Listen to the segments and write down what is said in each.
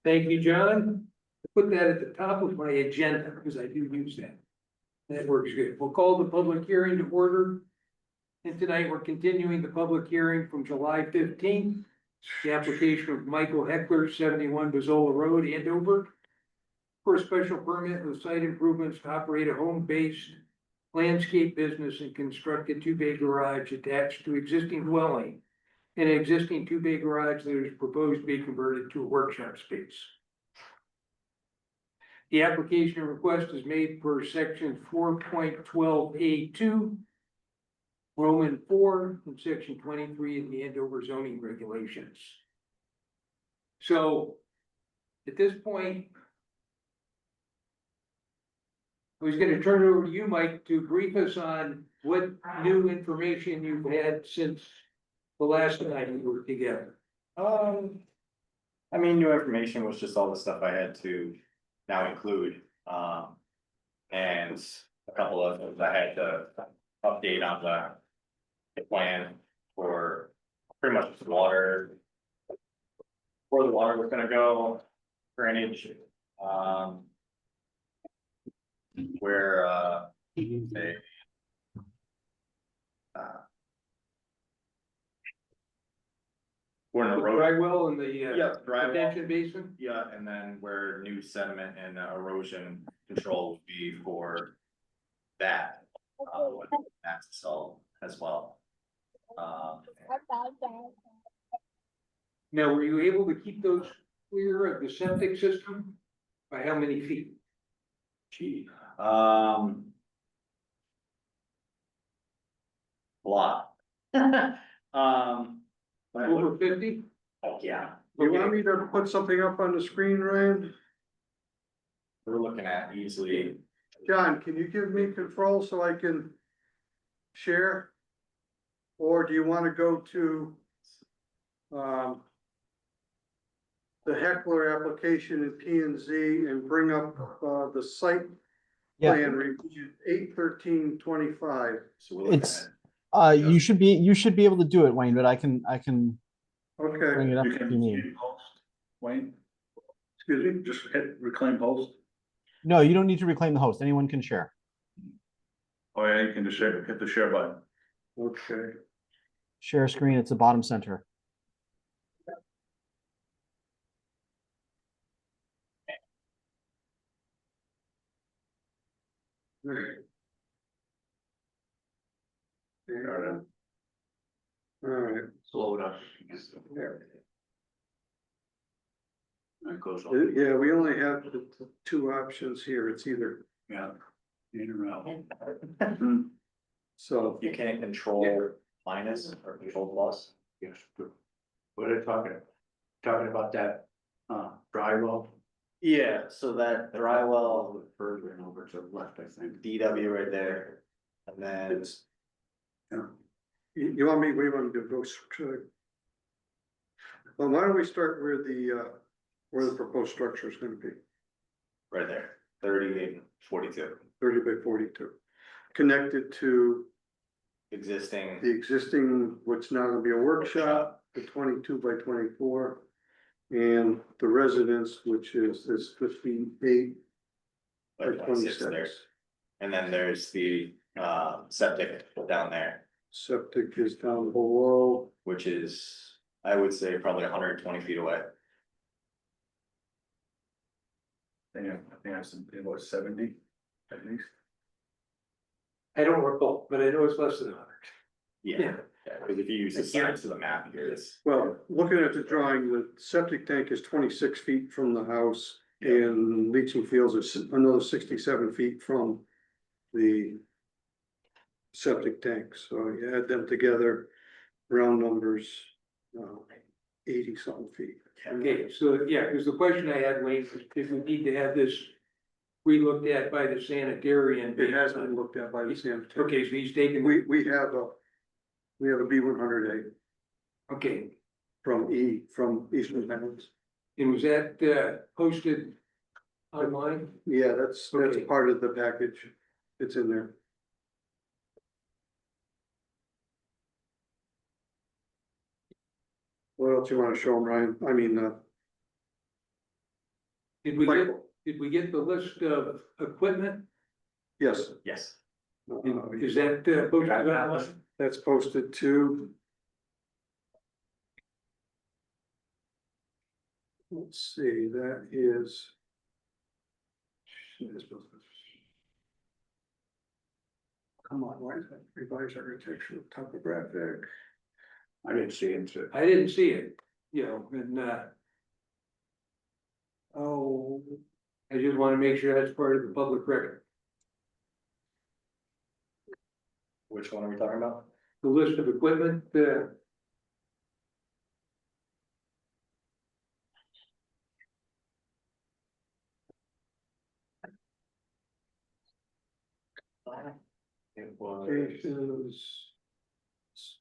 Thank you, John. Put that at the top of my agenda because I do use that. That works good. We'll call the public hearing to order. And tonight we're continuing the public hearing from July 15th. The application of Michael Heckler, 71 Bazola Road, Andover, for a special permit with site improvements to operate a home-based landscape business and construct a two-bay garage attached to existing dwelling. An existing two-bay garage that is proposed to be converted to a workshop space. The application request is made per section 4.12A2, Roman 4, and section 23 of the Andover zoning regulations. So, at this point, I was gonna turn it over to you, Mike, to brief us on what new information you've had since the last time we were together. I mean, new information was just all the stuff I had to now include, and a couple of things I had to update on the plan for pretty much the water. Where the water was gonna go, drainage, where, they. We're in The a road. dry well and the Yeah, dry well. retention basin. Yeah, and then where new sediment and erosion control would be for that. With That's installed as well. Now, were you able to keep those clear of the septic system? By how many feet? Gee. A lot. Over 50? Oh, yeah, You want me to put something up on the screen, Ryan? we're looking at easily, John, can you give me control so I can share? Or do you wanna go to the Heckler application in P and Z and bring up the site Yeah. plan review 8/13/25? so we're looking It's- at. You should be able to do it, Wayne, but I can bring Okay, it up You if can you need. post, Wayne. Excuse me, just hit reclaim post. No, you don't need to reclaim the host. Anyone can share. Oh yeah, you can just share, hit the share button. okay. Share screen, it's the bottom center. All right, Slow it up. That goes on, yeah, we only have the two options here. It's either, yeah, in or out. so. You can't control minus or control plus. Yes, good. What are they talking about that, dry well? Yeah, so that dry well, Further and over to the left, I think. DW right there, and then You want me, we want to go, well, why don't we start where the proposed structure is gonna be, right there, 30 and 42, 30 by 42. Connected to existing. the existing, what's now gonna be a workshop, the 22 by 24. And the residence, which is this 58 by 26 there. 26. And then there's the septic down there, Septic is down below, which is, I would say, probably 120 feet away. I think I said it was 70 at least. I don't recall, but I know it's less than 100. Yeah, because if you use the sides of the map here, it's. well, looking at the drawing, the septic tank is 26 feet from the house. And leaching fields is another 67 feet from the septic tank, so you add them together, round numbers, 80 something feet. Okay, so, yeah, because the question I had, Wayne, was if we need to have this re-looked at by the sanitarian. It has been looked at by the sanitary. Okay, so he's taken, We have a B100A okay, from Eastern Meadows. and was that posted online? Yeah, that's Okay. part of the package. It's in there. What else you wanna show them, Ryan? I mean, Did we get the list of equipment? Yes. Yes. Is that posted online? That's posted too. Let's see, that is. Come on, why is that revised architectural topographic? I didn't see it, so. I didn't see it, you know, and oh, I just wanna make sure that's part of the public record. Which one are we talking about? The list of equipment, It was, stations.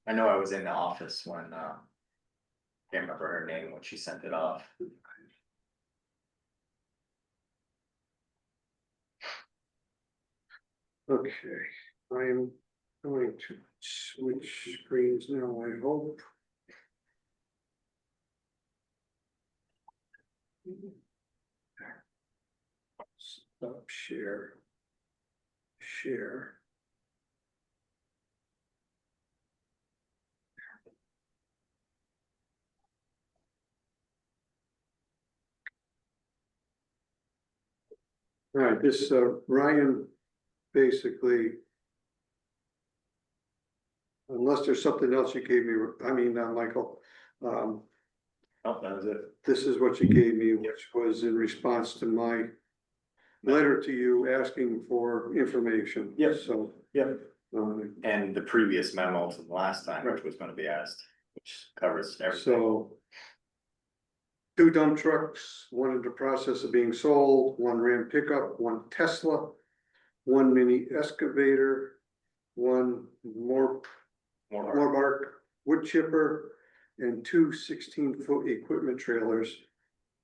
I know I was in the office when, can't remember her name when she sent it off. Okay, I am going to switch screens now, I hope. Stop share. Share. All right, this Ryan basically. Unless there's something else you gave me, I mean, Michael, Oh, that was it. this is what you gave me, which was in response to my letter to you asking for information. Yep. So, Yep. um, And the previous memo from the last time, which was gonna be asked, which covers everything. so. 2 dump trucks, one in the process of being sold, 1 Ram pickup, 1 Tesla, 1 mini excavator, 1 More. Morbark wood chipper, and 2 16-foot equipment trailers.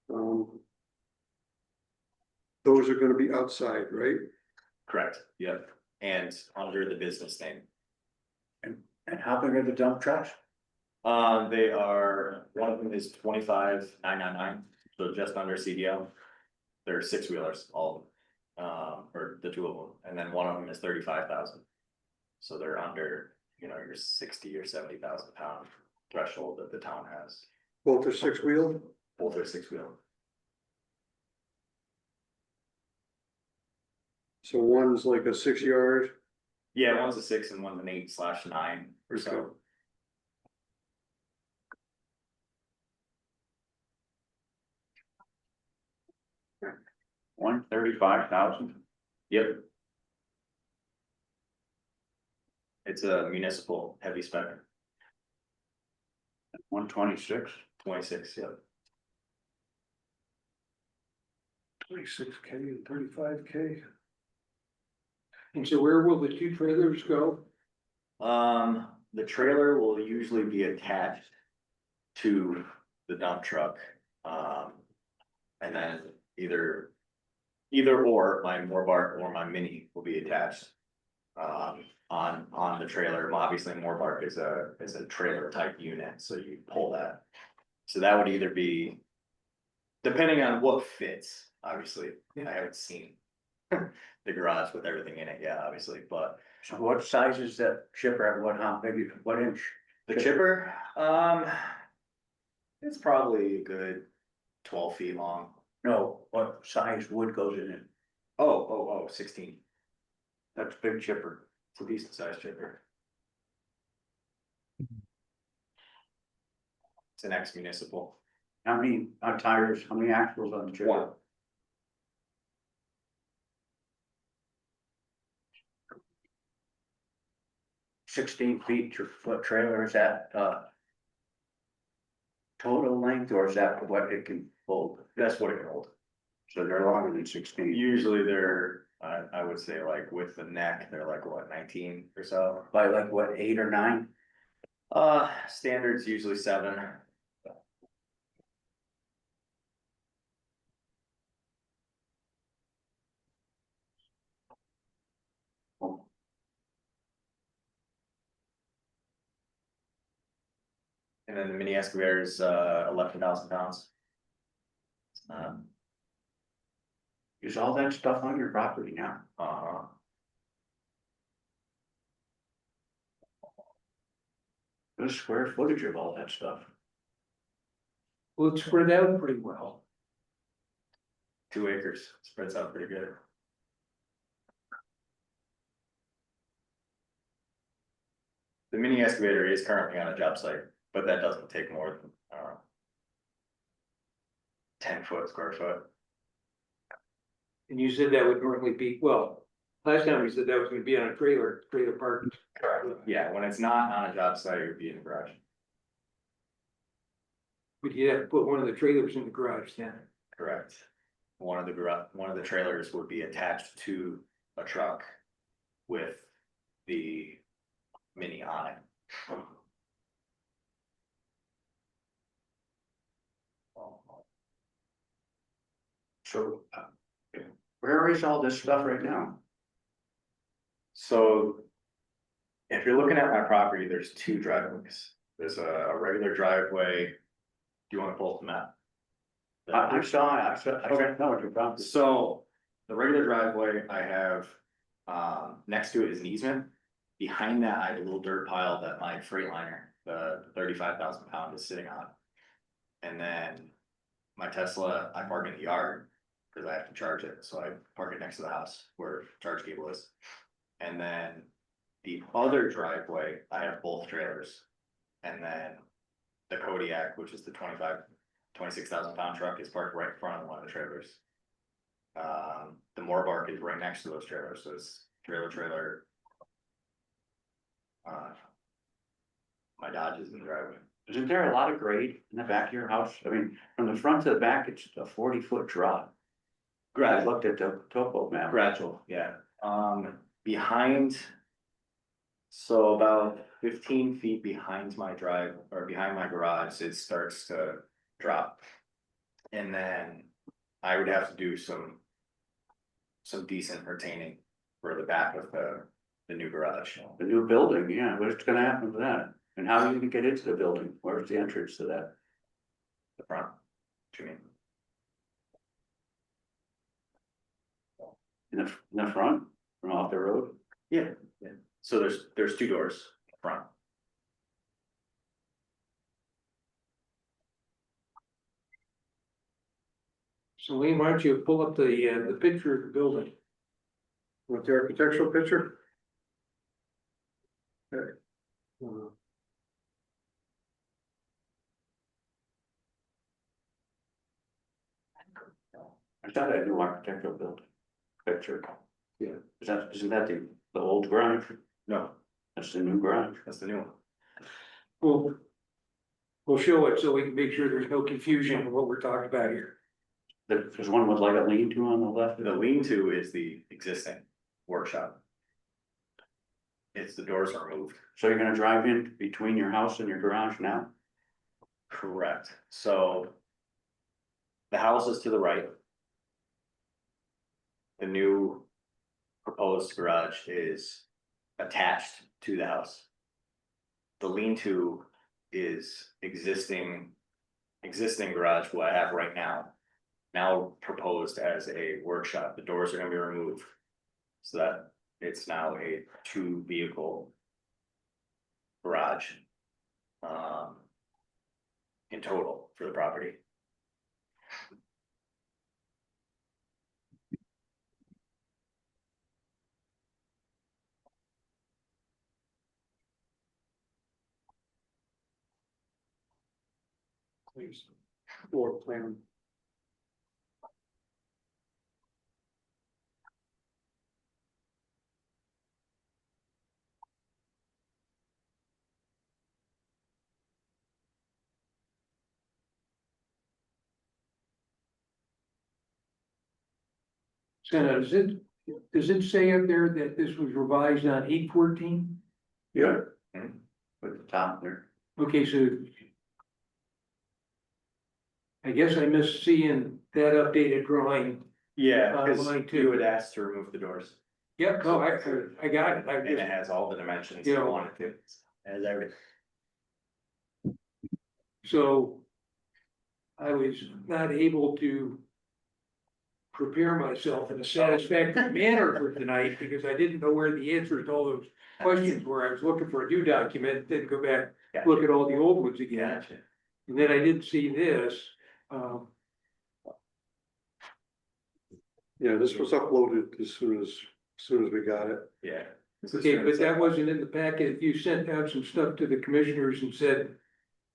Those are gonna be outside, right? Correct, yep, and under the business name. And how big are the dump trucks? They are, one of them is 25,999, so just under CDL. They're 6-wheelers, all of them, or the 2 of them, and then one of them is 35,000. So they're under, you know, your 60 or 70,000 pound threshold that the town has. Both are 6-wheel. Both are 6-wheel. So one's like a 6-yard. Yeah, one's a 6 and one's an 8/9 or so. Okay. $135,000. Yep. It's a municipal heavy spec, 126. 26, yep. 26K and 35K. And so where will the 2 trailers go? The trailer will usually be attached to the dump truck. And then either or my Morbark or my Mini will be attached. On the trailer. Well, obviously Morbark is a trailer type unit, so you pull that. So that would either be, depending on what fits, obviously, I haven't seen. The garage with everything in it, yeah, obviously, but So what size is that chipper? How big, what inch? the chipper, it's probably a good 12 feet long. No, what size wood goes in it? Oh, 16. That's a big chipper. It's a decent sized chipper. It's an ex-municipal. How many tires, how many axles on the chipper? One. $16 feet your foot trailer, is that total length, or is that what it can hold? That's what it can hold. So they're longer than 16. Usually they're, I would say like with the neck, they're like what, 19 or so. By like what, 8 or 9? Standard's usually 7. And then the mini excavator is 11,000 pounds. Is all that stuff on your property now? The square footage of all that stuff. Well, it's spread out pretty well. 2 acres, spreads out pretty good. The mini excavator is currently on a job site, but that doesn't take more than, 10 square foot. And you said that would normally be, well, last time we said that was gonna be on a trailer park. Yeah, when it's not on a job site, it would be in the garage. But you'd have to put one of the trailers in the garage then. Correct. One of the trailers would be attached to a truck with the mini on it. So, where is all this stuff right now? So. If you're looking at my property, there's 2 driveways. There's a regular driveway. Do you wanna pull up the map? I saw, I Okay. know what you're about. So, the regular driveway I have, next to it is an easement. Behind that, I have a little dirt pile that my Freightliner, the 35,000 pound is sitting on. And then my Tesla, I park in the yard, cause I have to charge it, so I park it next to the house where charge cable is. And then the other driveway, I have both trailers. And then the Kodiak, which is the 26,000 pound truck, is parked right in front of one of the trailers. The Morbark is right next to those trailers, so it's trailer. My Dodge is in the driveway. Isn't there a lot of grade in the back of your house? I mean, from the front to the back, it's a 40-foot drop. I looked at the topo map. Gradual, yeah. Behind. So about 15 feet behind my behind my garage, it starts to drop. And then I would have to do some decent retaining for the back of the new garage. The new building, yeah, what's gonna happen to that? And how are you gonna get into the building? Where's the entrance to that? The front, what do you mean? In the front, from off the road? Yeah. So there's 2 doors in the front. So Lee, why don't you pull up the picture of the building? Want the architectural picture? I thought I knew architectural building picture. Yeah. Isn't that the old garage? No, That's the new garage. that's the new one. We'll show it so we can make sure there's no confusion of what we're talking about here. There's one with like a lean-to on the left. The lean-to is the existing workshop. It's the doors are removed. So you're gonna drive in between your house and your garage now? Correct, so. The house is to the right. The new proposed garage is attached to the house. The lean-to is existing garage, what I have right now proposed as a workshop. The doors are gonna be removed. So that it's now a 2-vehicle garage. In total for the property. Please. Floor plan. So does it say up there that this was revised on 8/14? Yeah. With the top there. Okay, so. I guess I missed seeing that updated drawing. Yeah, mine because too. you would ask to remove the doors, Yep, no, I got it. I and it just, has all the dimensions Yeah. you wanted to. As everything. so. I was not able to. prepare myself in a satisfactory manner for tonight, because I didn't know where the answers to all those questions were. I was looking for a new document, then go back, look at all the old ones again. Gotcha. And then I didn't see this, Yeah, this was uploaded as soon as we got it. Yeah. okay, but that wasn't in the packet. You sent out some stuff to the commissioners and said,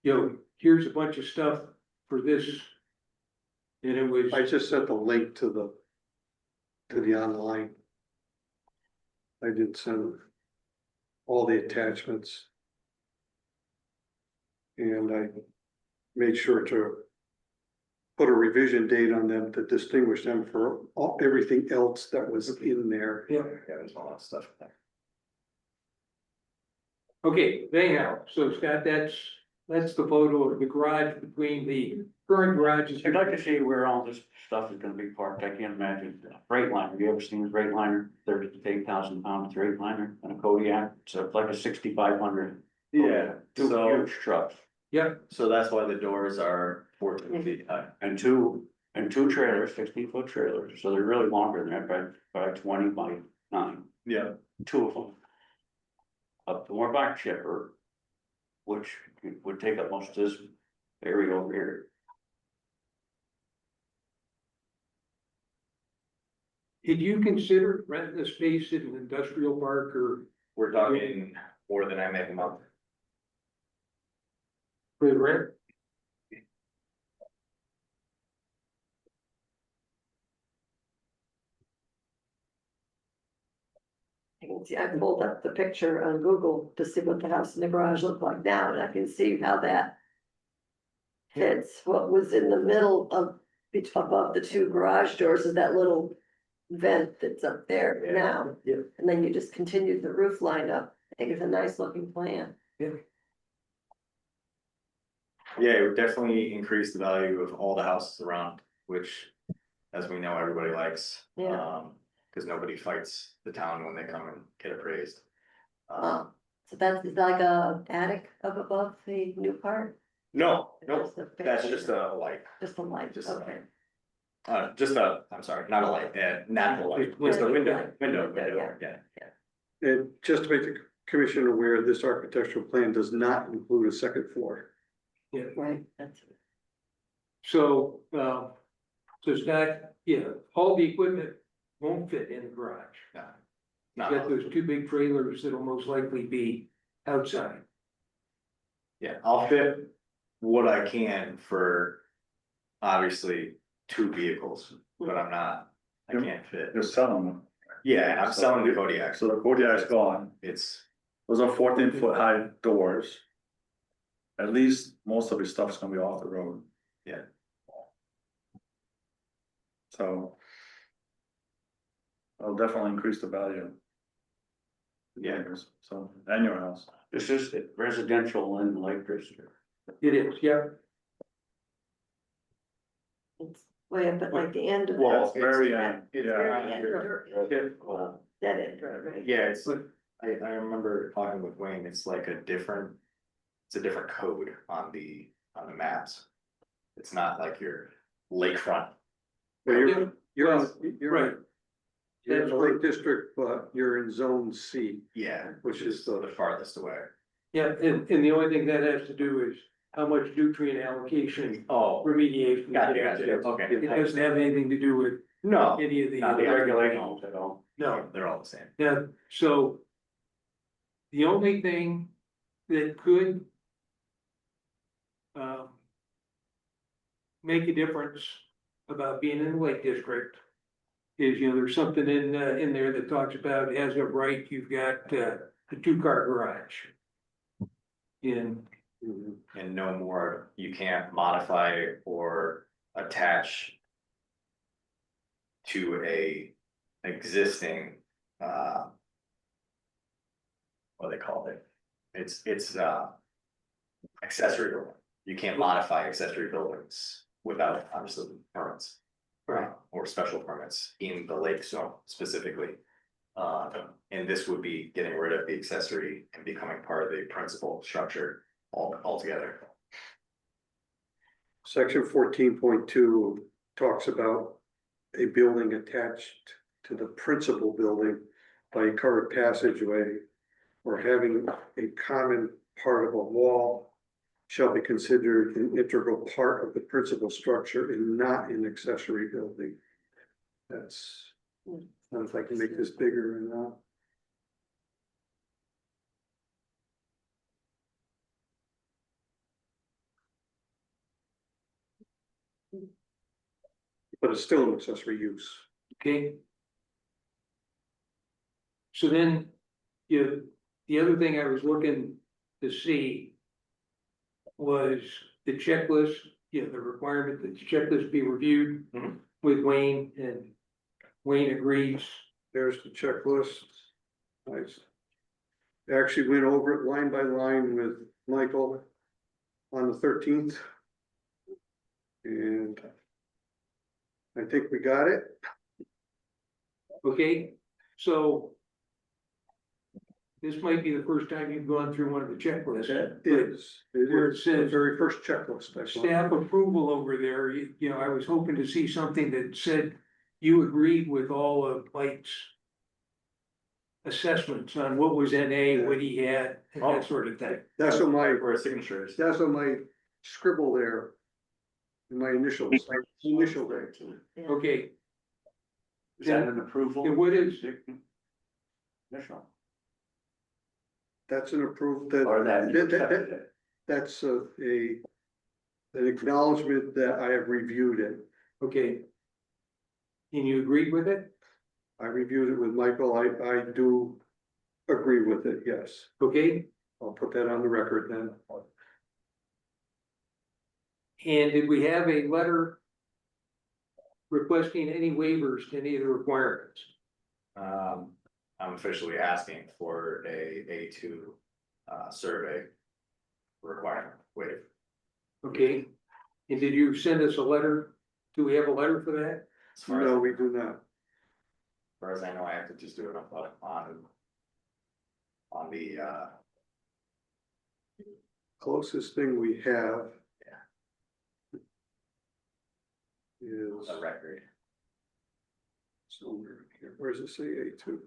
here's a bunch of stuff for this. And it was, I just sent the link to the online. I didn't send all the attachments. And I made sure to put a revision date on them to distinguish them for everything else that was in there. yeah, Yeah, there's a lot of stuff there. okay, anyhow, so Scott, that's the photo of the garage between the current garages. I'd like to see where all this stuff is gonna be parked. I can't imagine. Freightliner, you ever seen a Freightliner, 38,000 pound Freightliner and a Kodiak? So it's like a 6,500. Yeah, Two so, huge trucks Yep, so that's why the doors are 14 feet high. and two trailers, 16-foot trailers. So they're really longer than that, by 20 by 9. Yeah. Two of them. Up to more back chipper, which would take up most of this area over here. did you consider renting a space in an industrial park or We're talking more than I make a month. for the rent? I can see, I pulled up the picture on Google to see what the house and the garage look like now, and I can see how that fits. What was in the middle of, above the two garage doors is that little vent that's up there now. Yeah. And then you just continued the roof line up. I think it's a nice looking plan. Yeah, it would definitely increase the value of all the houses around, which, as we know, everybody likes. Yeah. Cause nobody fights the town when they come and get appraised. So that's like a attic up above the new part? No, no, Just a that's picture. just a light, Just a light, just a okay. I'm sorry, not a light, natural light, Window. just a window, Light. window, Window, yeah. And just to make the commission aware, this architectural plan does not include a second floor. Right, that's. So, so Scott, yeah, all the equipment won't fit in the garage. No, You not got all. those two big trailers that'll most likely be outside. Yeah, I'll fit what I can for obviously 2 vehicles, but I'm not, I can't fit. You're selling them, Yeah, and I'm selling the Kodiak, so the Kodiak's gone, it's, those are 14-foot high doors. At least most of your stuff's gonna be off the road. Yeah. So. It'll definitely increase the value. yeah, So, and your house. This is residential in the Lake District. It is, yeah. It's way up at like the end of. Well, the- very end, It's yeah. very end, or- Dead end, right? yeah, it's like, I remember talking with Wayne, it's like it's a different code on the maps. It's not like your lakefront. But Yeah, you're right. in the Lake District, but you're in zone C. Yeah, Which is the farthest away. Yeah, and the only thing that has to do is how much nutrient allocation Oh, remediation. gotcha, okay. It doesn't have anything to do with No, any of the. not the Regulations at all. No, they're all the same. yeah, so. The only thing that could. Make a difference about being in the Lake District. Is, there's something in there that talks about as of right, you've got, a 2-car garage. In, And no more, you can't modify or attach to a existing, what they call it? It's accessory building. You can't modify accessory buildings without obviously permits. Or special permits in the lake zone specifically. And this would be getting rid of the accessory and becoming part of the principal structure altogether. Section 14.2 talks about a building attached to the principal building by a covered passageway or having a common part of a wall shall be considered an integral part of the principal structure and not an accessory building. That's, I don't know if I can make this bigger or not. But it's still an accessory use. Okay. So then, the other thing I was looking to see was the checklist, the requirement that the checklist be reviewed Mhm. with Wayne, and Wayne agrees. There's the checklist. Nice. Actually went over it line by line with Michael on the 13th. And I think we got it. Okay, so this might be the first time you've gone through one of the checklists. It but is where it the says very first checklist. I saw. staff approval over there, I was hoping to see something that said you agreed with all of Mike's assessments on what was NA, what he had, and that sort of thing. That's what my, Where his signature is. that's what my scribble there. My initials, initial there. Yeah. Okay, Is that an approval? and what is, Initial, That's an approved, or that you that- that- accepted it? that's an acknowledgement that I have reviewed it. okay. And you agreed with it? I reviewed it with Michael. I do agree with it, yes. Okay, I'll put that on the record then. and did we have a letter requesting any waivers to any of the requirements? I'm officially asking for a A2 survey requirement waiver. Okay, and did you send us a letter? Do we have a letter for that? As far No, as, we do not. far as I know, I have to just do it on the Closest thing we have. Is record. somewhere here. Where's it say A2?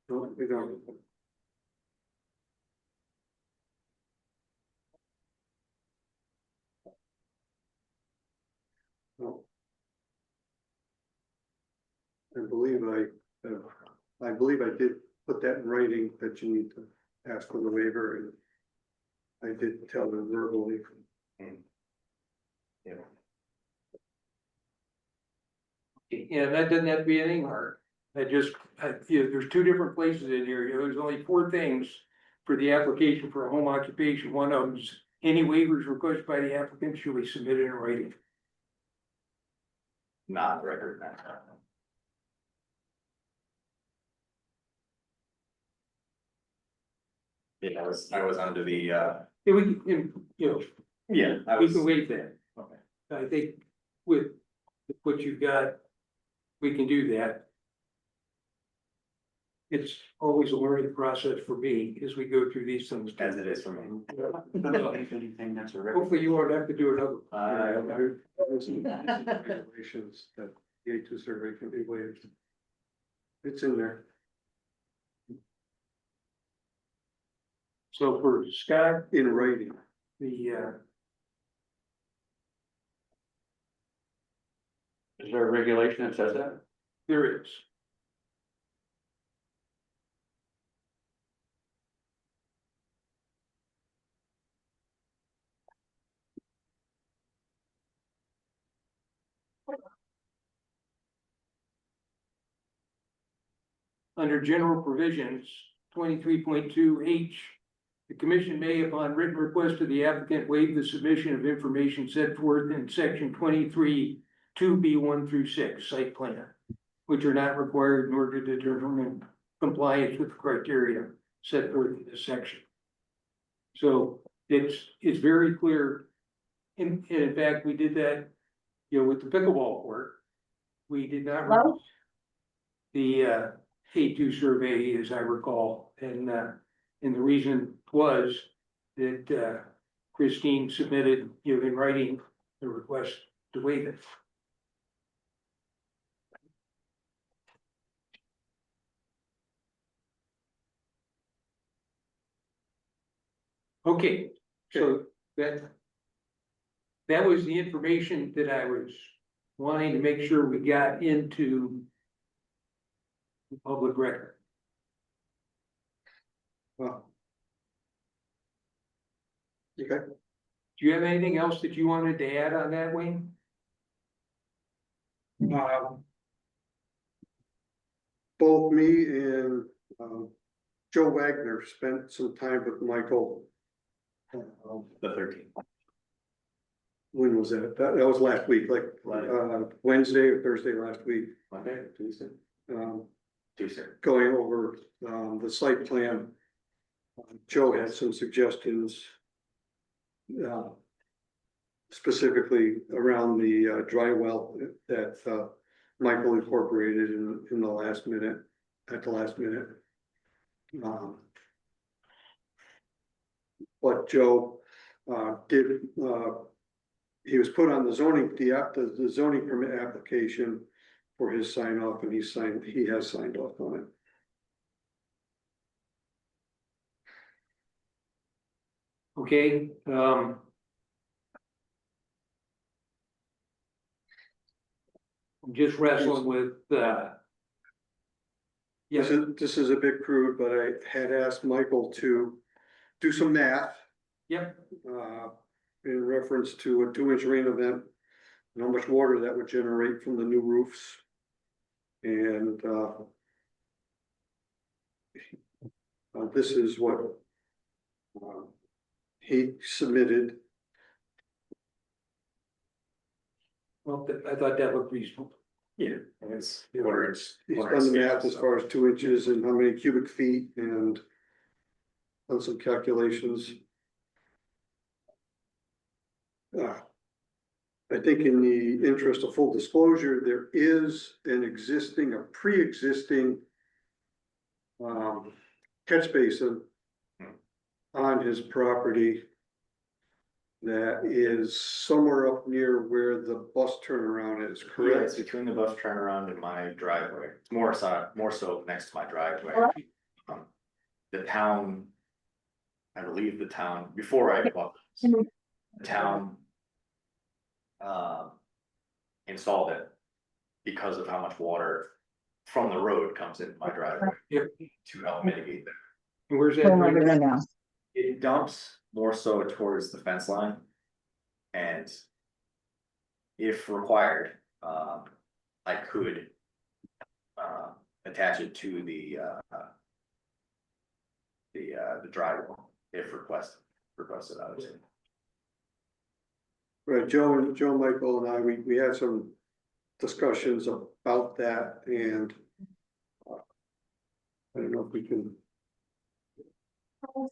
No, we don't. No. I believe I did put that in writing that you need to ask for the waiver and I did tell them verbally. Yeah. Yeah, that doesn't have to be anything hard. There's two different places in here, there's only four things for the application for a home occupation. One of them is any waivers requested by the applicant should be submitted in writing. Not record. Yeah, I was under the, Yeah, we can, yeah, I we was, can waive that. okay. I think with what you've got, we can do that. It's always a learning process for me as we go through these things. As it is for me. Anything that's a record. Hopefully you won't have to do another. Regulations that the A2 survey can be waived. It's in there. So for Scott, In writing. the, Is there a regulation that says that? there is. Under general provisions, 23.2H, the commission may, upon written request of the applicant, waive the submission of information set forth in section 23(2)(b)(1) through 6 site plan, which are not required in order to determine compliance with the criteria set forth in this section. So it's very clear. And in fact, we did that, with the pickleball court. We did not. Well- The A2 survey, as I recall, and the reason was that Christine submitted, in writing, the request to waive it. Okay, so that was the information that I was wanting to make sure we got into the public record. Well. Okay, Do you have anything else that you wanted to add on that, Wayne? both me and, Joe Wagner spent some time with Michael. The 13th. When was that? That was last week, like, Wednesday or Thursday last week. Monday, Tuesday, Um, Tuesday. going over, the site plan. Joe had some suggestions. Specifically around the, dry well that, Michael incorporated in the last minute, at the last minute. But Joe, did, he was put on the zoning, the zoning permit application for his sign off, and he has signed off on it. Okay, I'm just wrestling with, yes, This is a bit crude, but I had asked Michael to do some math, yep, in reference to a 2-inch rain event, and how much water that would generate from the new roofs. And, this is what, he submitted. well, I thought that looked reasonable. Yeah, and it's quarter inch. He's quarter done the inch math scale, as so. far as 2 inches and how many cubic feet and done some calculations. I think in the interest of full disclosure, there is a pre-existing catch basin on his property that is somewhere up near where the bus turnaround is, Yeah, it's correct? between the bus turnaround and my driveway. It's more so next to my driveway. The town, I believe the town, before I bought this, the town installed it because of how much water from the road comes into my driveway. Yep. To help mitigate that. And where's that? drain? It dumps more so towards the fence line. And if required, I could attach it to the drywall if requested, obviously. Right, Joe, Michael and I, we had some discussions about that, and I don't know if we didn't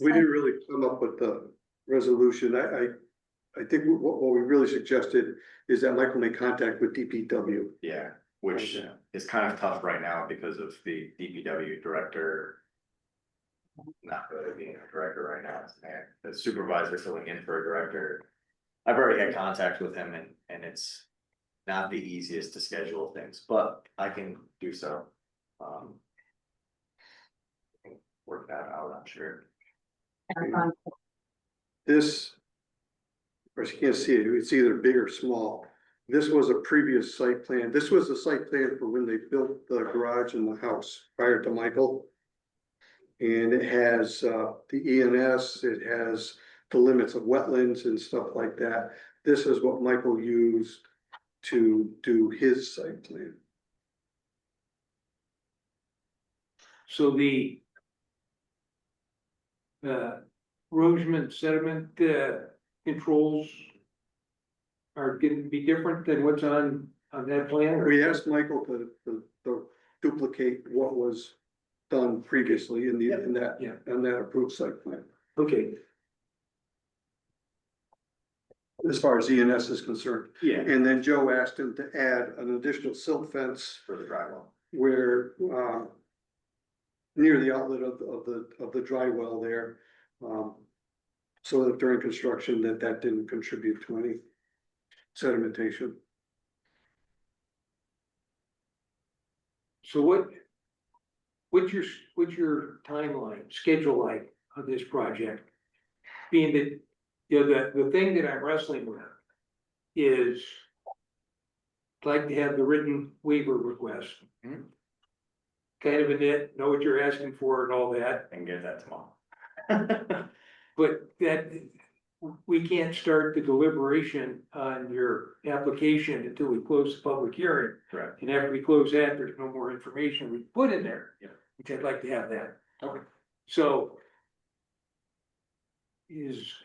really come up with the resolution. I think what we really suggested is that Michael make contact with DPW. Yeah, which is kind of tough right now because of the DPW director. Not really being a director right now, the supervisor filling in for a director. I've already had contact with him and it's not the easiest to schedule things, but I can do so. Work that out, I'm sure. This, of course, you can't see it, it's either big or small. This was a previous site plan. This was the site plan for when they built the garage and the house prior to Michael. And it has the ENS, it has the limits of wetlands and stuff like that. This is what Michael used to do his site plan. So the erosion sediment controls are going to be different than what's on that plan? or- We asked Michael to duplicate what was done previously in that, Yeah. on that approved site plan. Okay, As far as ENS is concerned. Yeah. And then Joe asked him to add an additional silt fence For the drywall. where, near the outlet of the dry well there. So that during construction that didn't contribute to any sedimentation. so what's your timeline, schedule like on this project? being that, you know, the thing that I'm wrestling with is I'd like to have the written waiver request. Mhm. Kind of a nit, know what you're asking for and all that, And get that tomorrow. but that we can't start the deliberation on your application until we close the public hearing. Correct. And after we close that, there's no more information we put in there. Yeah. Which I'd like to have that. Okay. So.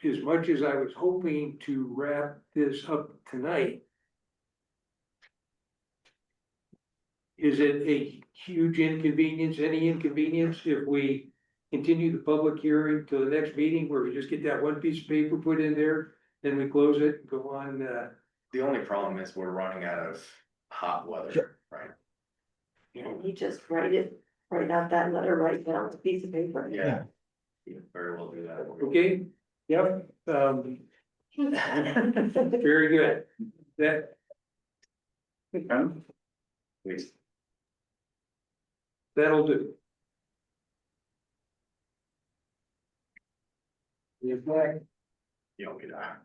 As much as I was hoping to wrap this up tonight. Is it a huge inconvenience, any inconvenience if we continue the public hearing to the next meeting where we just get that one piece of paper put in there? Then we close it, and go on, The only problem is we're running out of hot weather, right? And you just write out that letter right down on a piece of paper. Yeah. You very well do that. okay? Yep, very good. That, Please. that'll do. In fact, You don't get that.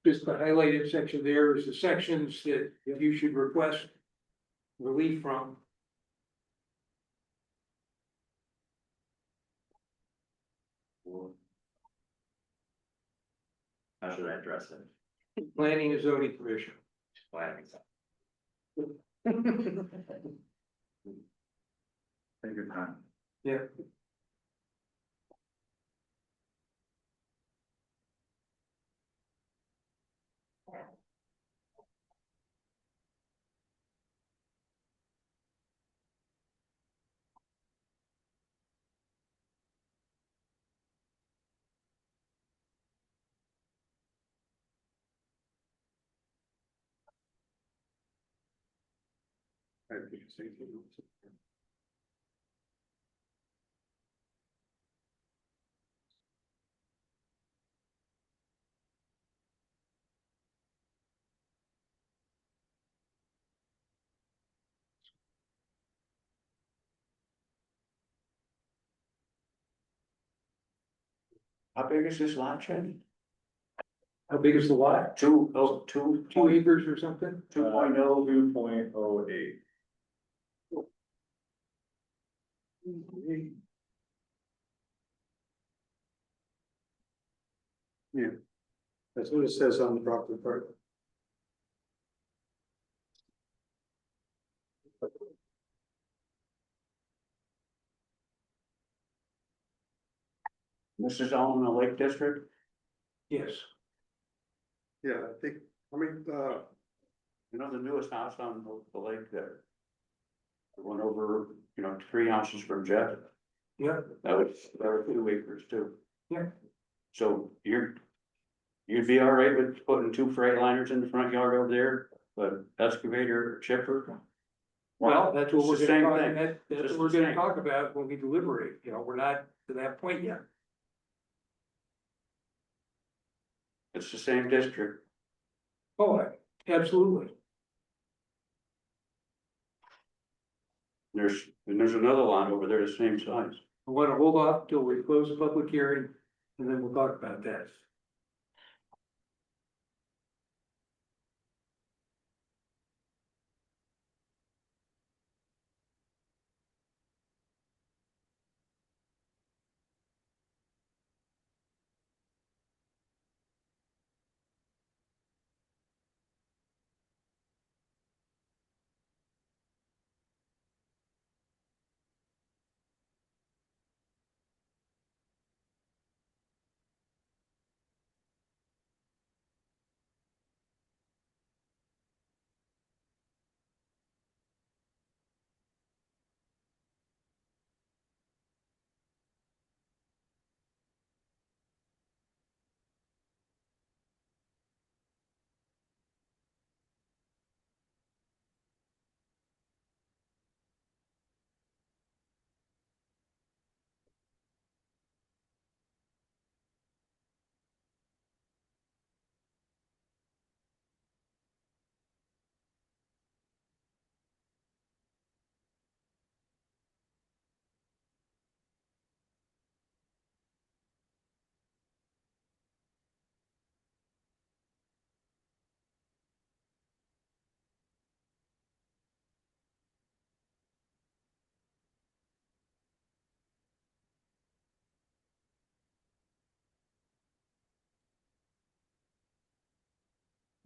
just the highlighted section there is the sections that you should request relief from. How should I address it? Planning and zoning commission. Planning. Take your time. Yeah. How big is this lot, Chad? How big is the lot? Two 2 acres or something? 2.0. 2.08. Yeah. That's what it says on the property part. This is all in the Lake District? Yes. Yeah, I think, You know, the newest house on the lake there. The one over, 3 houses from Jeff, Yeah, that was 2 acres too. Yeah. So you'd be all right with putting 2 Freightliners in the front yard over there, but excavator or chipper? well, that's what we're It's the gonna same talk, thing. that's Just what we're the gonna same. talk about when we deliberate, we're not to that point yet. It's the same district. Oh, absolutely. There's another lot over there the same size. I wanna hold off till we close the public hearing, and then we'll talk about that.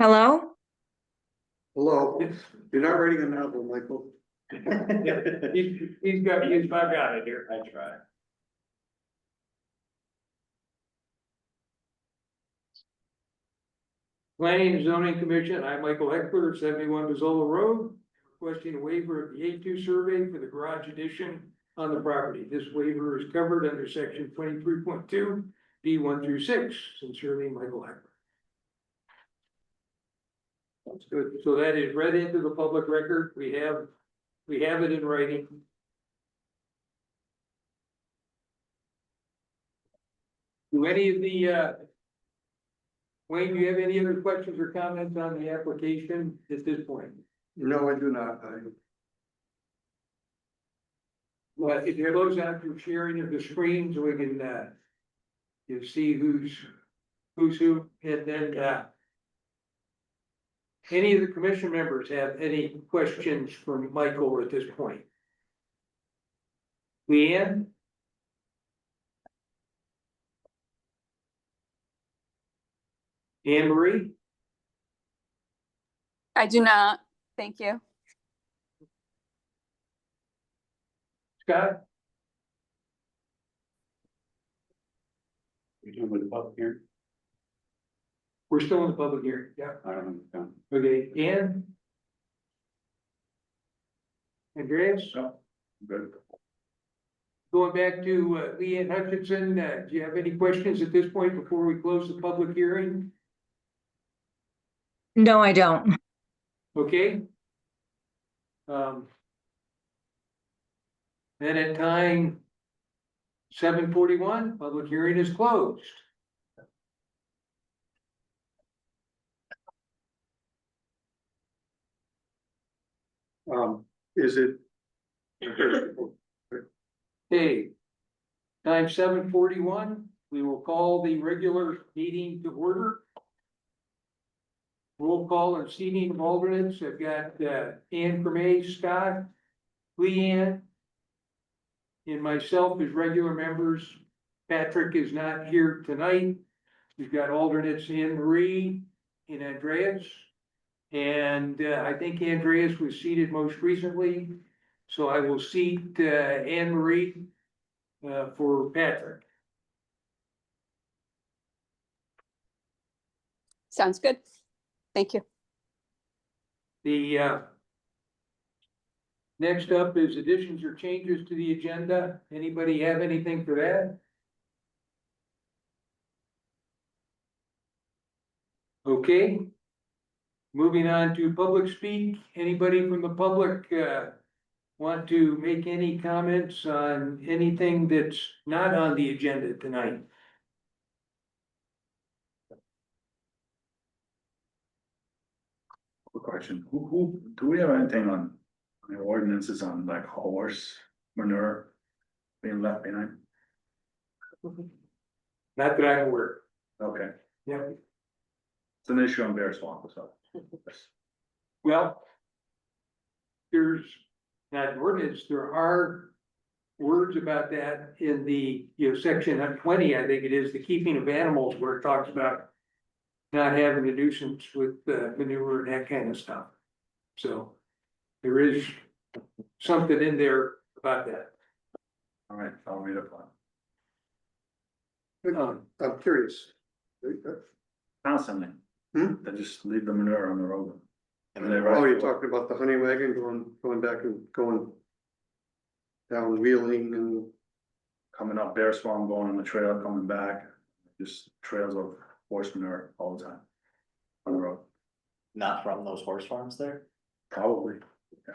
Hello? Hello, you're not writing a novel, Michael. He's got it here. I try. Planning and Zoning Commission, I'm Michael Heckler, 71 Bazola Road, requesting a waiver of the A2 survey for the garage addition on the property. This waiver is covered under section 23.2, B1 through 6. Sincerely, Michael Heckler. That's good. So that is read into the public record. We have it in writing. Do any of the, Wayne, do you have any other questions or comments on the application at this point? No, I do not. Well, if you close out your sharing of the screen, so we can, you see who's who, and then, any of the commission members have any questions for Michael at this point? Leanne? Anne Marie? I do not. Thank you. Scott? We doing with the public hearing? We're still in the public hearing, yeah. I don't know. Okay, Ann? Andreas? No, good. Going back to Leanne Hutchinson, do you have any questions at this point before we close the public hearing? No, I don't. Okay. Then at time 7:41, public hearing is closed. Is it? Okay. Time 7:41, we will call the regular meeting to order. Roll call and seating of alternates. I've got Ann Cremay, Scott, Leanne, and myself as regular members. Patrick is not here tonight. We've got alternates Anne Marie and Andreas. And I think Andreas was seated most recently, so I will seat Anne Marie for Patrick. Sounds good. Thank you. The next up is additions or changes to the agenda. Anybody have anything for that? Okay. Moving on to public speak. Anybody from the public want to make any comments on anything that's not on the agenda tonight? Quick question, who, do we have anything on, the ordinances on like horse manure being left behind? Not that I'm aware. Okay, Yeah. it's an issue on Bear Swamp, so. Well, there's not an ordinance, there are words about that in the, section 20, I think it is, the keeping of animals, where it talks about not having a nuisance with manure and that kind of stuff. So there is something in there about that. All right, I'll read it. I'm curious. Constantly, they just leave the manure on the road. And they Oh, you're talking about the honey wagon going back and going down Wheeling and, Coming up Bear Swamp, going on the trail, coming back, just trails of horse manure all the time. On the road, Not from those horse farms there? probably,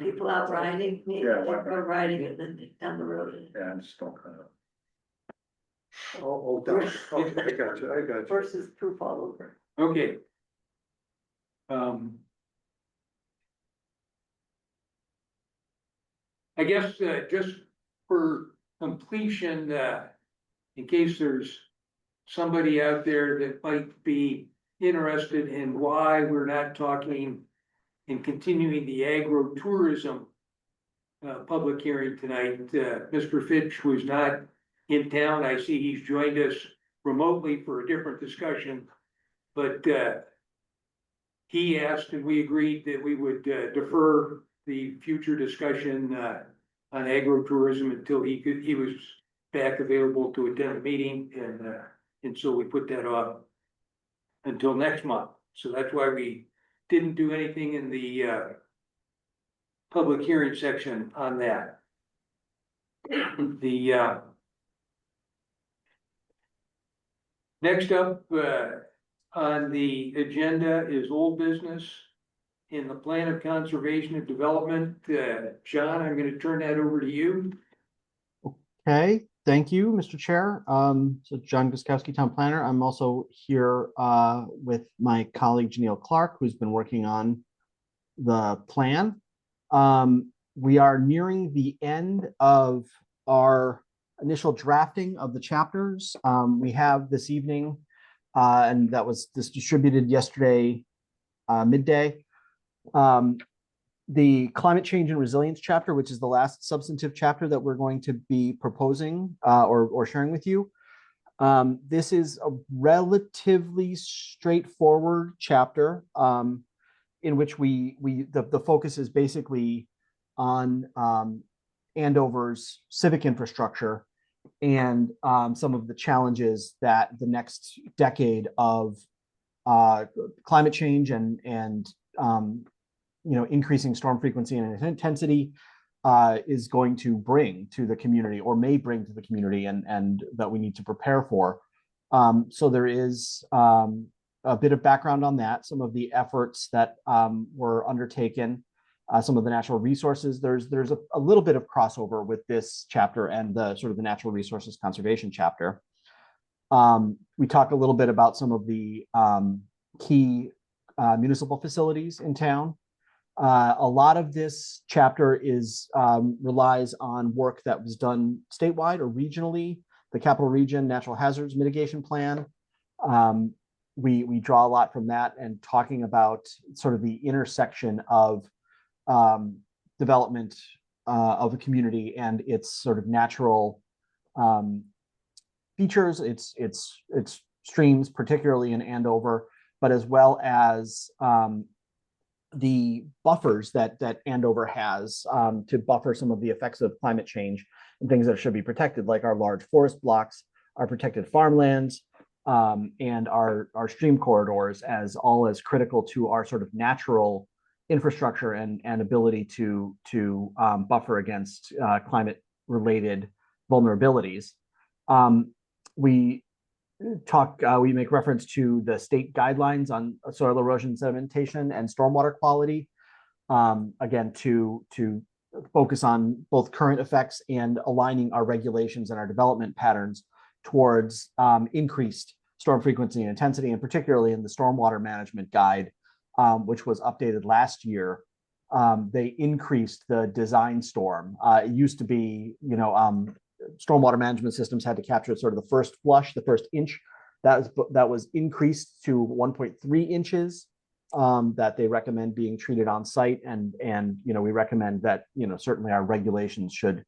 People out riding, maybe Yeah, why go riding and then down the road. yeah, I just don't down, I got you. Versus proof all over. Okay. I guess just for completion, in case there's somebody out there that might be interested in why we're not talking and continuing the agro-tourism public hearing tonight. Mr. Fitch was not in town. I see he's joined us remotely for a different discussion. But he asked and we agreed that we would defer the future discussion on agritourism until he was back available to attend a meeting, and so we put that off until next month. So that's why we didn't do anything in the public hearing section on that. The next up on the agenda is old business in the plan of conservation and development. John, I'm gonna turn that over to you. Okay, thank you, Mr. Chair. So John Guskowski, Town Planner. I'm also here with my colleague Janelle Clark, who's been working on the plan. We are nearing the end of our initial drafting of the chapters. We have this evening, and that was distributed yesterday midday. The climate change and resilience chapter, which is the last substantive chapter that we're going to be proposing or sharing with you. This is a relatively straightforward chapter in which the focus is basically on Andover's civic infrastructure and some of the challenges that the next decade of climate change and increasing storm frequency and intensity is going to bring to the community, or may bring to the community, and that we need to prepare for. So there is a bit of background on that, some of the efforts that were undertaken, some of the natural resources. There's a little bit of crossover with this chapter and the sort of the natural resources conservation chapter. We talk a little bit about some of the key municipal facilities in town. A lot of this chapter relies on work that was done statewide or regionally, the Capital Region Natural Hazards Mitigation Plan. We draw a lot from that and talking about sort of the intersection of development of a community and its sort of natural features, its streams, particularly in Andover, but as well as the buffers that Andover has to buffer some of the effects of climate change and things that should be protected, like our large forest blocks, our protected farmlands, and our stream corridors, as all as critical to our sort of natural infrastructure and ability to buffer against climate related vulnerabilities. We make reference to the state guidelines on soil erosion, sedimentation, and stormwater quality. Again, to focus on both current effects and aligning our regulations and our development patterns towards increased storm frequency and intensity, and particularly in the stormwater management guide, which was updated last year. They increased the design storm. It used to be, stormwater management systems had to capture sort of the first flush, the first inch. That was increased to 1.3 inches that they recommend being treated on site, and we recommend that certainly our regulations should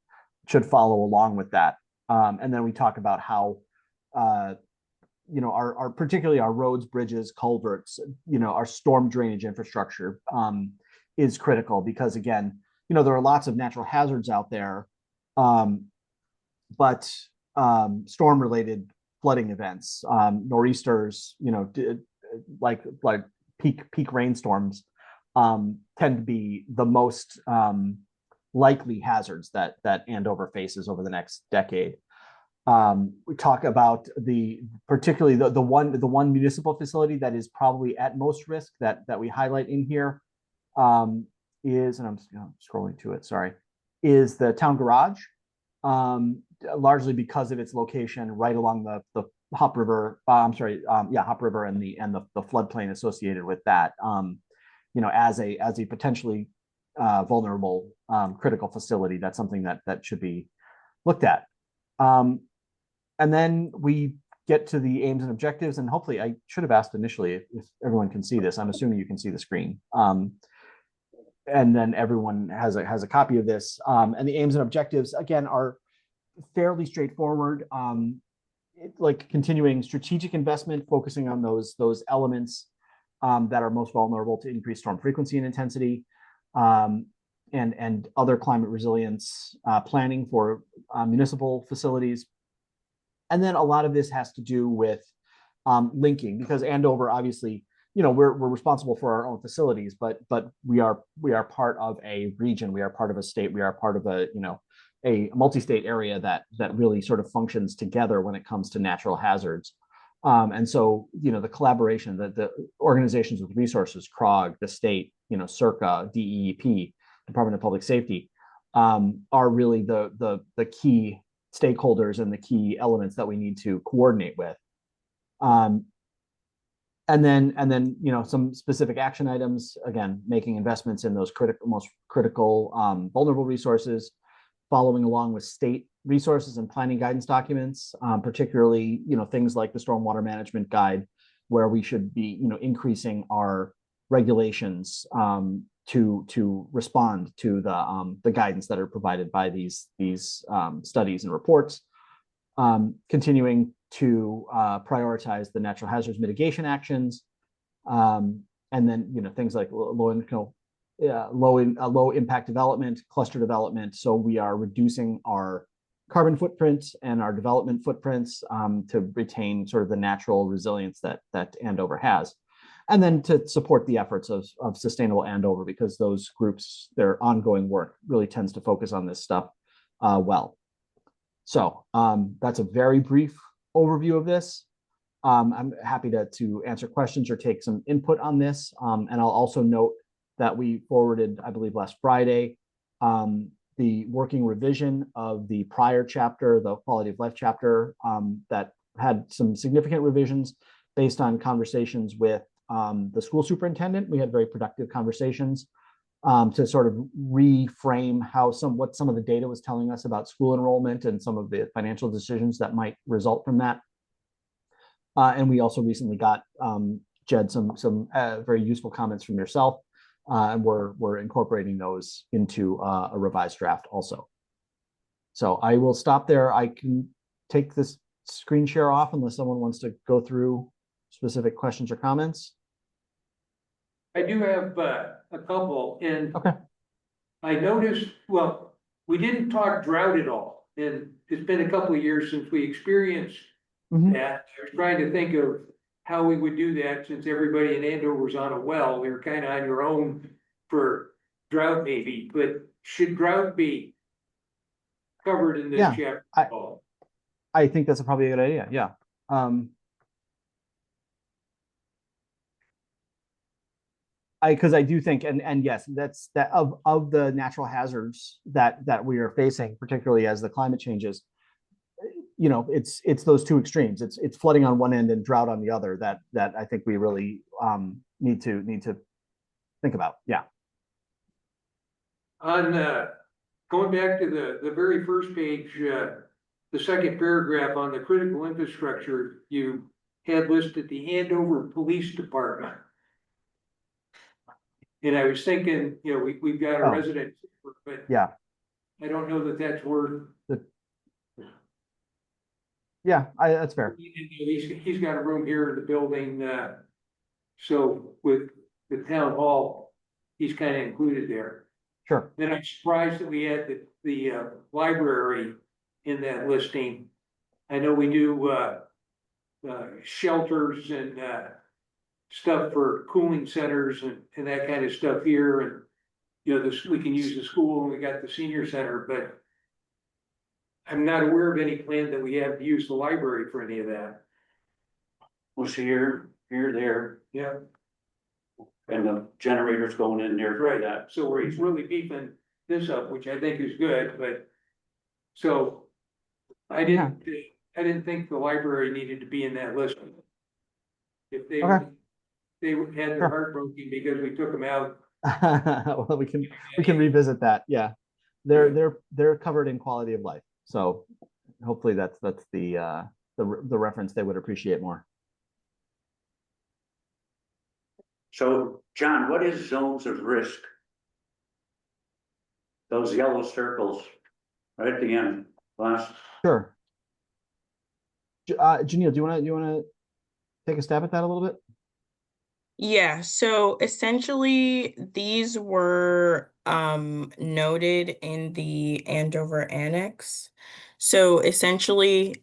follow along with that. And then we talk about how our particularly our roads, bridges, culverts, our storm drainage infrastructure is critical, because again, there are lots of natural hazards out there. But storm-related flooding events, nor'easters, like peak rainstorms, tend to be the most likely hazards that Andover faces over the next decade. We talk about particularly the one municipal facility that is probably at most risk that we highlight in here is, and I'm scrolling to it, sorry, is the town garage. Largely because of its location right along the Hop River, Hop River and the floodplain associated with that, as a potentially vulnerable critical facility. That's something that should be looked at. And then we get to the aims and objectives, and hopefully I should have asked initially if everyone can see this. I'm assuming you can see the screen. And then everyone has a copy of this. And the aims and objectives, again, are fairly straightforward, like continuing strategic investment, focusing on those elements that are most vulnerable to increased storm frequency and intensity, and other climate resilience planning for municipal facilities. And then a lot of this has to do with linking, because Andover, obviously, we're responsible for our own facilities, but we are part of a region, we are part of a state, we are part of a multi-state area that really sort of functions together when it comes to natural hazards. And so, the collaboration, the organizations with resources, CROG, the state, CERCA, DEEP, Department of Public Safety, are really the key stakeholders and the key elements that we need to coordinate with. And then, some specific action items, again, making investments in those most critical, vulnerable resources, following along with state resources and planning guidance documents, particularly, things like the Stormwater Management Guide, where we should be, increasing our regulations to respond to the guidance that are provided by these studies and reports. Continuing to prioritize the natural hazards mitigation actions, and then things like low impact development, cluster development. So we are reducing our carbon footprint and our development footprints to retain sort of the natural resilience that Andover has. And then to support the efforts of Sustainable Andover, because those groups, their ongoing work really tends to focus on this stuff well. So that's a very brief overview of this. I'm happy to answer questions or take some input on this. And I'll also note that we forwarded, I believe last Friday, the working revision of the prior chapter, the quality of life chapter, that had some significant revisions based on conversations with the school superintendent. We had very productive conversations to sort of reframe what some of the data was telling us about school enrollment and some of the financial decisions that might result from that. And we also recently got, Jed, some very useful comments from yourself, and we're incorporating those into a revised draft also. So I will stop there. I can take this screen share off unless someone wants to go through specific questions or comments. I do have a couple, and Okay. I noticed, well, we didn't talk drought at all, and it's been a couple of years since we experienced Mhm. that. I was trying to think of how we would do that, since everybody in Andover was on a well. We were kind of on your own for drought maybe, but should drought be covered in this Yeah, chapter? I think that's probably a good idea. Yeah. Because I do think, and yes, that's that of the natural hazards that we are facing, particularly as the climate changes. It's those two extremes. It's flooding on one end and drought on the other that I think we really need to think about. Yeah. On going back to the very first page, the second paragraph on the critical infrastructure, you had listed the Andover Police Department. And I was thinking, we've got a Oh. resident, but Yeah. I don't know that that's worth. Yeah, that's fair. He's got a room here in the building, so with the town hall, he's kind of included there. Sure. Then I'm surprised that we had the library in that listing. I know we do shelters and stuff for cooling centers and that kind of stuff here, and we can use the school, and we got the senior center, but I'm not aware of any plan that we have to use the library for any of that. Was here, there, Yeah. and the generator's going in there for that. So where he's really beefing this up, which I think is good, but. So I didn't think the library needed to be in that list. If they, Okay. they had their heart broken because we took them out. Well, we can revisit that. Yeah, they're covered in quality of life. So hopefully that's the reference they would appreciate more. So, John, what is zones of risk? Those yellow circles, right at the end, last. Sure. Janelle, do you want to take a stab at that a little bit? Yeah, so essentially these were noted in the Andover Annex. So essentially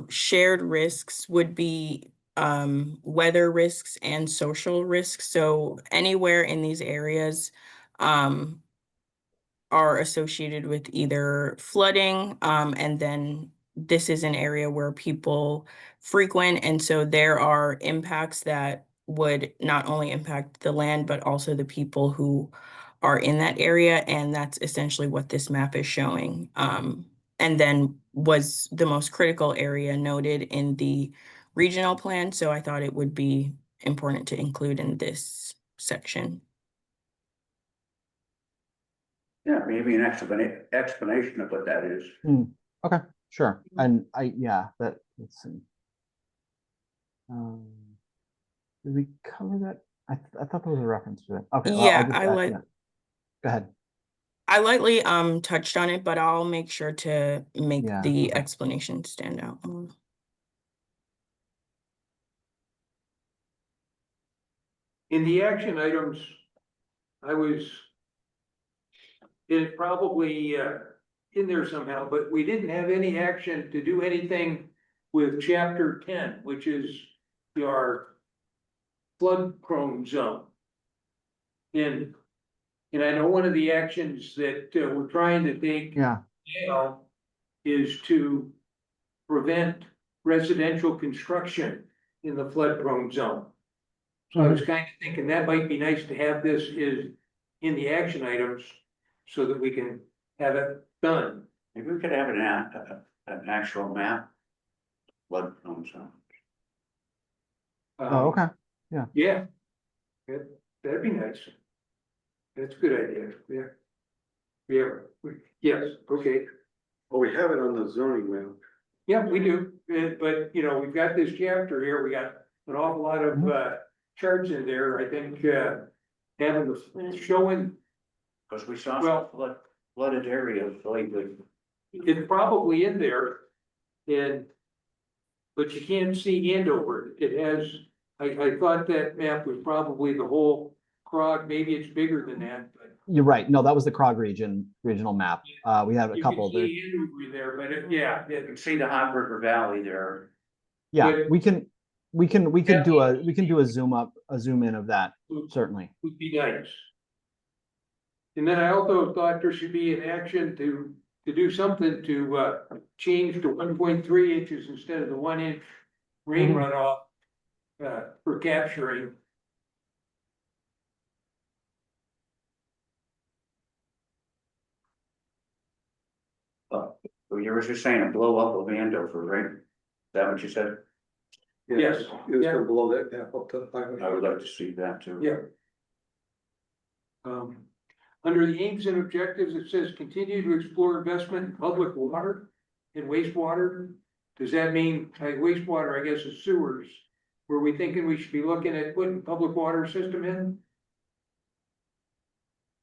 shared risks would be weather risks and social risks. So anywhere in these areas um are associated with either flooding, and then this is an area where people frequent, and so there are impacts that would not only impact the land, but also the people who are in that area, and that's essentially what this map is showing. And then was the most critical area noted in the regional plan, so I thought it would be important to include in this section. Yeah, maybe an explanation of what that is. Okay, sure. And yeah, let's see. Did we cover that? I thought there was a reference to it. Okay, well, Yeah, yeah. Go ahead. I lightly touched on it, but I'll make sure to make Yeah, the okay. explanation stand out more. In the action items, I was. It probably in there somehow, but we didn't have any action to do anything with chapter 10, which is our flood prone zone. And I know one of the actions that we're trying to take Yeah, now is to prevent residential construction in the flood prone zone. So I was kind of thinking that might be nice to have this is in the action items so that we can have it done. Maybe we could have an actual map. Flood zone. oh, okay. Yeah. That'd be nice. That's a good idea, yeah. Yes, okay. Well, we have it on the zoning map. Yeah, we do, but you know, we've got this chapter here, we got an awful lot of charts in there, I think, having the showing. Because we saw Well- some flooded areas lately. It's probably in there, and, but you can't see Andover, it has, I thought that map was probably the whole Krog, maybe it's bigger than that, but. You're right. No, that was the Krog regional map. We had a You couple can there. see Andover there, but yeah, You can see the Hot River Valley there. Yeah, but- we could do a zoom in of that, certainly. would be nice. And then I also thought there should be an action to do something to change to 1.3 inches instead of the 1 inch rain Mhm. runoff for capturing. So you were just saying a blow up of Andover, right? Is that what you said? Yes, It was yeah. gonna blow that gap up to the highway. I would like to see that too. Yeah. Under the aims and objectives, it says continue to explore investment in public water and wastewater. Does that mean wastewater, I guess, is sewers? Were we thinking we should be looking at putting public water system in?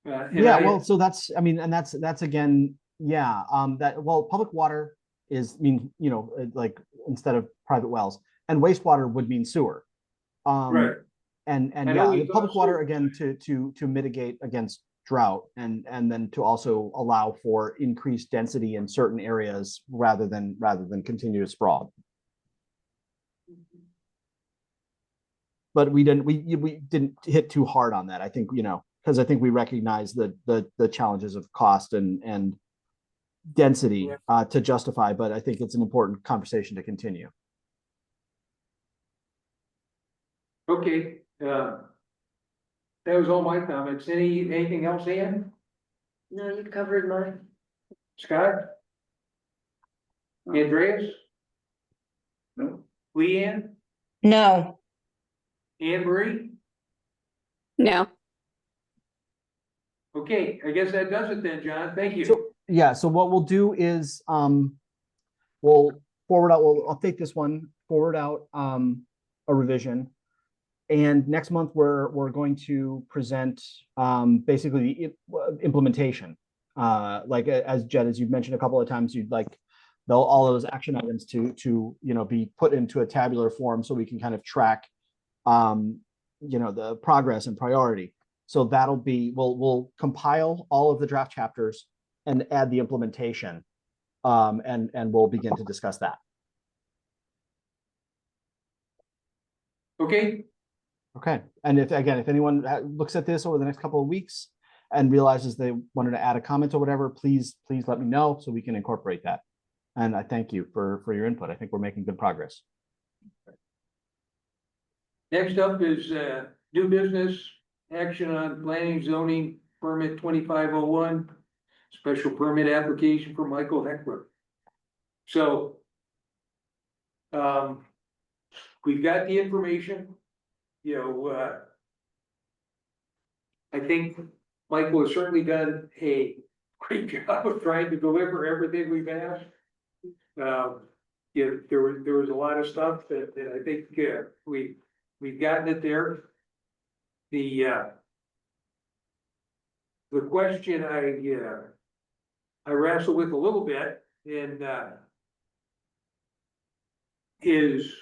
And Yeah, I- well, so that's, I mean, and that's again, yeah, public water like instead of private wells, and wastewater would mean sewer. Right. And I know yeah, we the thought public water sewer. again to mitigate against drought and then to also allow for increased density in certain areas rather than continuous sprawl. But we didn't hit too hard on that. I think, because I think we recognize the challenges of cost and density to justify, but I think it's an important conversation to continue. Okay, that was all my comments. Anything else, Ann? No, you covered mine. Scott? Andreas? No. Leanne? No. Anne Marie? No. Okay, I guess that does it then, John. Thank you. So yeah, so what we'll do is we'll I'll take this one, forward out a revision. And next month we're going to present basically the implementation. Like as Jed, as you've mentioned a couple of times, you'd like all of those action items to be put into a tabular form so we can kind of track the progress and priority. So that'll be, we'll compile all of the draft chapters and add the implementation. And we'll begin to discuss that. Okay, Okay, and if anyone looks at this over the next couple of weeks and realizes they wanted to add a comment or whatever, please let me know so we can incorporate that. And I thank you for your input. I think we're making good progress. next up is new business, action on planning zoning permit 2501. Special permit application for Michael Heckler. So. We've got the information, I think Michael has certainly done a great job of trying to deliver everything we've asked. There was a lot of stuff that I think, we've gotten it there. The question I wrestle with a little bit and, is,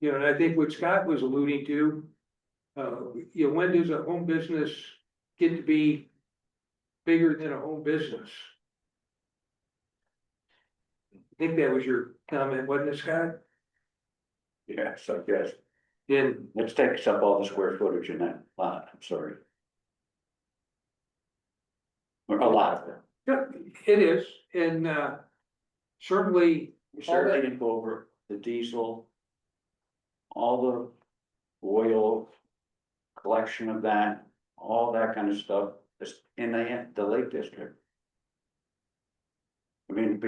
and I think what Scott was alluding to, when does a home business get to be bigger than a home business? I think that was your comment, wasn't it, Scott? Yeah, so yes, And it takes up all the square footage in that lot, I'm sorry. Or a lot of it. yeah, it is, and certainly, We certainly didn't go over the diesel. All the oil collection of that, all that kind of stuff is in the Lake District. I mean,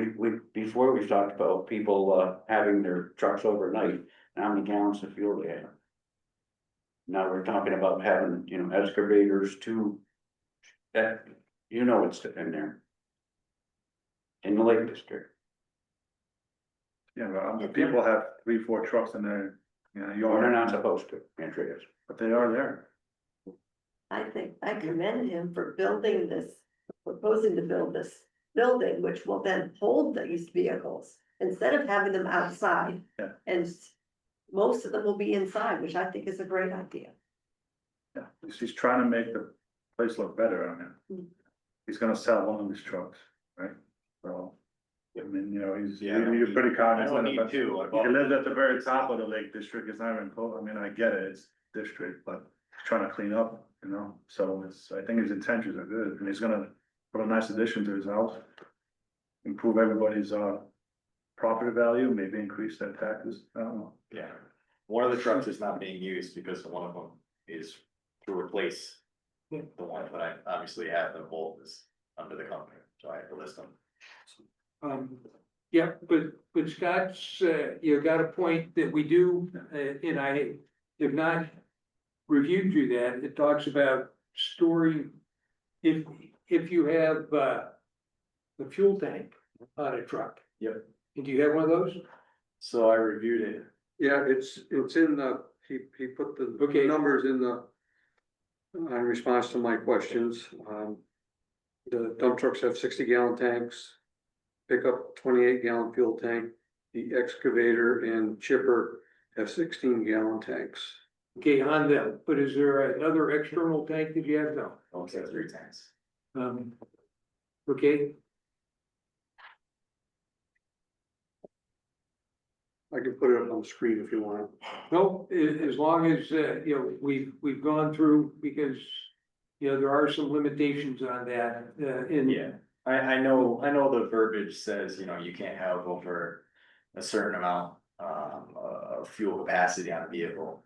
before we talked about people having their trucks overnight, how many gallons of fuel they have. Now we're talking about having, excavators too. That, it's in there. In the Lake District. Yeah, but people have 3-4 trucks in their, They're yard, not supposed to, Andreas. but they are there. I think I commend him for building this, proposing to build this building, which will then hold these vehicles instead of having them outside. Yeah. And most of them will be inside, which I think is a great idea. Yeah, he's trying to make the place look better on him. Mm. He's gonna sell one of his trucks, right? So, I mean, he's, Yeah, I don't you're pretty I cognizant don't of need it. two. I He bought lives at the very top of the Lake District, it's not even close, I mean, I get it, it's district, but he's trying to clean up, so I think his intentions are good, and he's gonna put a nice addition to his house. Improve everybody's, property value, maybe increase their taxes, I don't know. Yeah, one of the trucks is not being used because one of them is to replace the one that I obviously have, the Volt is under the company, so I have to list them. yeah, but Scott's, got a point that we do, and I have not reviewed through that. It talks about storing, if you have, the fuel tank on a truck. Yep. And do you have one of those? So I reviewed it. Yeah, it's in the, he put the Okay. numbers in the. In response to my questions, the dump trucks have 60-gallon tanks. Pickup 28-gallon fuel tank, the excavator and chipper have 16-gallon tanks. Okay, on them, but is there another external tank that you have now? I'll say 3 tanks. Okay, I can put it up on the screen if you want. no, as long as, we've gone through, because, there are some limitations on that, in. Yeah, I know the verbiage says, you can't have over a certain amount, of fuel capacity on a vehicle.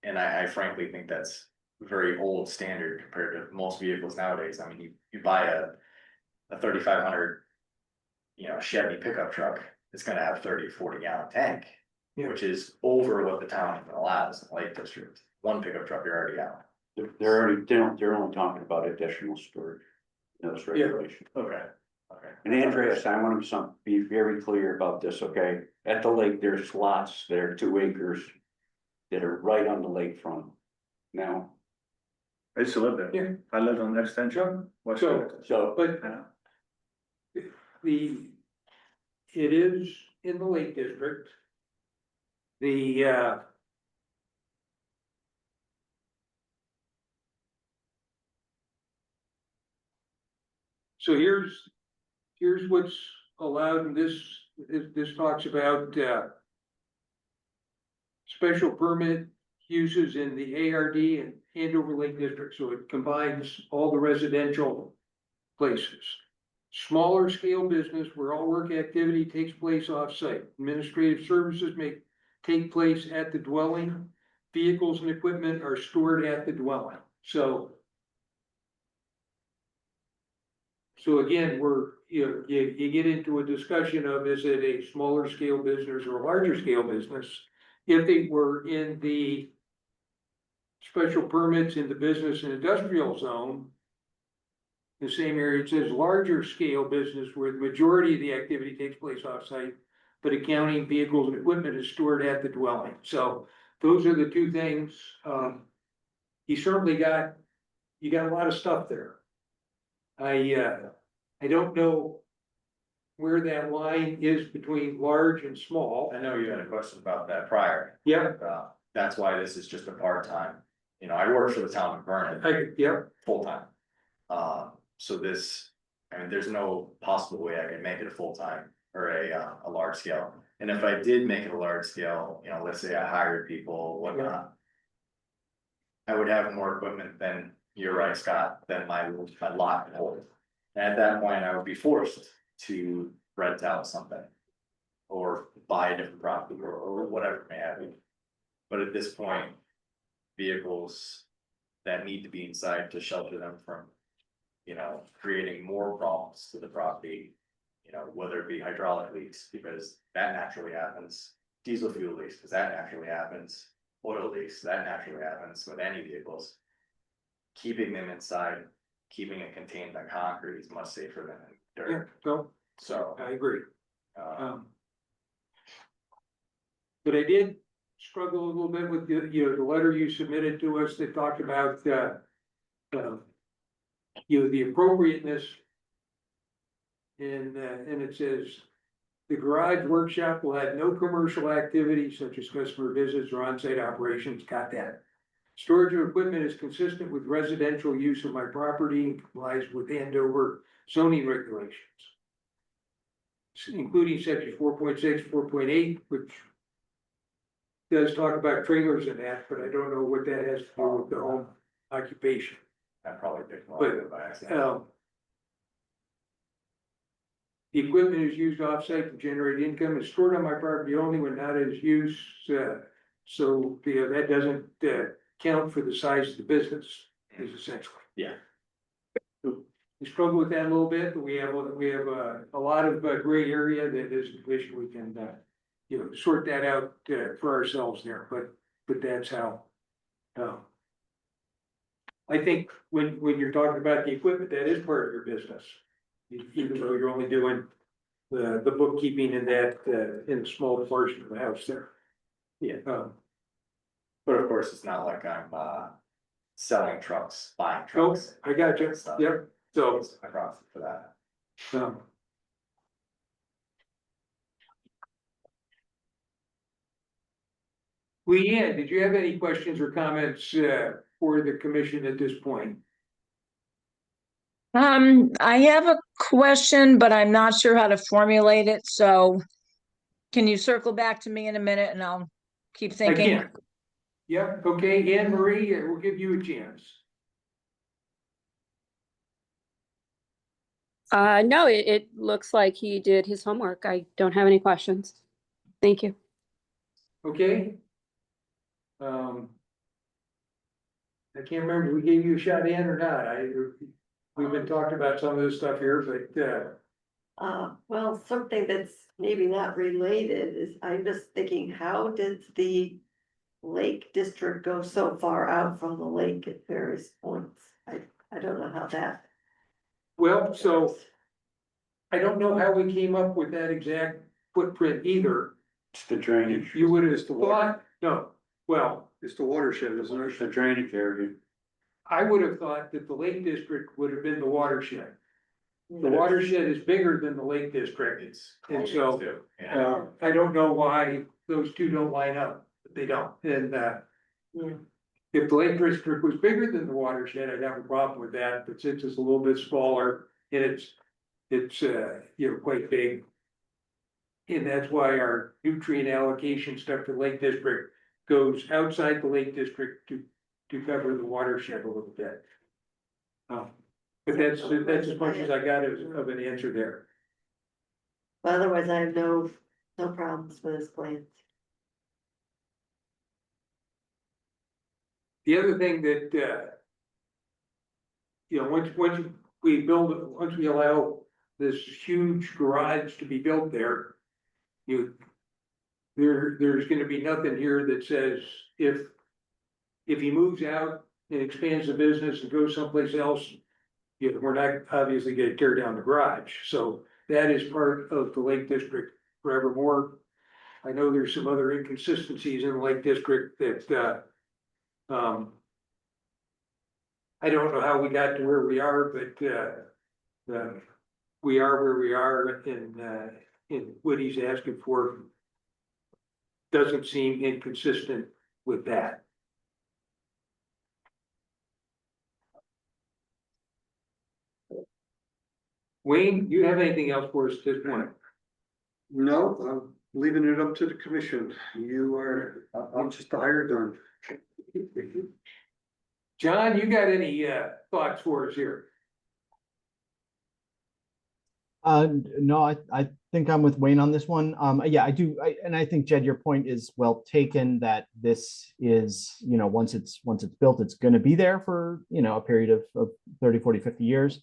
And I frankly think that's very old standard compared to most vehicles nowadays. I mean, you buy a 3,500, Chevy pickup truck, it's gonna have 30-40 gallon tank. Yeah. Which is over what the town allows in the Lake District. One pickup truck, you're already out. They're only talking about additional storage. Those regulations. Okay. And Andreas, I want to be very clear about this, okay? At the lake, there's lots that are 2 acres that are right on the lakefront. Now, I used to live there. Yeah. I lived on Extension, West. So- Extension. so, But Yeah. it is in the Lake District. The, So here's what's allowed in this talks about, special permit uses in the ARD and Andover Lake District, so it combines all the residential places. Smaller scale business where all work activity takes place off-site. Administrative services may take place at the dwelling. Vehicles and equipment are stored at the dwelling, so. So again, you get into a discussion of, is it a smaller scale business or a larger scale business? If they were in the special permits in the business and industrial zone, the same area, it says larger scale business where the majority of the activity takes place off-site, but accounting, vehicles and equipment is stored at the dwelling. So those are the two things. You certainly you got a lot of stuff there. I don't know where that line is between large and small. I know you had a question about that prior. Yeah, That's why this is just a part-time, you know, I work for the town of Vernon, yeah, full-time. So this, I mean, there's no possible way I can make it a full-time or a large scale. And if I did make it a large scale, you know, let's say I hired people, whatnot. I would have more equipment than, you're right, Scott, than my lot can hold. And at that point, I would be forced to rent out something. Or buy a different property or whatever may have you. But at this point, vehicles that need to be inside to shelter them from, you know, creating more problems to the property. You know, whether it be hydraulic leaks, because that naturally happens, diesel fuel leaks, because that naturally happens, oil leaks, that naturally happens with any vehicles. Keeping them inside, keeping it contained by concrete is much safer than yeah, dirt, so so. I agree. um, But I did struggle a little bit with the letter you submitted to us that talked about, the appropriateness. And it says, the garage workshop will have no commercial activity such as customer visits or on-site operations, got that. Storage of equipment is consistent with residential use of my property and complies with Andover zoning regulations. Including section 4.6, 4.8, which does talk about trailers and that, but I don't know what that has to do with the home occupation. I probably picked one But, of it by accident. The equipment is used off-site to generate income, is stored on my property only when not in use, so that doesn't count for the size of the business, is essentially. Yeah. We struggle with that a little bit, but we have a lot of gray area that is an issue we can, sort that out for ourselves there, but that's how. I think when you're talking about the equipment, that is part of your business. Even though you're only doing the bookkeeping in that, in a small portion of the house there. Yeah. But of course, it's not like I'm selling trucks, buying Oh, trucks. I got you, yep, so, I profit for that. Leanne, did you have any questions or comments, for the commission at this point? I have a question, but I'm not sure how to formulate it, so can you circle back to me in a minute and I'll keep I thinking? can. Yep, okay, Anne Marie, we'll give you a chance. No, it looks like he did his homework. I don't have any questions. Thank you. Okay. I can't remember if we gave you a shot in or not. We've been talking about some of this stuff here, but, Well, something that's maybe not related is, I'm just thinking, how did the Lake District go so far out from the lake at various points? I don't know how that. well, so I don't know how we came up with that exact footprint either. It's the drainage, You would have It's the water. thought, no, well, It's the watershed, isn't it's the it? drainage area. I would have thought that the Lake District would have been the watershed. The watershed is bigger than the Lake District. It's. And so, too, yeah. I don't know why those two don't line up, but they don't, and, if the Lake District was bigger than the watershed, I'd have a problem with that, but since it's a little bit smaller, And it's, you know, quite big. And that's why our nutrient allocation stuff for Lake District goes outside the Lake District to cover the watershed a little bit. But that's as much as I got of an answer there. But otherwise, I have no problems with his plans. The other thing that, you know, once we build, once we allow this huge garage to be built there, there's gonna be nothing here that says if he moves out and expands the business and goes someplace else, you know, we're not obviously gonna tear down the garage. So that is part of the Lake District forevermore. I know there's some other inconsistencies in the Lake District that, I don't know how we got to where we are, but, we are where we are and what he's asking for doesn't seem inconsistent with that. Wayne, you have anything else for us at this point? No, I'm leaving it up to the commission. I'm just a hired gun. John, you got any thoughts for us here? No, I think I'm with Wayne on this one. Yeah, I do. And I think, Jed, your point is well taken that this is, you know, once it's built, it's going to be there for, you know, a period of 30, 40, 50 years.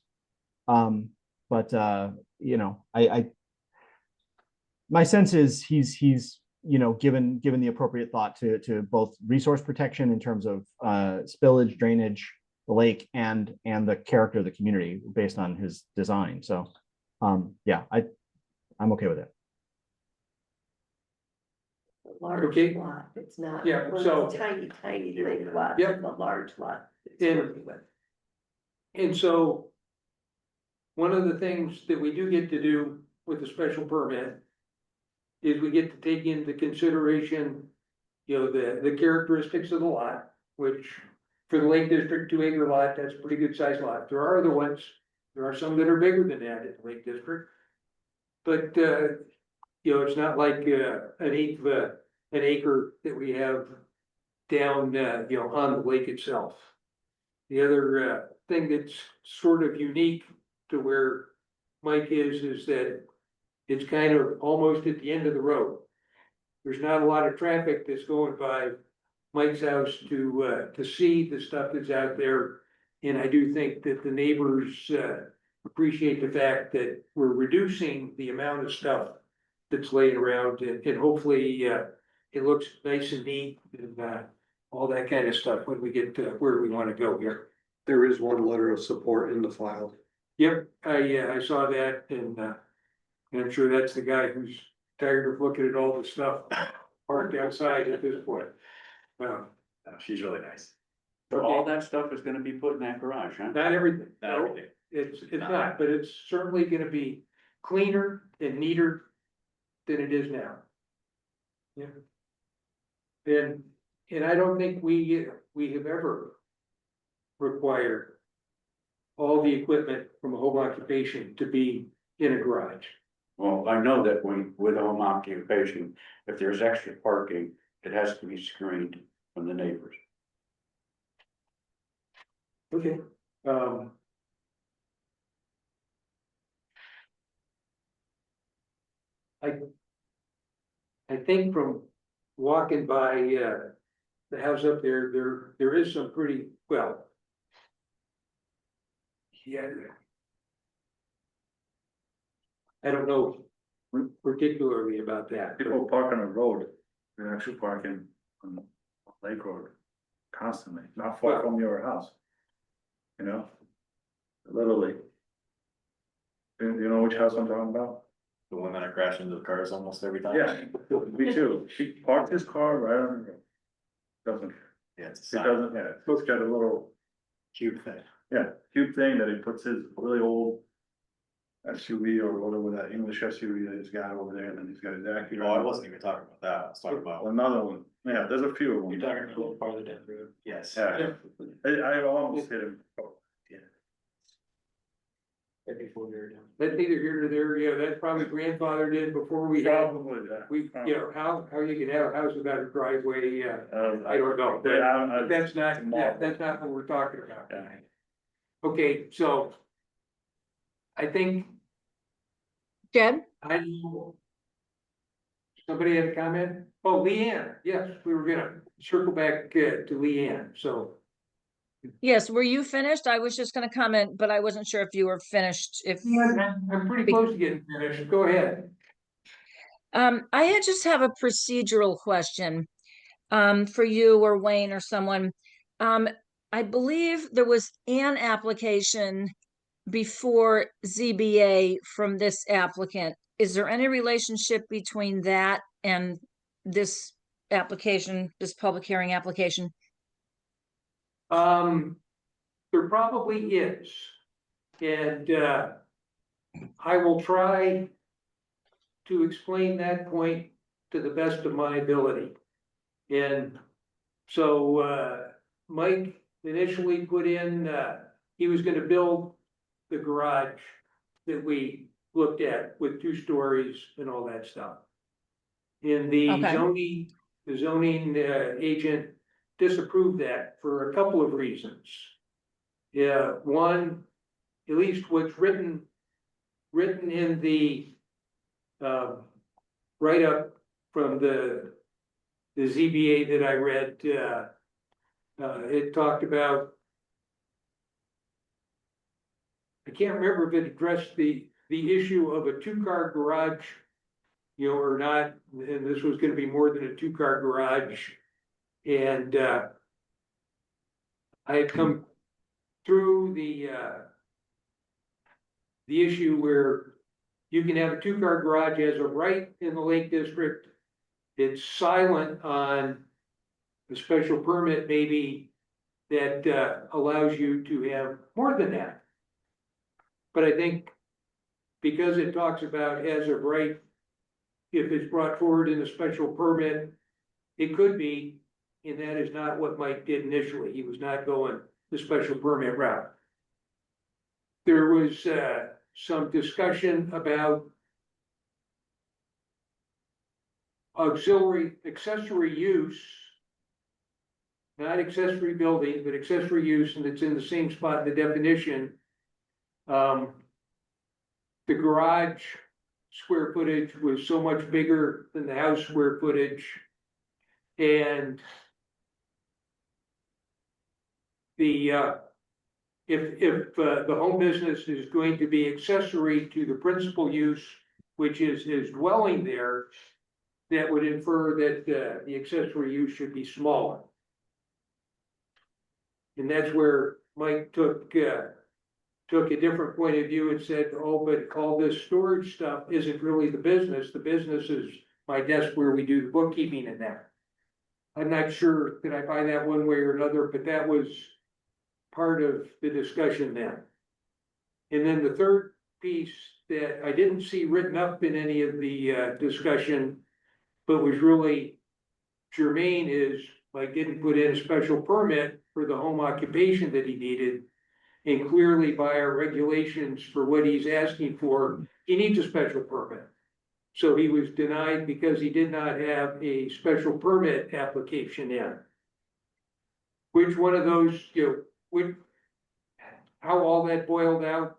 But you know, my sense is he's, you know, given the appropriate thought to both resource protection in terms of spillage, drainage, the lake, and the character of the community based on his design. So yeah, I'm okay with it. Large Okay. lot, it's not. Yeah, one of so- those tiny lake lots, Yep. it's a large lot. it's And- working with. And so one of the things that we do get to do with the special permit is we get to take into consideration, you know, the characteristics of the lot, which for the Lake District 2 acre lot, that's a pretty good sized lot. There are other ones, there are some that are bigger than that in the Lake District. But, you know, it's not like an eighth of an acre that we have down, you know, on the lake itself. The other thing that's sort of unique to where Mike is that it's kind of almost at the end of the road. There's not a lot of traffic that's going by Mike's house to see the stuff that's out there. And I do think that the neighbors appreciate the fact that we're reducing the amount of stuff that's laying around and hopefully it looks nice and neat and all that kind of stuff when we get to where we want to go here. There is one letter of support in the file. Yep, I saw that and I'm sure that's the guy who's tired of looking at all the stuff parked outside at this point. She's really nice. So all that stuff is gonna be put in that garage, huh? Not everything. Not No, everything. It's not, but it's certainly gonna be cleaner and neater than it is now. Yeah. And I don't think we have ever required all the equipment from a home occupation to be in a garage. Well, I know that with home occupation, if there's extra parking, it has to be screened from the neighbors. Okay. I think from walking by, the house up there is some pretty, well. Yeah. I don't know particularly about that. but- People park on the road, they're actually parking on Lake Road constantly, not far from your house. You know, literally. You know which house I'm talking about? The one that I crash into the cars almost every time. Yeah, me too. She parked his car right on the road. Doesn't, Yeah, it's a it sign, doesn't, yeah, it's got a little, cute thing. yeah, cute thing that he puts his really old SUV or whatever that English SUV that he's got over there, and then he's got his Acura. Oh, I wasn't even talking about that, I was talking about. Another one, yeah, there's a few of them. You're talking a little farther down the road? Yes. Yeah, I almost hit him. Oh, yeah. That's neither here nor there, yeah, that's probably grandfather did before we had, Probably, yeah. you know, how you can have a house without a driveway, I don't know. Yeah, But that's not, yeah, that's not what we're talking about. Yeah. Okay, so I think, Jed? I know. Somebody had a comment? Oh, Leanne, yes, we were gonna circle back to Leanne, so. Yes, were you finished? I was just gonna comment, but I wasn't sure if you were finished, if. I'm pretty close to getting finished, go ahead. I just have a procedural question, for you or Wayne or someone. I believe there was an application before ZBA from this applicant. Is there any relationship between that and this application, this public hearing application? There probably is. And, I will try to explain that point to the best of my ability. And so, Mike initially put in, he was gonna build the garage that we looked at with 2 stories and all that stuff. And the Okay. zoning agent disapproved that for a couple of reasons. Yeah, one, at least what's written in the write-up from the ZBA that I read, it talked about, I can't remember if it addressed the issue of a 2-car garage, you know, or not, and this was gonna be more than a 2-car garage. And I had come through the issue where you can have a 2-car garage as of right in the Lake District. It's silent on a special permit maybe that allows you to have more than that. But I think because it talks about as of right, if it's brought forward in a special permit, it could be, and that is not what Mike did initially. He was not going the special permit route. There was some discussion about accessory use, not accessory building, but accessory use, and it's in the same spot in the definition. The garage square footage was so much bigger than the house square footage. And the if the home business is going to be accessory to the principal use, which is his dwelling there, that would infer that the accessory use should be smaller. And that's where Mike took a different point of view and said, oh, but all this storage stuff isn't really the business. The business is my desk where we do the bookkeeping in there. I'm not sure that I buy that one way or another, but that was part of the discussion then. And then the third piece that I didn't see written up in any of the discussion, but was really germane, is Mike didn't put in a special permit for the home occupation that he needed. And clearly by our regulations for what he's asking for, he needs a special permit. So he was denied because he did not have a special permit application in. Which one of those, you know, how all that boiled out,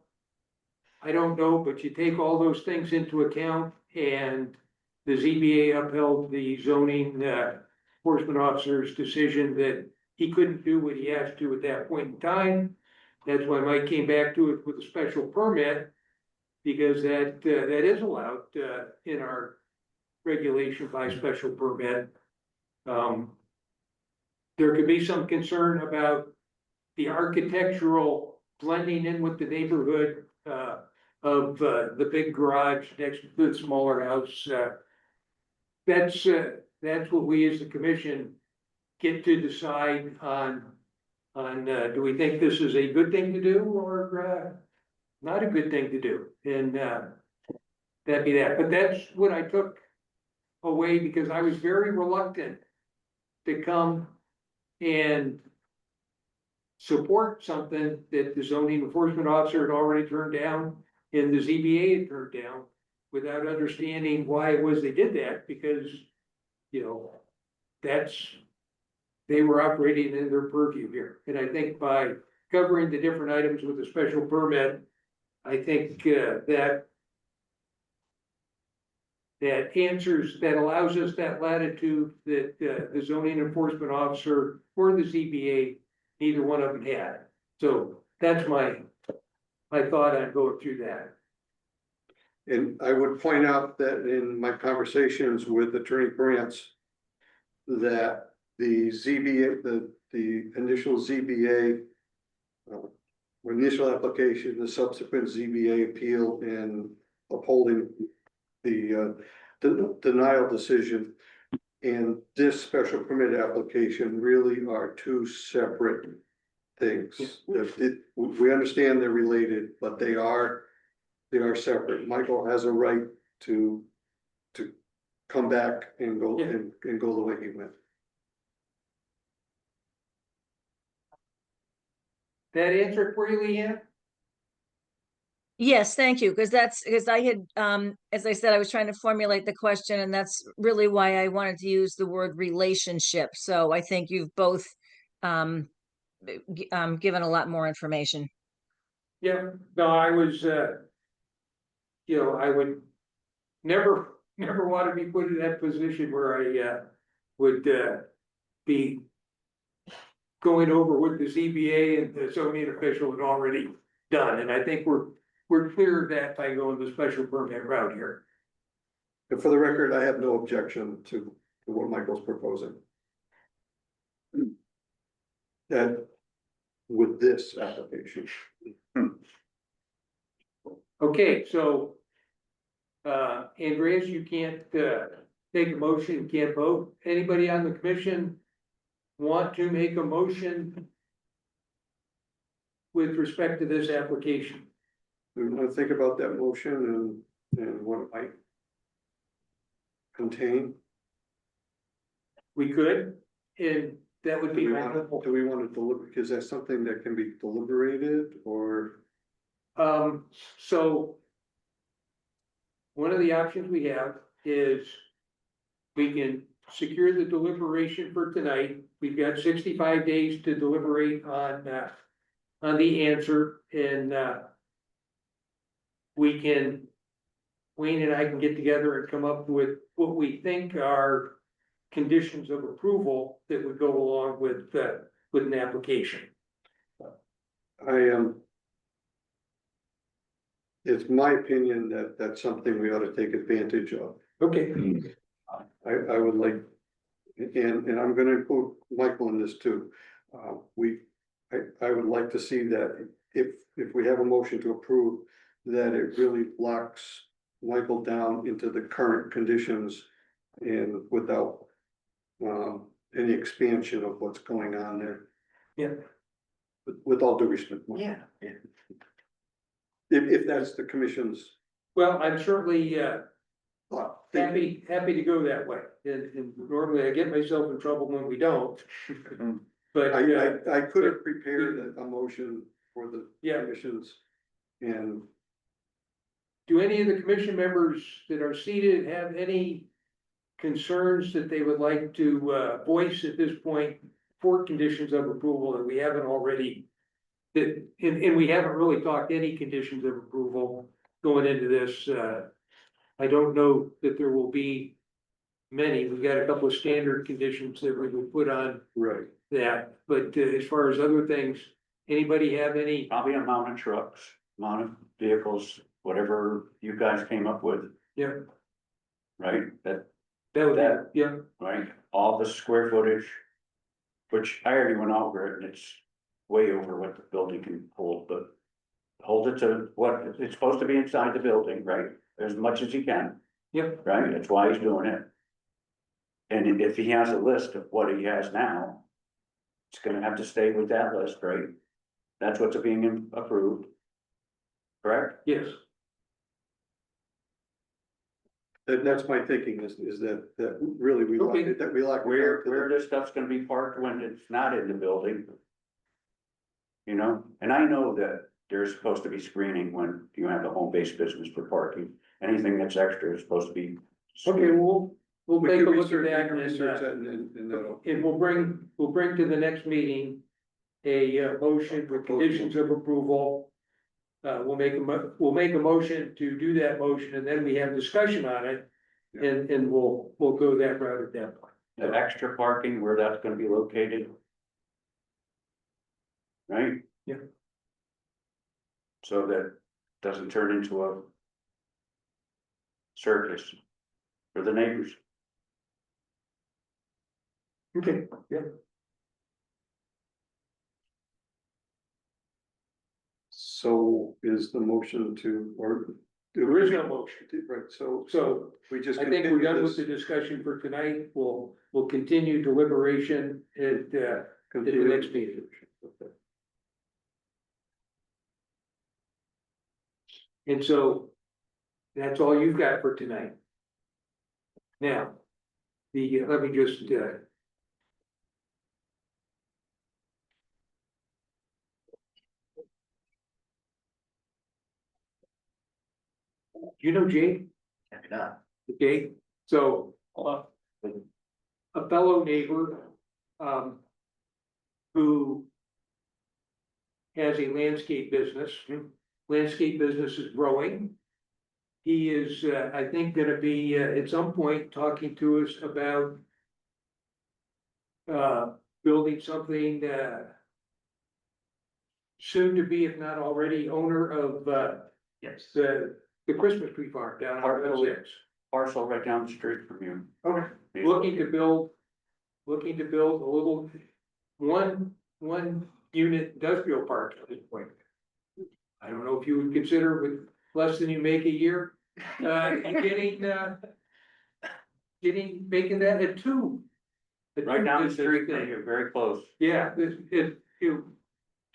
I don't know, but you take all those things into account, and the ZBA upheld the zoning enforcement officer's decision that he couldn't do what he asked to at that point in time. That's why Mike came back to it with a special permit, because that is allowed in our regulation by special permit. There could be some concern about the architectural blending in with the neighborhood of the big garage next to the smaller house. That's what we as the commission get to decide on do we think this is a good thing to do or not a good thing to do? And that'd be that. But that's what I took away, because I was very reluctant to come and support something that the zoning enforcement officer had already turned down and the ZBA had turned down without understanding why it was they did that, because, you know, they were operating in their purview here. And I think by covering the different items with a special permit, I think that answers, that allows us that latitude that the zoning enforcement officer or the ZBA, neither one of them had. So that's my thought on going through that. And I would point out that in my conversations with Attorney Brantz, that the ZBA, the initial ZBA, initial application, the subsequent ZBA appeal and upholding the denial decision and this special permit application really are two separate things. We understand they're related, but they are separate. Michael has a right to come back and go and go the way he went. That answer for you, Leanne? Yes, thank you, because I had, as I said, I was trying to formulate the question, and that's really why I wanted to use the word relationship. So I think you've both given a lot more information. Yeah, no, I was, you know, I would never want to be put in that position where I would be going over what the ZBA and the zoning official had already done. And I think we're clear of that by going the special permit route here. And for the record, I have no objection to what Michael's proposing. That with this application. Okay, so Andreas, you can't take a motion, can't vote. Anybody on the commission want to make a motion with respect to this application? We want to think about that motion and what it might contain. We could, and that would be Do my hope. we want to deliberate, because that's something that can be deliberated or? So one of the options we have is we can secure the deliberation for tonight. We've got 65 days to deliberate on the answer, and we can, Wayne and I can get together and come up with what we think are conditions of approval that would go along with an application. It's my opinion that that's something we ought to take advantage of. Okay. I would like, and I'm gonna include Michael in this too. I would like to see that if we have a motion to approve, that it really locks Michael down into the current conditions and without any expansion of what's going on there. Yeah. With all due respect. Yeah. If that's the commission's Well, I'm certainly thought. happy to go that way. And normally I get myself in trouble when we don't. But I could have prepared a motion for the Yeah. commissions and do any of the commission members that are seated have any concerns that they would like to voice at this point for conditions of approval that we haven't already? That, and we haven't really talked any conditions of approval going into this. I don't know that there will be many. We've got a couple of standard conditions that we would put on right. that, but as far as other things, anybody have any? Probably amount of trucks, amount of vehicles, whatever you guys came up with, Yeah, right? That, that would be, yeah, right, all the square footage. Which I already went over it and it's way over what the building can hold, but. Hold it to what, it's supposed to be inside the building, right? As much as he can, yep, right? That's why he's doing it. And if he has a list of what he has now. It's gonna have to stay with that list, right? That's what's being approved. Correct? yes. That's my thinking is that really we like Okay. it, that we like. Where this stuff's gonna be parked when it's not in the building. you know? And I know that there's supposed to be screening when you have the home-based business for parking. Anything that's extra is supposed to be. Okay, we'll We take a can look at research, that we can and, research that and that'll. and we'll bring to the next meeting a motion with conditions of approval. We'll make a motion to do that motion, and then we have discussion on it. And we'll go that route at that point. The extra parking, where that's gonna be located. Right? Yeah. So that doesn't turn into a circus for the neighbors. Okay, yeah. So is the motion to, or? There is no motion. Right, so So we just. I think we're continue done with this- the discussion for tonight. We'll continue deliberation at the continue- next meeting. And so that's all you've got for tonight. Now, let me just, you know Jake? Maybe not. Okay, so, a fellow neighbor, who has a landscape business. Landscape business is growing. He is, I think, gonna be, at some point, talking to us about building something, soon to be, if not already, owner of, Yes. the Christmas tree farm down on Route 6. Parcel right down the street from you. Okay. Looking to build a little, one unit industrial park at this point. I don't know if you would consider with less than you make a year, making that a two. Right down the street thing. from you, very close. Yeah, it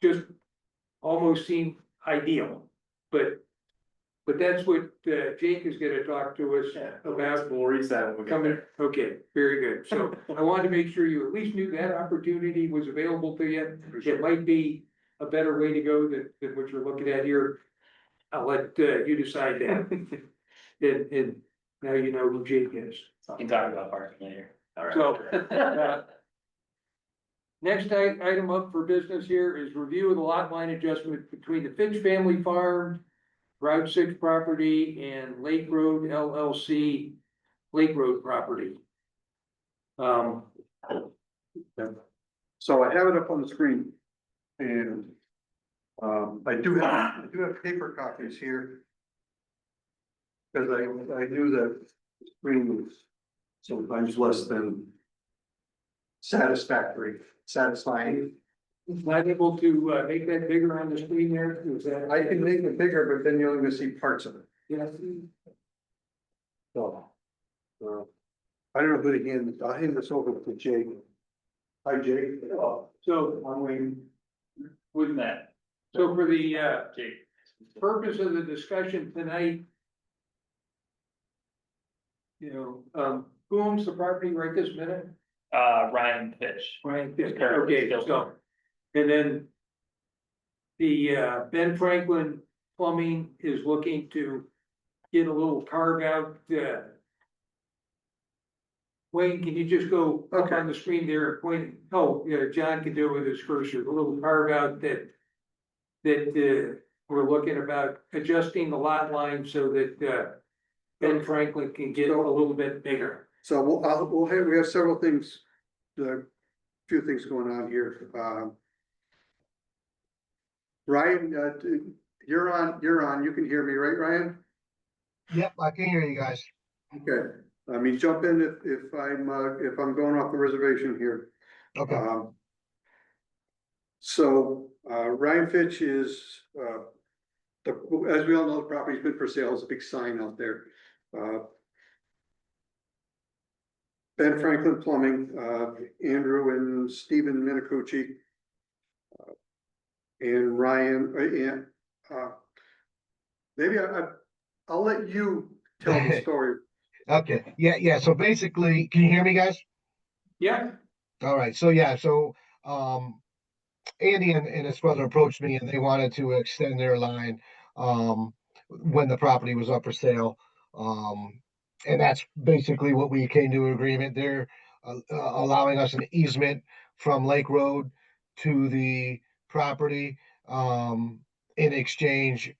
just almost seemed ideal, but that's what Jake is gonna talk to us about. We'll reach that when we get Coming, there. okay, very good. So I wanted to make sure you at least knew that opportunity was available to you. It might be a better way to go than what you're looking at here. I'll let you decide that. And now you know who Jake is. We can talk about parking later. All right. So, next item up for business here is review of the lot line adjustment between the Fitch Family Farm, Route 6 property, and Lake Road LLC, Lake Road property. So I have it up on the screen. And I do have paper copies here. Cause I knew that the screen was sometimes less than satisfying. Not able to make that bigger on the screen there? Is that? I can make it bigger, but then you're only gonna see parts of it. Yeah. So. I don't know who to hand, I'll hand this over to Jake. Hi, Jake. So, I'm waiting. with that, so for the Jake. purpose of the discussion tonight. Who owns the property right this minute? Ryan Fitch. Right, Currently okay, still. so, and then. The Ben Franklin Plumbing is looking to get a little carve out, Wayne, can you just go up Okay. on the screen there, point, yeah, John can do it with his cursor, a little carve out that. We're looking about adjusting the lot line so that, Ben Franklin can get a little bit bigger. So we have several things, few things going on here. Ryan, you're on, you can hear me, right, Ryan? Yep, I can hear you guys. Okay, I mean, jump in if I'm going off the reservation here. Okay. So, Ryan Fitch is, as we all know, the property's been for sale, there's a big sign out there. Ben Franklin Plumbing, Andrew and Stephen Minicucci. And Ryan, maybe I'll let you tell the story. Okay, yeah, so basically, can you hear me, guys? Yeah. All right, so Andy and his brother approached me and they wanted to extend their line, when the property was up for sale. And that's basically what we came to an agreement. They're allowing us an easement from Lake Road to the property, in exchange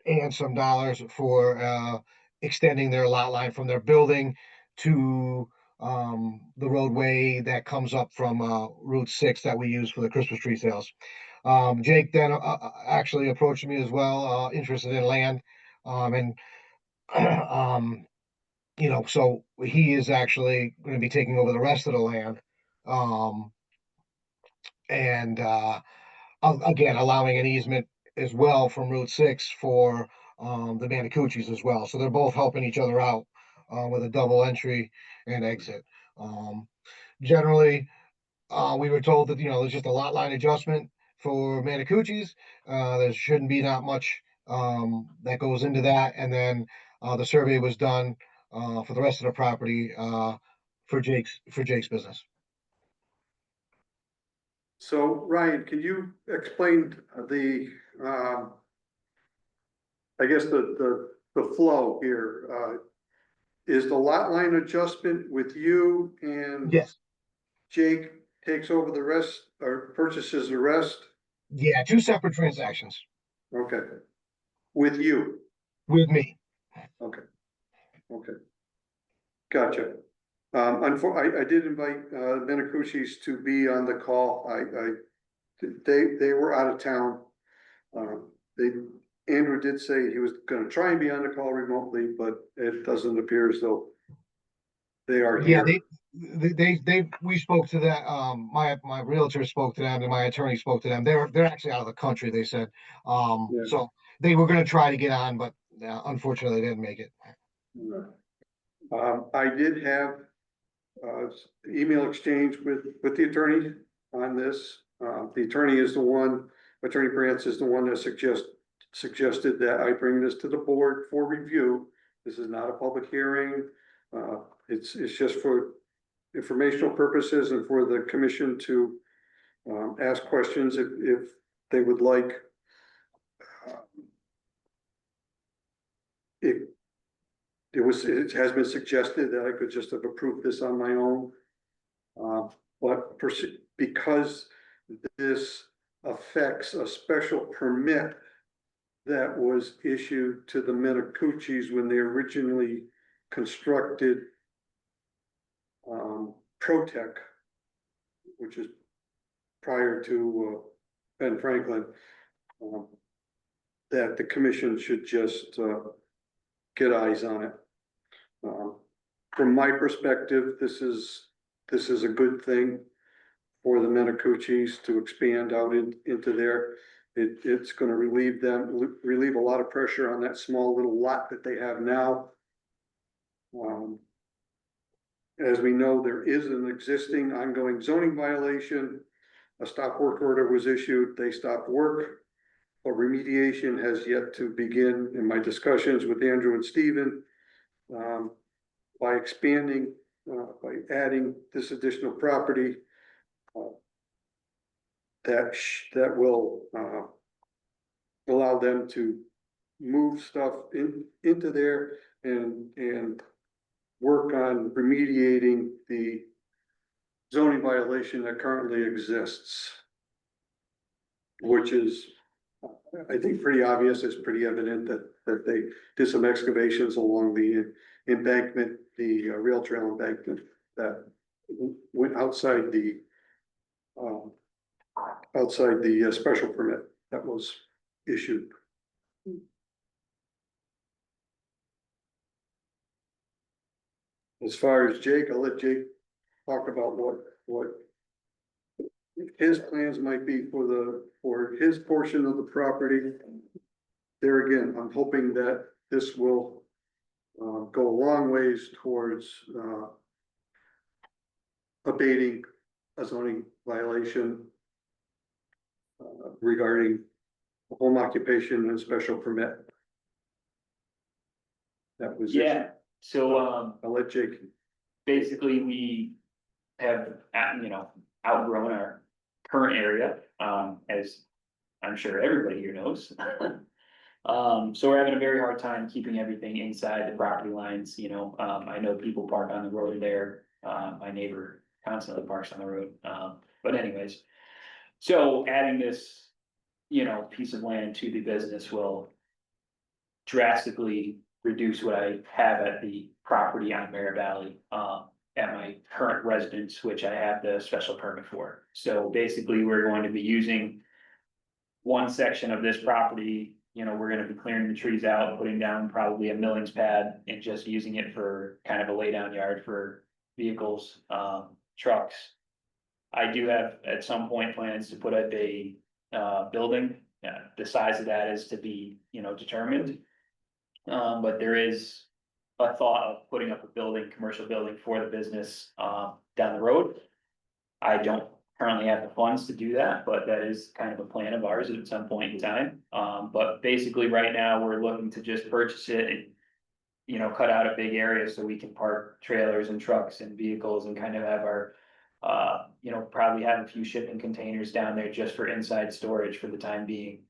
and some dollars for, extending their lot line from their building to, the roadway that comes up from, Route 6 that we use for the Christmas tree sales. Jake then, actually approached me as well, interested in land. And, um, so he is actually gonna be taking over the rest of the land. Um, and, again, allowing an easement as well from Route 6 for, the Manicucci's as well. So they're both helping each other out, with a double entry and exit. Generally, we were told that, there's just a lot line adjustment for Manicucci's. There shouldn't be that much, that goes into that. And then, the survey was done, for the rest of the property, for Jake's business. So Ryan, can you explain the, I guess the flow here? Is the lot line adjustment with you and Yes. Jake takes over the rest or purchases the rest? Yeah, two separate transactions Okay. With you? with me. Okay. Okay. Gotcha. I did invite, Benacucci's to be on the call. They were out of town. Andrew did say he was gonna try and be on the call remotely, but it doesn't appear as though they are Yeah, here. we spoke to that, my realtor spoke to them and my attorney spoke to them. They're actually out of the country, they said. Yeah. So they were gonna try to get on, but, unfortunately they didn't make it. I did have email exchange with the attorney on this. The attorney is the one, Attorney Brantz is the one that suggested that I bring this to the board for review. This is not a public hearing. It's just for informational purposes and for the commission to ask questions if they would like. It has been suggested that I could just have approved this on my own. But because this affects a special permit that was issued to the Manicucci's when they originally constructed Protec, which is prior to Ben Franklin, that the commission should just get eyes on it. From my perspective, this is a good thing for the Manicucci's to expand out into there. It's gonna relieve a lot of pressure on that small little lot that they have now. As we know, there is an existing ongoing zoning violation. A stop work order was issued, they stopped work. But remediation has yet to begin in my discussions with Andrew and Stephen. By expanding, by adding this additional property. That will allow them to move stuff into there and work on remediating the zoning violation that currently exists. Which is, I think, pretty obvious. It's pretty evident that they did some excavations along the embankment, the rail trail embankment that went outside the special permit that was issued. As far as Jake, I'll let Jake talk about what his plans might be for his portion of the property. There again, I'm hoping that this will go a long ways towards abating a zoning violation regarding home occupation and special permit. That was. Yeah, so, I'll let Jake. basically we have, outgrown our current area. as I'm sure everybody here knows. So we're having a very hard time keeping everything inside the property lines, you know, I know people park on the road there, my neighbor constantly parks on the road, but anyways. So adding this, you know, piece of land to the business will drastically reduce what I have at the property on Merritt Valley, at my current residence, which I have the special permit for. So basically, we're going to be using one section of this property, you know, we're gonna be clearing the trees out, putting down probably a millings pad and just using it for kind of a lay down yard for vehicles, trucks. I do have at some point plans to put up a building, the size of that is to be, you know, determined. But there is a thought of putting up a building, commercial building for the business down the road. I don't currently have the funds to do that, but that is kind of a plan of ours at some point in time. But basically, right now, we're looking to just purchase it and, you know, cut out a big area so we can park trailers and trucks and vehicles and kind of have our, you know, probably have a few shipping containers down there just for inside storage for the time being,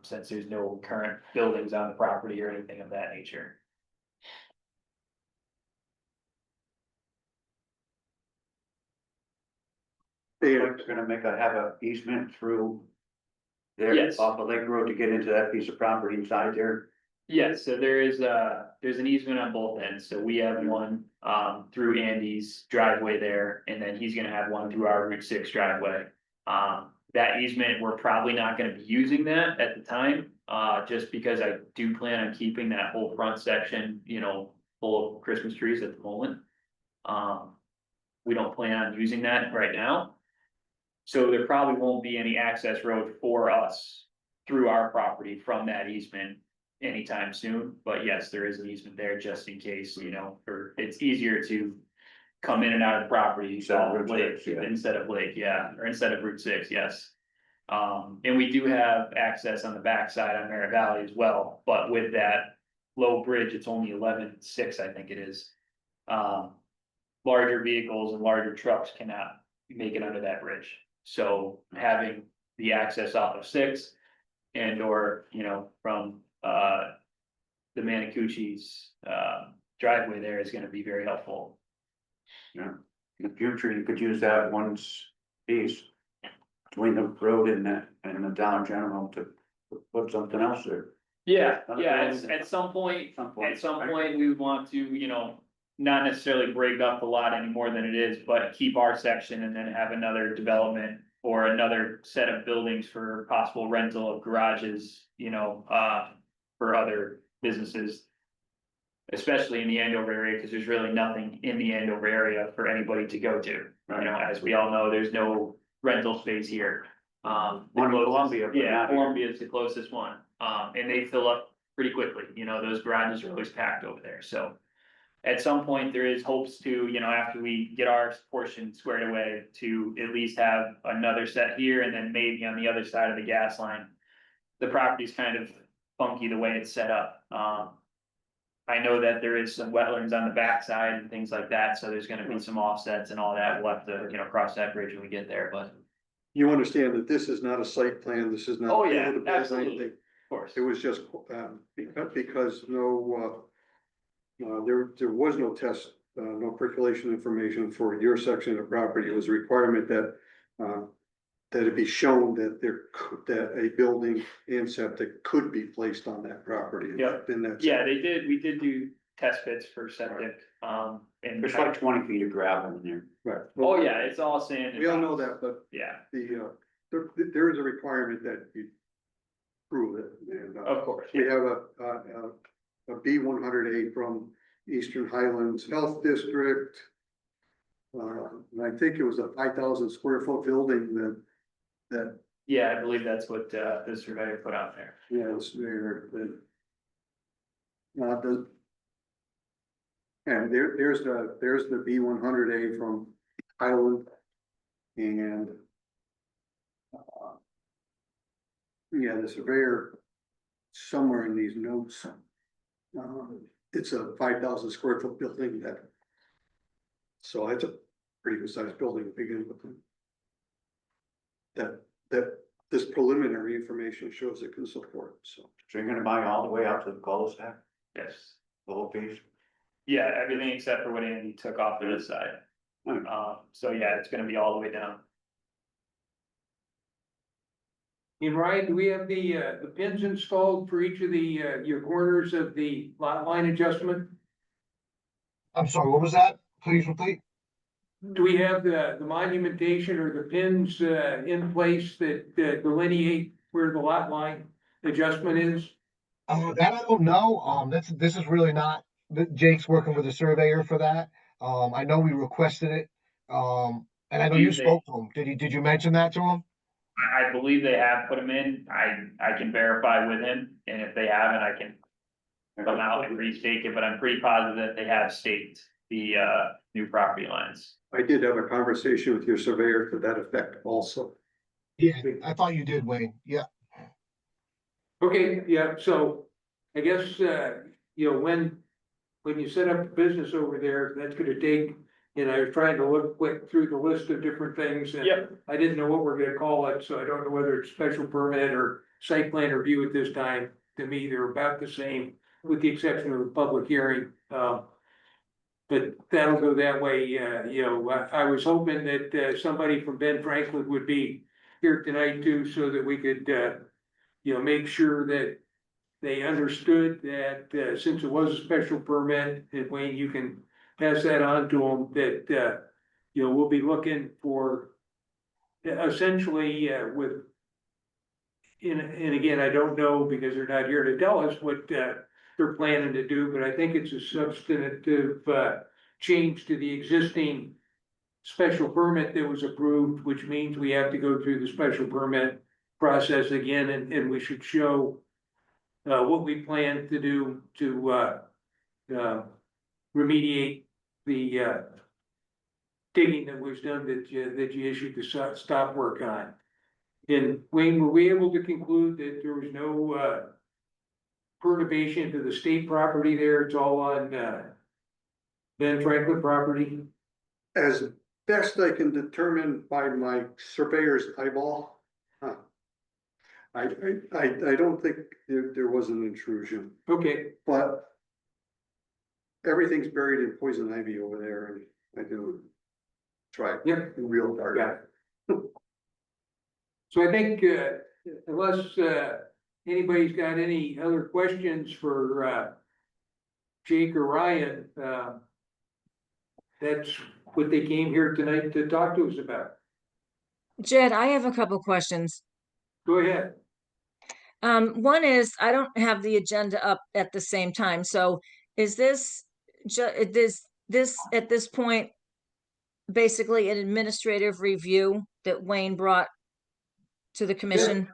since there's no current buildings on the property or anything of that nature. And It's gonna have a easement through there Yes. off of Lake Road to get into that piece of property inside there. Yes, so there's an easement on both ends, so we have one, through Andy's driveway there, and then he's gonna have one through our Route 6 driveway. That easement, we're probably not gonna be using that at the time, just because I do plan on keeping that whole front section, you know, full of Christmas trees at the moment. We don't plan on using that right now. So there probably won't be any access road for us through our property from that easement anytime soon, but yes, there is an easement there just in case, you know, or it's easier to come in and out of the property Instead of off Route Lake, 6, yeah. instead of Lake, yeah, or instead of Route 6, yes. And we do have access on the backside on Merritt Valley as well, but with that low bridge, it's only 11.6, I think it is. Larger vehicles and larger trucks cannot make it under that bridge. So having the access off of 6 and or, you know, from the Manicucci's driveway there is gonna be very helpful. Yeah, in the future, you could use that one piece between the road and the Dollar General to put something else there. Yeah, at some point, Some point. at some point, we would want to, you know, not necessarily break up the lot any more than it is, but keep our section and then have another development or another set of buildings for possible rental of garages, you know, for other businesses. Especially in the Andover area, because there's really nothing in the Andover area for anybody to go to. You know, as we all know, there's no rental space here. The One in closest- Columbia, but Yeah, not here. Columbia is the closest one, and they fill up pretty quickly, you know, those garages are always packed over there, so. At some point, there is hopes to, you know, after we get our portion squared away, to at least have another set here and then maybe on the other side of the gas line. The property's kind of funky the way it's set up. I know that there is some wetlands on the backside and things like that, so there's gonna be some offsets and all that. We'll have to, you know, cross that bridge when we get there, but you understand that this is not a site plan, this is not. Oh, yeah, buildable or absolutely. anything. of course. It was just, because no, there was no test, no percolation information for your section of property. It was a requirement that, that it be shown that that a building and septic could be placed on that property. Yep. And that's. Yeah, we did do test pits for septic, and. There's like 20 feet of gravel in there. Right. Oh, yeah, it's all sand. and We all know rocks. that, but Yeah, there is a requirement that you prove it, and. of course. We have a B100A from Eastern Highlands Health District. And I think it was a 5,000 square foot building that, Yeah, I believe that's what, the surveyor put out there. yes, there, and there's the B100A from Highland. And yeah, the surveyor, somewhere in these notes, it's a 5,000 square foot building so it's a pretty good sized building to begin with. That this preliminary information shows it can support, so. So you're gonna buy all the way out to the cul-de-sac, Yes. the whole piece? Yeah, everything except for what Andy took off to this side. Hmm. So yeah, it's gonna be all the way down. And Ryan, do we have the pins installed for each of the, your corners of the lot line adjustment? I'm sorry, what was that? Please repeat. Do we have the monumentation or the pins, in place that delineate where the lot line adjustment is? That I don't know. This is really not, Jake's working with a surveyor for that. I know we requested it. And I know you Believe they- spoke to him. Did you mention that to him? I believe they have put them in. I can verify with him, and if they haven't, I can come out and restake it, but I'm pretty positive that they have staked the new property lines. I did have a conversation with your surveyor to that effect also. Yeah, I thought you did, Wayne. Yeah. Okay, yeah, so I guess, you know, when you set up a business over there, that's gonna take, and I was trying to look quick through the list of different things. And Yep. I didn't know what we're gonna call it, so I don't know whether it's special permit or site plan review at this time. To me, they're about the same, with the exception of the public hearing. But that'll go that way, you know, I was hoping that, somebody from Ben Franklin would be here tonight too, so that we could, you know, make sure that they understood that, since it was a special permit, and Wayne, you can pass that on to them, that, you know, we'll be looking for essentially, with, and again, I don't know because they're not here to tell us what, they're planning to do, but I think it's a substantive, change to the existing special permit that was approved, which means we have to go through the special permit process again, and we should show what we plan to do to remediate the digging that was done that you issued the stop work on. And Wayne, were we able to conclude that there was no perturbation to the state property there? It's all on Ben Franklin property? As best I can determine by my surveyor's eyeball. I don't think there was an intrusion, Okay, but everything's buried in poison ivy over there, and I do try yep, real hard. got it. So I think, unless, anybody's got any other questions for, Jake or Ryan, that's what they came here tonight to talk to us about. Jed, I have a couple questions. Go ahead. One is, I don't have the agenda up at the same time, so is this this at this point basically an administrative review that Wayne brought to the commission?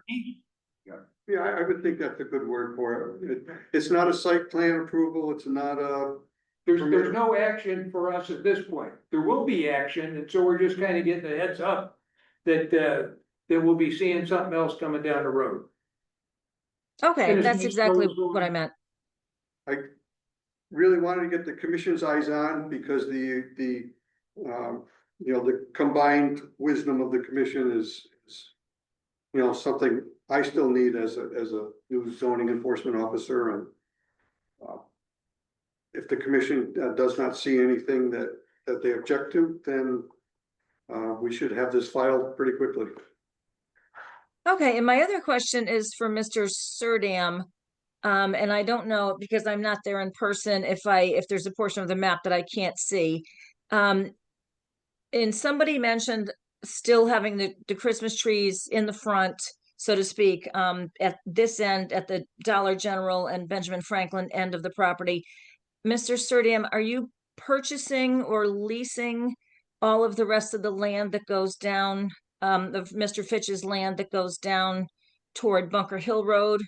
Yeah, I would think that's a good word for it. It's not a site plan approval, it's not a, There's no action for us at this point. There will be action, and so we're just kind of getting a heads up that, that we'll be seeing something else coming down the road. Okay, And that's it's exactly disposal. what I meant. I really wanted to get the commission's eyes on because the you know, the combined wisdom of the commission is, you know, something I still need as a new zoning enforcement officer, and if the commission does not see anything that they object to, then we should have this filed pretty quickly. Okay, and my other question is for Mr. Surdam. And I don't know, because I'm not there in person, if there's a portion of the map that I can't see. And somebody mentioned still having the Christmas trees in the front, so to speak, at this end, at the Dollar General and Benjamin Franklin end of the property. Mr. Surdam, are you purchasing or leasing all of the rest of the land that goes down, of Mr. Fitch's land that goes down toward Bunker Hill Road?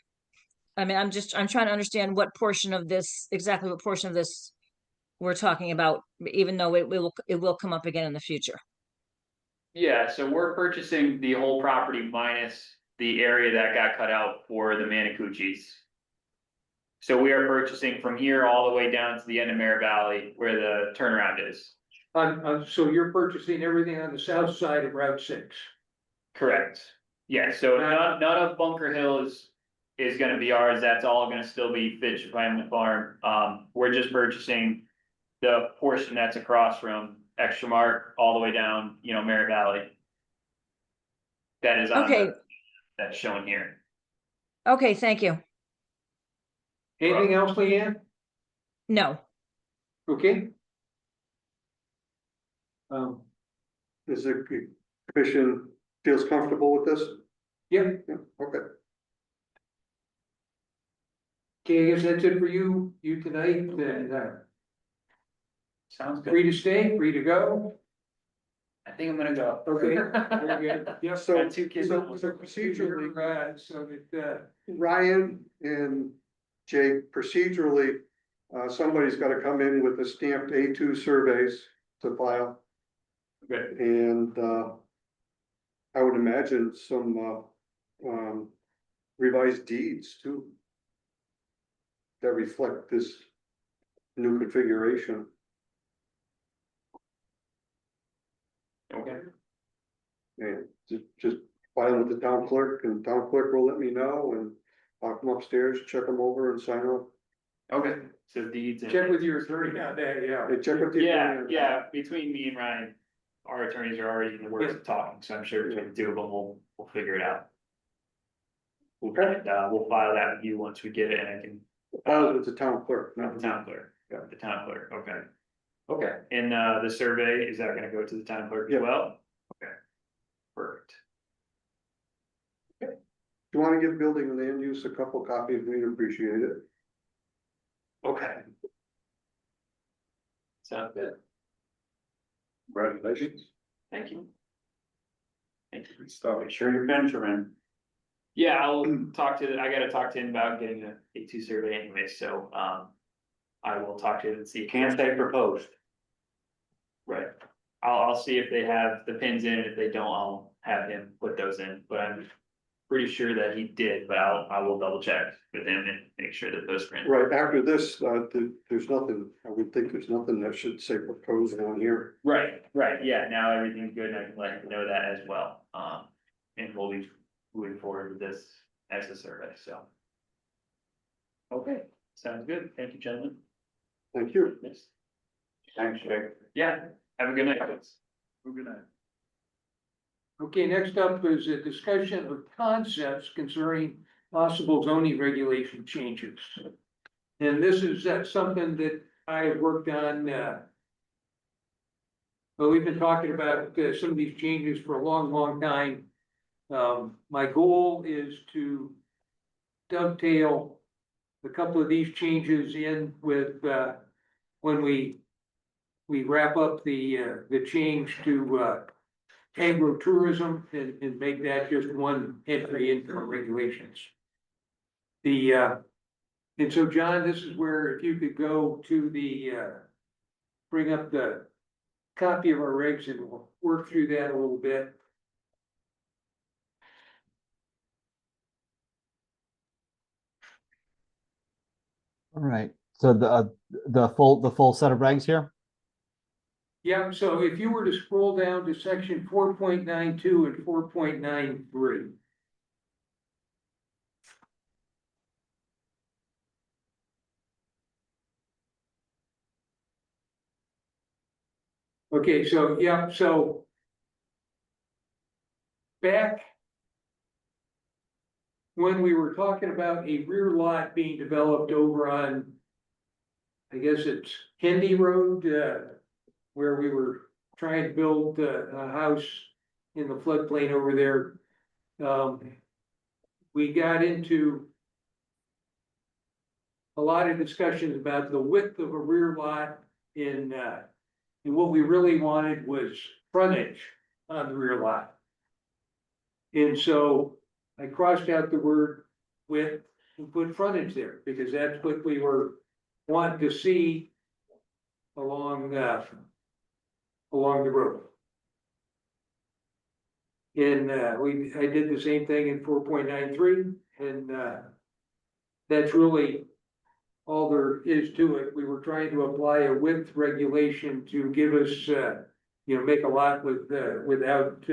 I mean, I'm trying to understand what portion of this, exactly what portion of this we're talking about, even though it will come up again in the future. Yeah, so we're purchasing the whole property minus the area that got cut out for the Manacucci's. So we are purchasing from here all the way down to the end of Mare Valley where the turnaround is. So you're purchasing everything on the south side of Route 6? Correct. Yeah, so none of Bunker Hill is gonna be ours, that's all gonna still be Fitch Family Farm. We're just purchasing the portion that's across from Extra Mark all the way down, Merritt Valley. That is on Okay. that's shown here. Okay, thank you. Anything else, Leanne? No, Okay. Is the commission feels comfortable with this? Yeah, Yeah, okay. okay, I guess that's it for you tonight, and, Sounds good. free to stay, free to go. I think I'm gonna go. Okay, very good. Yeah, So, Got two kids. so procedurally, so that, Ryan and Jay, procedurally, somebody's gotta come in with the stamped A2 surveys to file. Good. And, I would imagine some, revised deeds too. That reflect this new configuration. Okay. And just file with the town clerk, and town clerk will let me know, and I'll come upstairs, check them over and sign off. Okay, so deeds and. check with your attorney on that, yeah. Hey, check with the. Yeah, attorney. yeah, between me and Ryan, our attorneys are already in the works of talking, so I'm sure between the two of them, we'll figure it out. Okay. And, we'll file that with you once we get it, and I can, File with the town clerk, not not the the town clerk, the town clerk, okay. Okay, and, the survey, is that gonna go to the town clerk as Yeah. well? Okay. Perfect. If you wanna give building and land use a couple copies, we'd appreciate it. Okay. Sounds good, Congratulations. thank you. Thank you. Stuff. Make sure your pins are in. Yeah, I gotta talk to him about getting a A2 survey anyway, so, I will talk to him and see. Can't say proposed. Right, I'll see if they have the pins in, if they don't, I'll have him put those in, but I'm pretty sure that he did, but I will double check with him and make sure that those prints. Right, after this, there's nothing, I would think there's nothing that should say proposed on here. Right, yeah, now everything's good, and I can let him know that as well, and we'll be moving forward with this as a survey, so. Okay, sounds good, thank you, gentlemen. Thank you. Yes. Thanks, Jake. Yeah, have a good night. Good night. Okay, next up is a discussion of concepts concerning possible zoning regulation changes. And this is something that I have worked on, well, we've been talking about some of these changes for a long, long time. My goal is to dovetail a couple of these changes in with, when we wrap up the change to, agritourism and make that just one entry into our regulations. And so, John, this is where if you could go to the, bring up the copy of our regs and we'll work through that a little bit. All right, so the full set of regs here? Yeah, so if you were to scroll down to section 4.92 and 4.93. Okay, so, yeah, so. Back. When we were talking about a rear lot being developed over on. I guess it's Hendy Road, where we were trying to build a house in the floodplain over there. We got into. A lot of discussions about the width of a rear lot and what we really wanted was frontage on the rear lot. And so I crossed out the word width and put frontage there, because that's what we were wanting to see along the road. And I did the same thing in 4.93, and that's really all there is to it. We were trying to apply a width regulation to give us, make a lot with, without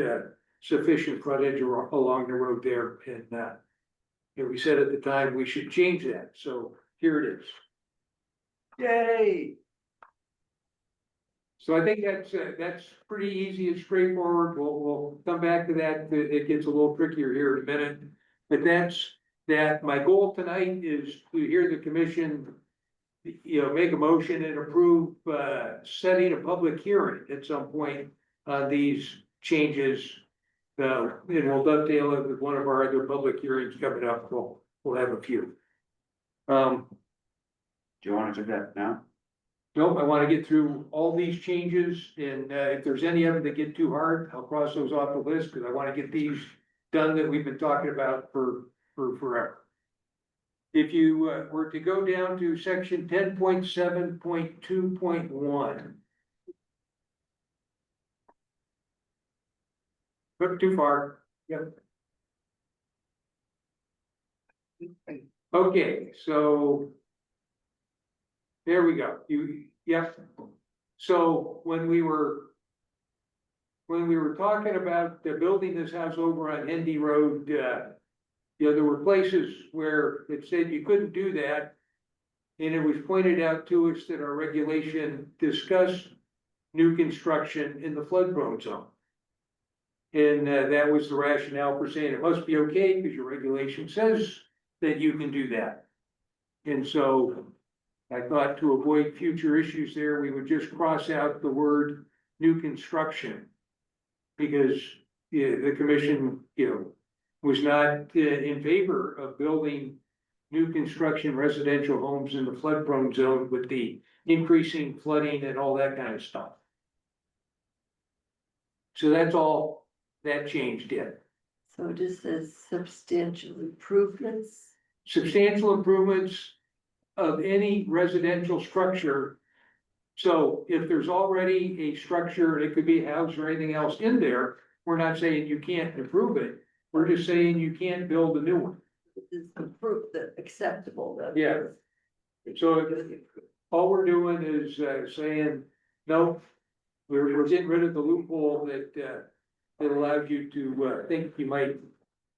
sufficient frontage along the road there, and we said at the time we should change that, so here it is. Yay! So I think that's pretty easy and straightforward. We'll come back to that. It gets a little trickier here in a minute. But that's that. My goal tonight is to hear the commission, make a motion and approve, setting a public hearing at some point on these changes. And we'll dovetail it with one of our other public hearings coming up. We'll have a few. Do you want to do that now? Nope, I want to get through all these changes, and if there's any of them that get too hard, I'll cross those off the list, because I want to get these done that we've been talking about for forever. If you were to go down to section 10.7.2.1. Look too far, yep. Okay, so there we go. Yep. So when we were talking about building this house over on Hendy Road, there were places where it said you couldn't do that. And it was pointed out to us that our regulation discussed new construction in the flood prone zone. And that was the rationale for saying it must be okay because your regulation says that you can do that. And so I thought to avoid future issues there, we would just cross out the word new construction. Because the commission, was not in favor of building new construction residential homes in the flood prone zone with the increasing flooding and all that kind of stuff. So that's all that change did. So it just says substantial improvements. Substantial improvements of any residential structure. So if there's already a structure, it could be a house or anything else in there, we're not saying you can't improve it. We're just saying you can't build a new one. Is proof that acceptable. That Yeah. So all we're doing is saying, no, we're getting rid of the loophole that allows you to think you might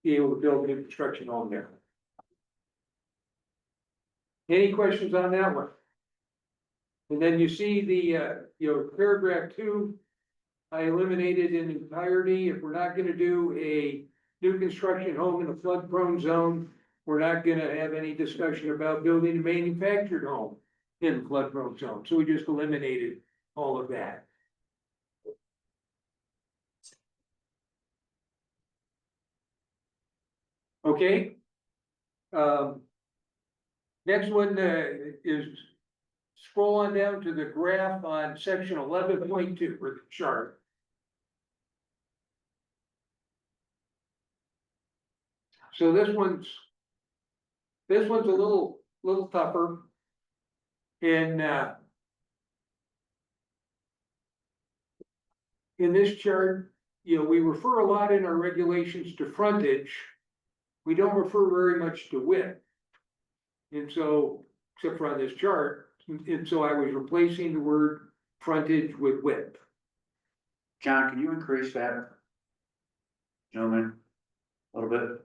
be able to build new construction on there. Any questions on that one? And then you see the, paragraph 2, I eliminated in entirety. If we're not gonna do a new construction home in a flood prone zone, we're not gonna have any discussion about building a manufactured home in the flood prone zone. So we just eliminated all of that. Okay. Next one is scroll on down to the graph on section 11.2 for the chart. So this one's a little tougher. In this chart, we refer a lot in our regulations to frontage. We don't refer very much to width. And so, except for on this chart, and so I was replacing the word frontage with width. John, can you increase that? Gentlemen, a little bit?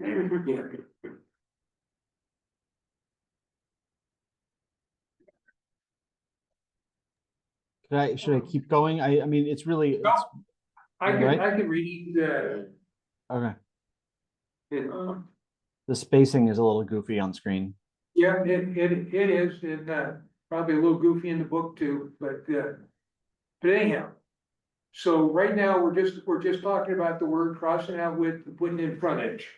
Maybe. Yeah. Should I keep going? I mean, it's really, I Right. can read okay. it. The spacing is a little goofy on screen. Yeah, it is, and probably a little goofy in the book too, but anyhow. So right now, we're just talking about the word crossing out with putting in frontage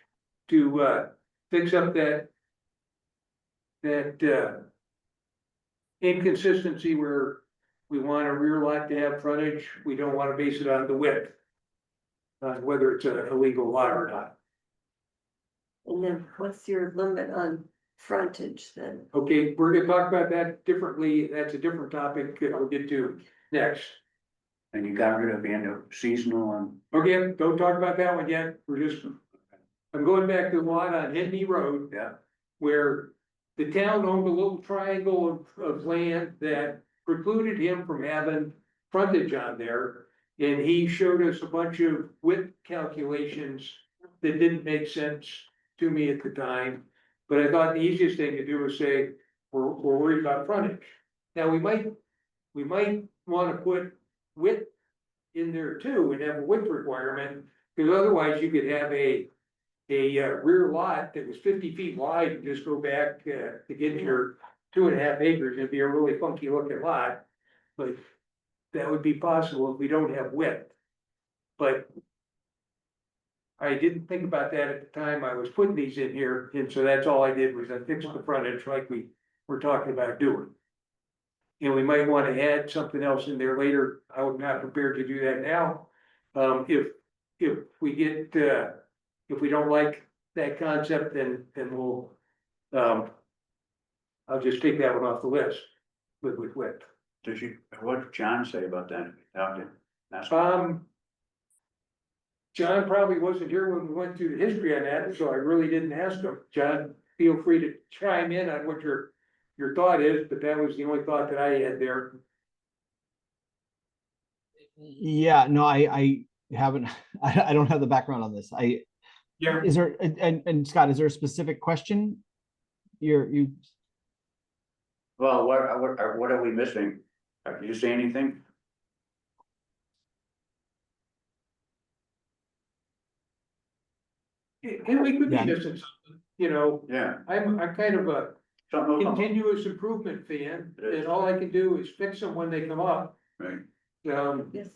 to fix up that inconsistency where we want a rear lot to have frontage, we don't want to base it on the width. Whether it's a legal lot or not. And then what's your limit on frontage then? Okay, we're gonna talk about that differently. That's a different topic that we'll get to next. And you got rid of being a seasonal and, Okay, don't talk about that one yet. I'm going back to the lot on Hendy Road. yeah, Where the town owned a little triangle of land that precluded him from having frontage on there. And he showed us a bunch of width calculations that didn't make sense to me at the time. But I thought the easiest thing to do was say, we're worried about frontage. Now, we might wanna put width in there too and have a width requirement, because otherwise you could have a rear lot that was 50 feet wide and just go back, to get your 2.5 acres. It'd be a really funky looking lot, but that would be possible if we don't have width. But I didn't think about that at the time I was putting these in here, and so that's all I did was I fixed the frontage like we were talking about doing. And we might want to add something else in there later. I was not prepared to do that now. If we get, if we don't like that concept, then we'll, I'll just take that one off the list with width. What did John say about that? Ask him. John probably wasn't here when we went through the history on that, so I really didn't ask him. John, feel free to chime in on what your thought is, but that was the only thought that I had there. Yeah, no, I haven't, I don't have the background on this. Yeah. Is there, and Scott, is there a specific question? You, Well, what are we missing? Do you see anything? And we could be Yeah. missing something, you know, Yeah. I'm kind of a Something will come up. continuous improvement fan, It is. and all I can do is fix them when they come up. Right. Yes,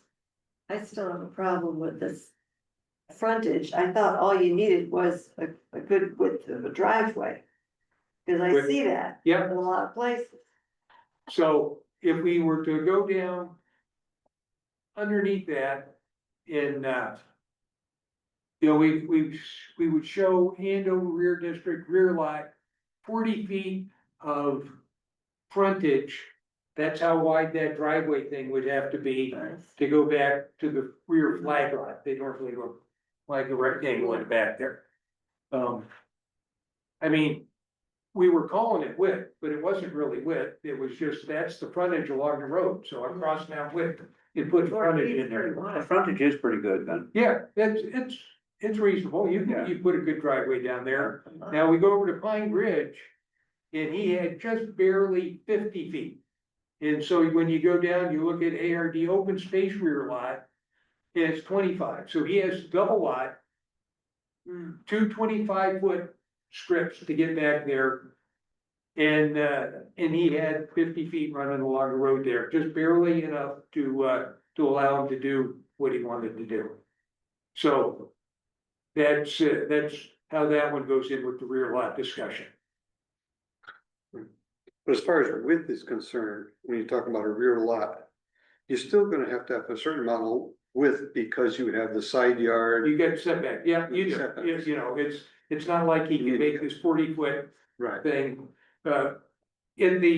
I still have a problem with this frontage. I thought all you needed was a good width of a driveway. Cause I Width. see that Yep. in a lot of places. So if we were to go down underneath that in, you know, we would show Andover Rear District rear lot, 40 feet of frontage. That's how wide that driveway thing would have to be to go back to the rear flag lot. They normally look like a rectangle in the back there. I mean, we were calling it width, but it wasn't really width. It was just, that's the frontage along the road. So I'm crossing out width and put frontage in there. The frontage is pretty good then. Yeah, it's reasonable. You put a good driveway down there. Now we go over to Pine Ridge. And he had just barely 50 feet. And so when you go down, you look at ARD open space rear lot. It's 25, so he has double lot. 2 25-foot strips to get back there. And he had 50 feet running along the road there, just barely enough to allow him to do what he wanted to do. So that's how that one goes in with the rear lot discussion. But as far as width is concerned, when you're talking about a rear lot, you're still gonna have to have a certain amount of width because you have the side yard. You get setback, yeah, you do, Setbacks. you know, it's not like he can make this 40-foot Right. thing. In the,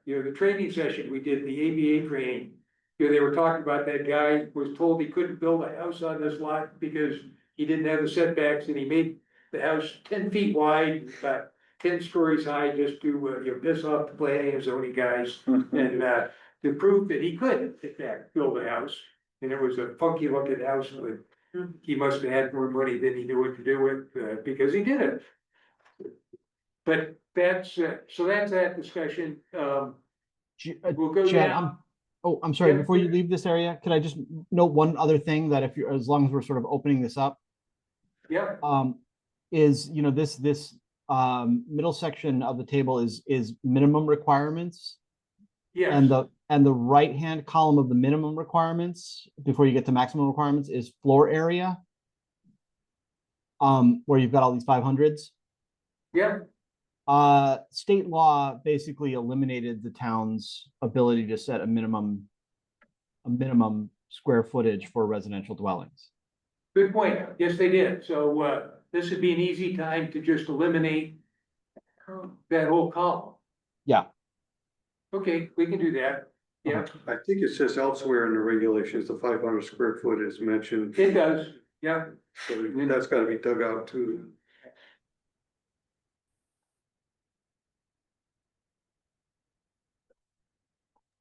you know, the training session we did, the ABA training, you know, they were talking about that guy was told he couldn't build a house on this lot because he didn't have the setbacks, and he made the house 10 feet wide, about 10 stories high, just to, you know, piss off the planning and zoning guys. And, to prove that he could, in fact, build a house, and it was a funky looking house, but he must have had more money than he knew what to do with, because he did it. But that's, so that's that discussion, we'll go Chad, down. I'm sorry, Yeah. before you leave this area, could I just note one other thing that if you're, as long as we're sort of opening this up, Yeah, is, you know, this middle section of the table is minimum requirements. yes, And the right-hand column of the minimum requirements, before you get to maximum requirements, is floor area. Where you've got all these 500s. yeah, State law basically eliminated the town's ability to set a minimum square footage for residential dwellings. good point, yes, they did, so, this would be an easy time to just eliminate that whole column. Yeah. Okay, we can do that, yeah, I think it says elsewhere in the regulations, the 500 square foot is mentioned. it does, yeah. So that's gotta be dug out too.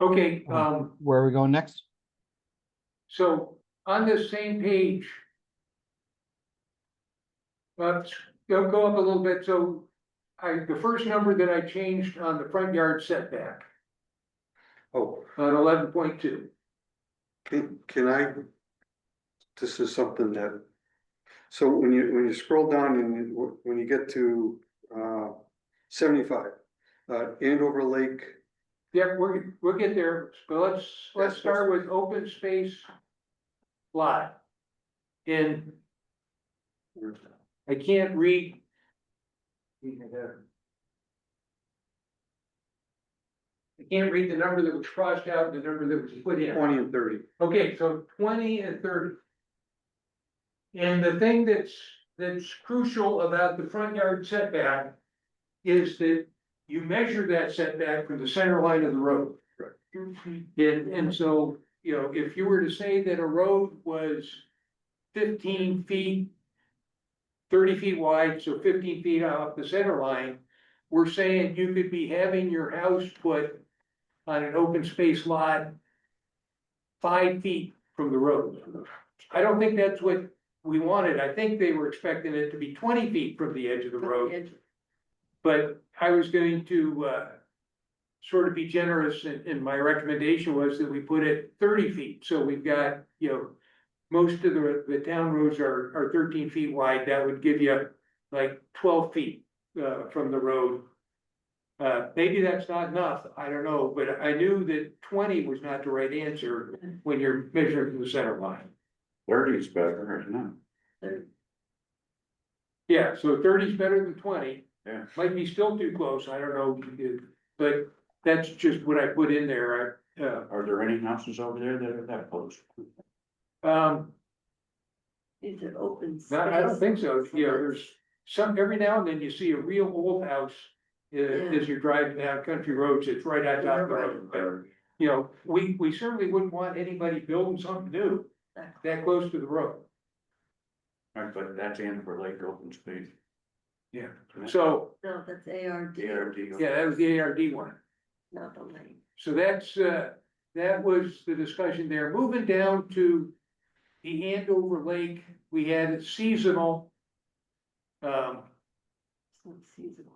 Okay, Where are we going next? so on this same page. Let's go up a little bit, so the first number that I changed on the front yard setback, Oh, on 11.2. can I? This is something that, so when you scroll down and when you get to, 75, Andover Lake. Yeah, we'll get there, but let's start with open space lot. And I can't read. I can't read the number that was crossed out, and the number that was put in. 20 and 30. Okay, so 20 and 30. And the thing that's crucial about the front yard setback is that you measure that setback from the center line of the road. And so, you know, if you were to say that a road was 15 feet, 30 feet wide, so 15 feet off the center line, we're saying you could be having your house put on an open space lot 5 feet from the road. I don't think that's what we wanted. I think they were expecting it to be 20 feet from the edge of the road. But I was going to, sort of be generous, and my recommendation was that we put it 30 feet. So we've got, you know, most of the town roads are 13 feet wide. That would give you like 12 feet, from the road. Maybe that's not enough, I don't know, but I knew that 20 was not the right answer when you're measuring from the center line. 30 is better, isn't it? Yeah, so 30 is better than 20. Yeah. Might be still too close, I don't know, but that's just what I put in there. Are there any houses over there that are that close? These are open space. No, I don't think so. You know, there's some, every now and then you see a real old house. As you're driving down country roads, it's right on top of the road. But, you know, we certainly wouldn't want anybody building something new that close to the road. Right, but that's Andover Lake open space. Yeah. So, No, that's ARD, ARD. yeah, that was the ARD one. not the lane. So that's, that was the discussion there. Moving down to the Andover Lake, we had seasonal. It's not seasonal.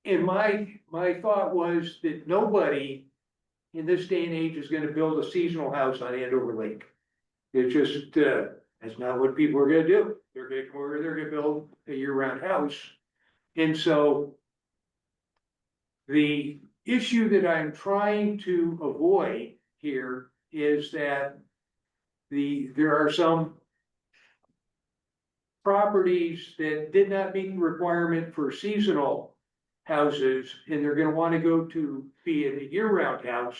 And my thought was that nobody in this day and age is gonna build a seasonal house on Andover Lake. It just, that's not what people are gonna do. They're gonna build a year-round house. And so the issue that I'm trying to avoid here is that there are some properties that did not meet the requirement for seasonal houses, and they're gonna wanna go to be in a year-round house.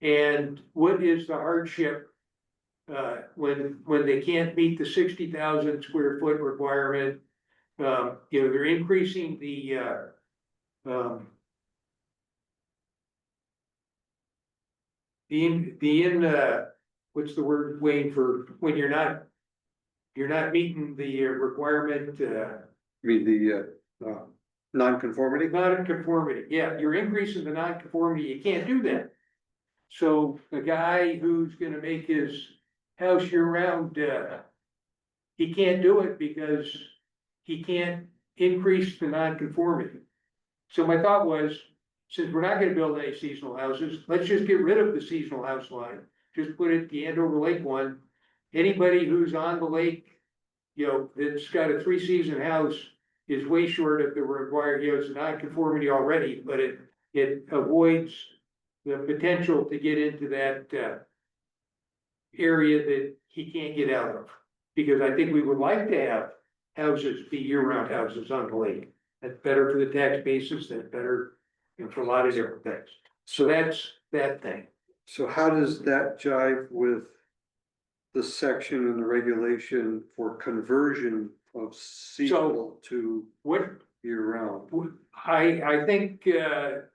And what is the hardship, when they can't meet the 60,000 square foot requirement? You know, they're increasing the what's the word, Wayne, for when you're not meeting the requirement, I mean, the, non-conformity. non-conformity, yeah, you're increasing the non-conformity, you can't do that. So the guy who's gonna make his house year-round, he can't do it because he can't increase the non-conformity. So my thought was, since we're not gonna build any seasonal houses, let's just get rid of the seasonal house line. Just put it the Andover Lake one. Anybody who's on the lake, you know, that's got a 3-season house is way short of the required, you know, it's a non-conformity already, but it avoids the potential to get into that area that he can't get out of. Because I think we would like to have houses be year-round houses on the lake. That's better for the tax basis, that's better, you know, for a lot of different things. So that's that thing. So how does that jive with the section in the regulation for conversion of seasonal to What year-round? I think,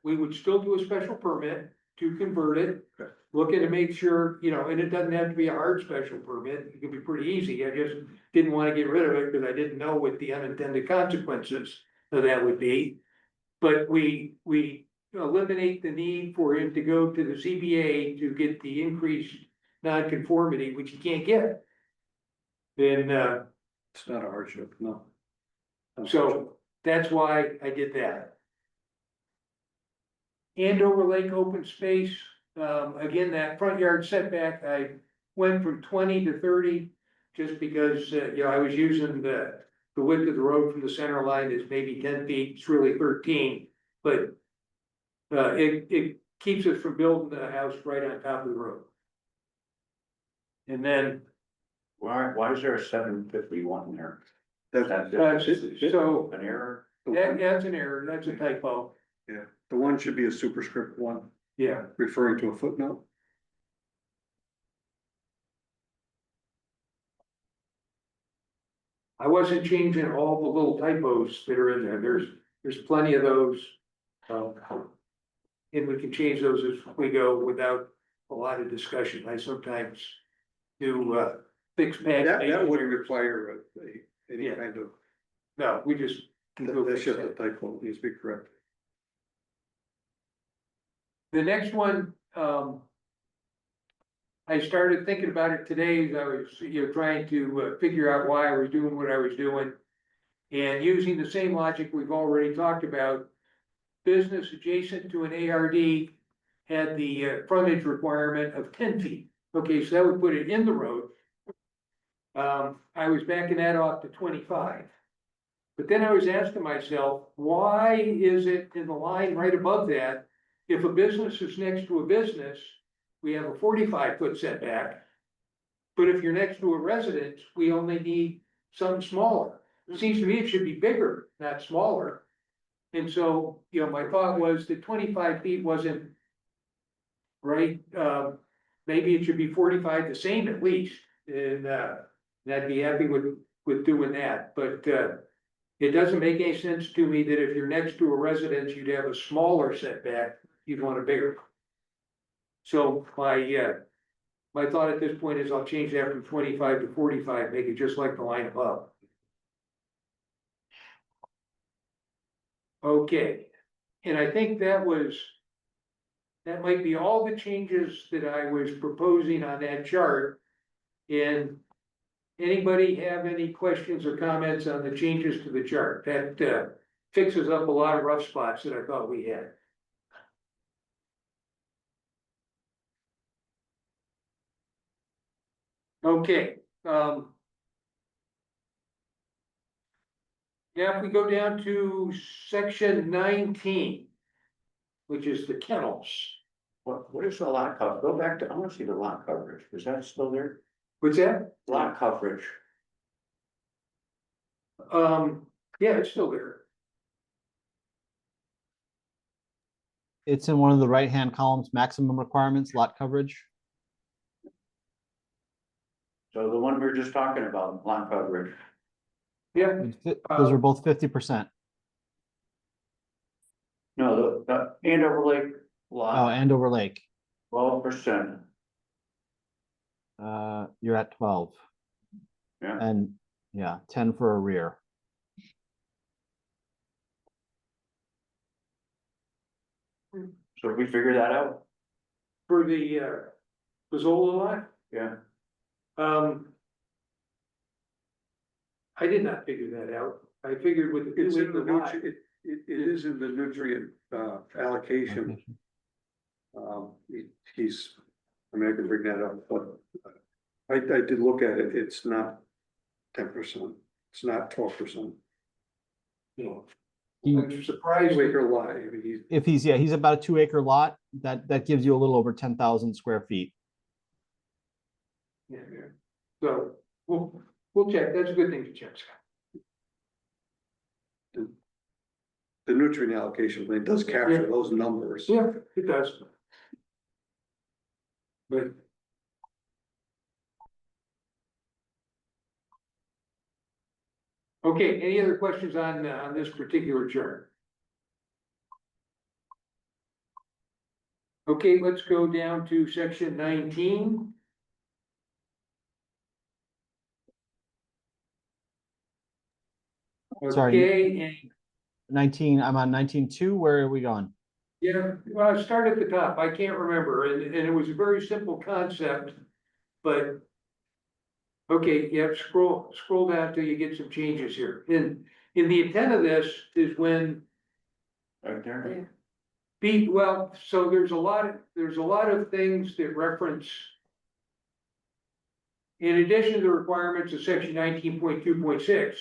we would still do a special permit to convert it. Okay. Looking to make sure, you know, and it doesn't have to be a hard special permit, it can be pretty easy, I just didn't wanna get rid of it, because I didn't know what the unintended consequences of that would be. But we eliminate the need for him to go to the ZBA to get the increased nonconformity, which he can't get. Then, It's not a hardship, no. so that's why I did that. Andover Lake open space, again, that front yard setback, I went from 20 to 30. Just because, I was using the width of the road from the center line is maybe 10 feet, it's really 13, but. It keeps us from building the house right on top of the road. And then, Why is there a 751 there? That's, so An error? that's an error, that's a typo, yeah, the one should be a superscript one, yeah. referring to a footnote. I wasn't changing all the little typos that are in there, there's plenty of those. And we can change those as we go without a lot of discussion, I sometimes do, fix past. That wouldn't require any Yeah. kind of, No, we just. can go that's fix just a that. typo, needs to be correct. The next one, I started thinking about it today as I was, trying to figure out why I was doing what I was doing. And using the same logic we've already talked about, business adjacent to an ARD had the frontage requirement of 10 feet. Okay, so that would put it in the road. I was backing that off to 25. But then I was asking myself, why is it in the line right above that? If a business is next to a business, we have a 45-foot setback. But if you're next to a residence, we only need something smaller. It seems to me it should be bigger, not smaller. And so, my thought was that 25 feet wasn't right. Maybe it should be 45, the same at least, and I'd be happy with doing that. But it doesn't make any sense to me that if you're next to a residence, you'd have a smaller setback, you'd want a bigger. So my thought at this point is I'll change that from 25 to 45, make it just like the line above. Okay, and I think that might be all the changes that I was proposing on that chart. And anybody have any questions or comments on the changes to the chart? That fixes up a lot of rough spots that I thought we had. Okay, now if we go down to section 19, which is the kennels. What is the lot coverage? Go back to, I want to see the lot coverage. Is that still there? What's that? Lot coverage. Yeah, it's still there. It's in one of the right-hand columns, maximum requirements, lot coverage. So the one we were just talking about, lot coverage. Yeah, Those are both 50%. No, the Andover Lake Oh, lot, Andover Lake, 12%. you're at 12. Yeah. And yeah, 10 for a rear. So we figure that out? for the Zola lot. Yeah. I did not figure that out. I figured with the It's in the, 2 acre lot. it is in the nutrient allocation. He's, I mean, I can bring that up, but I did look at it, it's not 10%, it's not 12%. He- I'm surprised. 2 acre lot, I mean, he's about a 2 acre lot, that gives you a little over 10,000 square feet. Yeah, yeah. So we'll check. That's a good thing to check, Scott. the nutrient allocation plan does capture those numbers. Yeah, it does. But. Okay, any other questions on this particular chart? Okay, let's go down to section 19. Sorry. Okay, and 19, I'm on 19.2, where are we going? Yeah, well, start at the top, I can't remember, and it was a very simple concept, but. Okay, yeah, scroll down till you get some changes here, in the intent of this is when. Right there. Well, so there's a lot of things that reference. In addition to the requirements of section 19.2.6.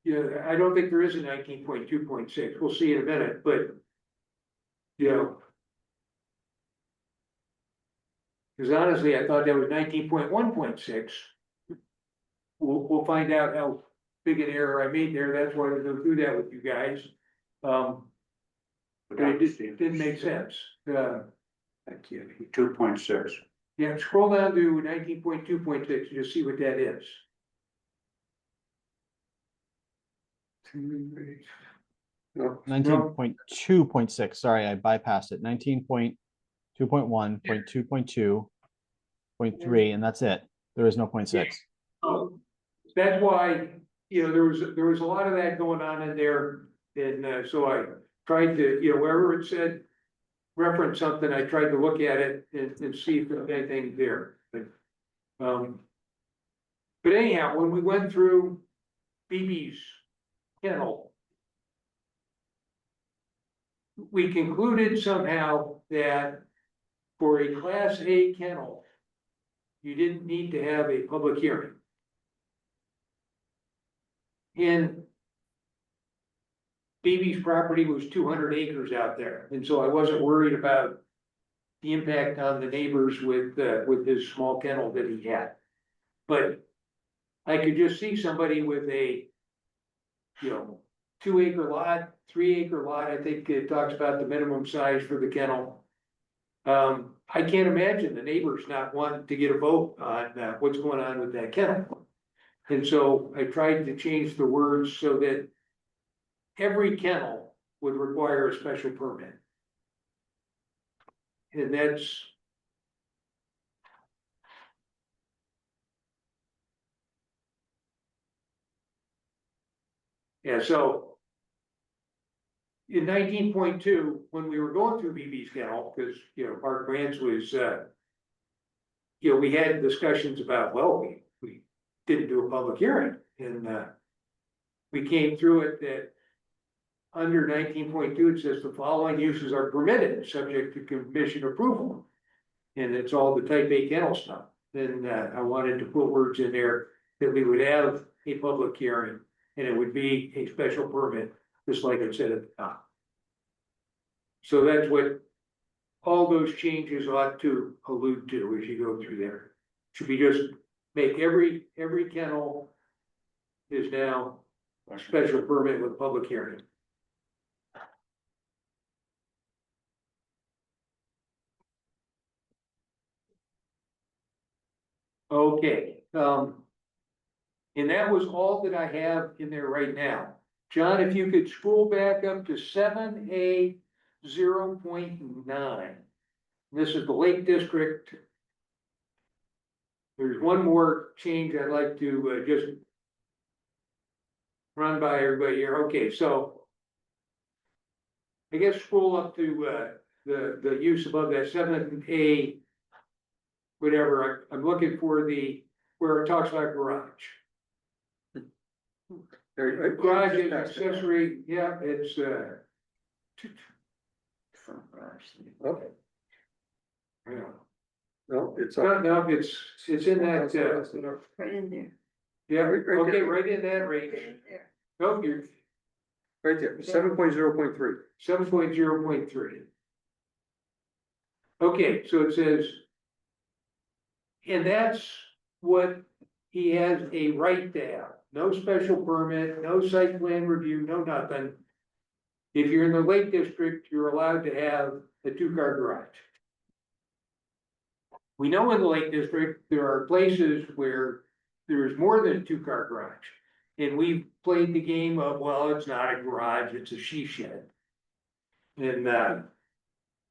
Yeah, I don't think there is a 19.2.6, we'll see in a minute, but. You know. Because honestly, I thought that was 19.1.6. We'll find out how big an error I made there, that's why I'm gonna do that with you guys. But it didn't make sense. Thank you. 2.6. Yeah, scroll down to 19.2.6, you'll see what that is. No, 19.2.6, sorry, I bypassed it. 19.2.1.2.2.3, and that's it. There is no 0.6. That's why, there was a lot of that going on in there, and so I tried to, wherever it said. Reference something, I tried to look at it and see if there's anything there, but. But anyhow, when we went through BB's kennel. We concluded somehow that for a Class A kennel. You didn't need to have a public hearing. And BB's property was 200 acres out there, and so I wasn't worried about the impact on the neighbors with his small kennel that he had. But I could just see somebody with a, 2-acre lot, 3-acre lot, I think it talks about the minimum size for the kennel. I can't imagine the neighbors not wanting to get a vote on what's going on with that kennel. And so I tried to change the words so that every kennel would require a special permit. And that's. Yeah, so. In 19.2, when we were going through BB's kennel, because, Park Branch was, we had discussions about, well, we didn't do a public hearing, and, we came through it that under 19.2, it says the following uses are permitted, subject to commission approval. And it's all the type A kennel stuff. Then, I wanted to put words in there that we would have a public hearing, and it would be a special permit, just like it said at the top. So that's what all those changes ought to allude to as you go through there. Should be just make every kennel is now a special permit with public hearing. Okay, and that was all that I have in there right now. John, if you could scroll back up to 7A 0.9. This is the Lake District. There's one more change I'd like to just run by everybody here. Okay, so I guess scroll up to the use above that 7A, whatever. I'm looking for where it talks about garage. Garage is accessory, yeah, it's Okay. yeah. No, it's. No, it's in that, Right in there. yeah, Right okay, there. right in that range. Right there. No, you're Right there, 7.0.3. 7.0.3. Okay, so it says. And that's what he has a right to have, no special permit, no site plan review, no nothing. If you're in the Lake District, you're allowed to have a 2-car garage. We know in the Lake District, there are places where there's more than a 2-car garage. And we've played the game of, well, it's not a garage, it's a she shed. And it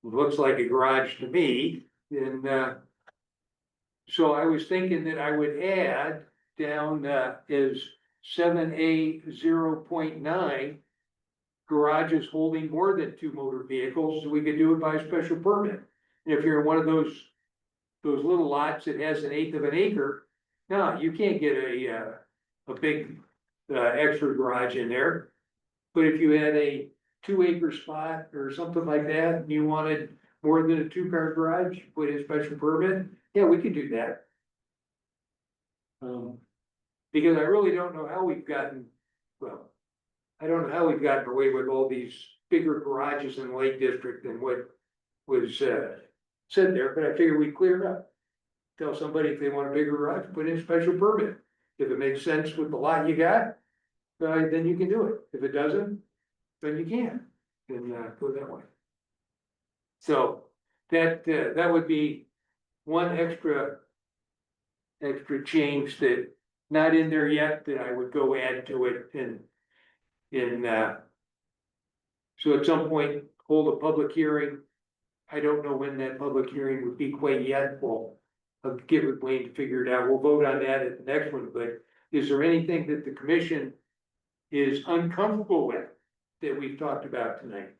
looks like a garage to me, and so I was thinking that I would add down as 7A 0.9. garages holding more than 2 motor vehicles, we could do it by special permit. And if you're in one of those little lots that has 1/8 of an acre, no, you can't get a big, extra garage in there. But if you had a 2-acre spot or something like that, and you wanted more than a 2-car garage, you put in a special permit, yeah, we could do that. Because I really don't know how we've gotten, well, I don't know how we've gotten away with all these bigger garages in the Lake District than what was, said there, but I figured we'd clear it up. Tell somebody if they want a bigger garage, put in a special permit. If it makes sense with the lot you got, then you can do it. If it doesn't, then you can't, and, go that way. So, that would be one extra change that not in there yet, that I would go add to it so at some point, hold a public hearing. I don't know when that public hearing would be quite yet. I'll get with Wayne to figure it out. We'll vote on that at the next one, but is there anything that the commission is uncomfortable with that we've talked about tonight?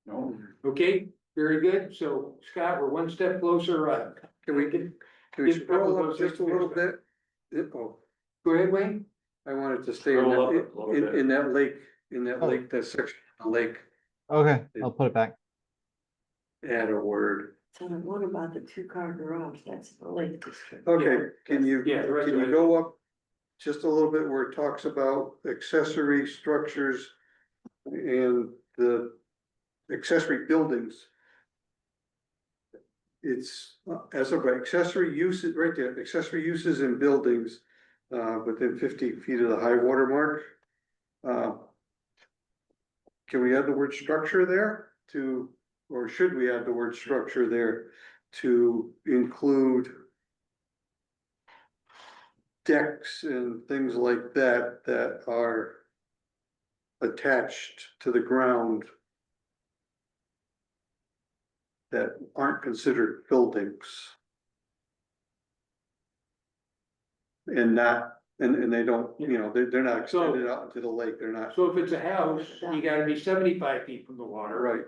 No, Okay, very good. So Scott, we're one step closer. Can we Get a couple scroll of up those just a little things bit? Oh, Go ahead, Wayne. I wanted to stay in Scroll up a that, little bit. in that lake, Oh. that section of the lake, Okay, I'll put it back. add a word. So what about the 2-car garage? That's the Lake District. Okay, can you, Yeah, the rest can of you it. go up just a little bit where it talks about accessory structures and the accessory buildings? It's, as of right, accessory uses, right there, accessory uses in buildings, within 50 feet of the high water mark. Can we add the word structure there to, or should we add the word structure there to include decks and things like that that are attached to the ground that aren't considered buildings? And not, and they don't, you know, they're not extended out into the lake, they're not, So if it's a house, you gotta be 75 feet from the water. right,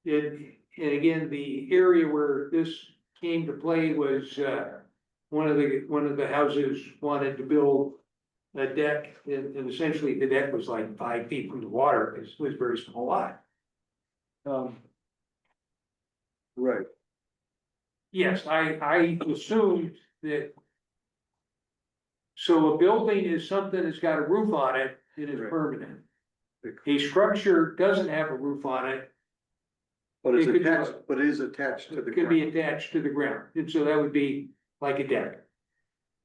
And again, the area where this came to play was, one of the houses wanted to build a deck, and essentially the deck was like 5 feet from the water, it was a very small lot. right. Yes, I assumed that. So a building is something that's got a roof on it, it is Right. permanent. A structure doesn't have a roof on it, But it's It could be- attached, but it is attached to the it could be ground. attached to the ground, and so that would be like a deck.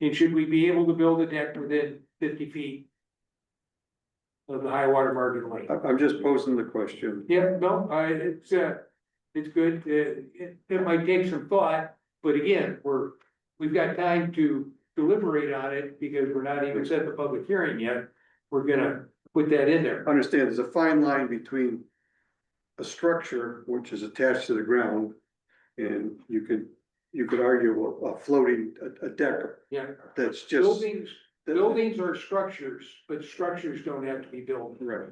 And should we be able to build a deck within 50 feet of the high water mark of the lake? I'm just posing the question. Yeah, no, it's good, it might take some thought, but again, we've got time to deliberate on it, because we're not even set the public hearing yet. We're gonna put that in there. Understand, there's a fine line between a structure which is attached to the ground, and you could argue a floating, a deck Yeah, that's just. buildings are structures, but structures don't have to be built. Right.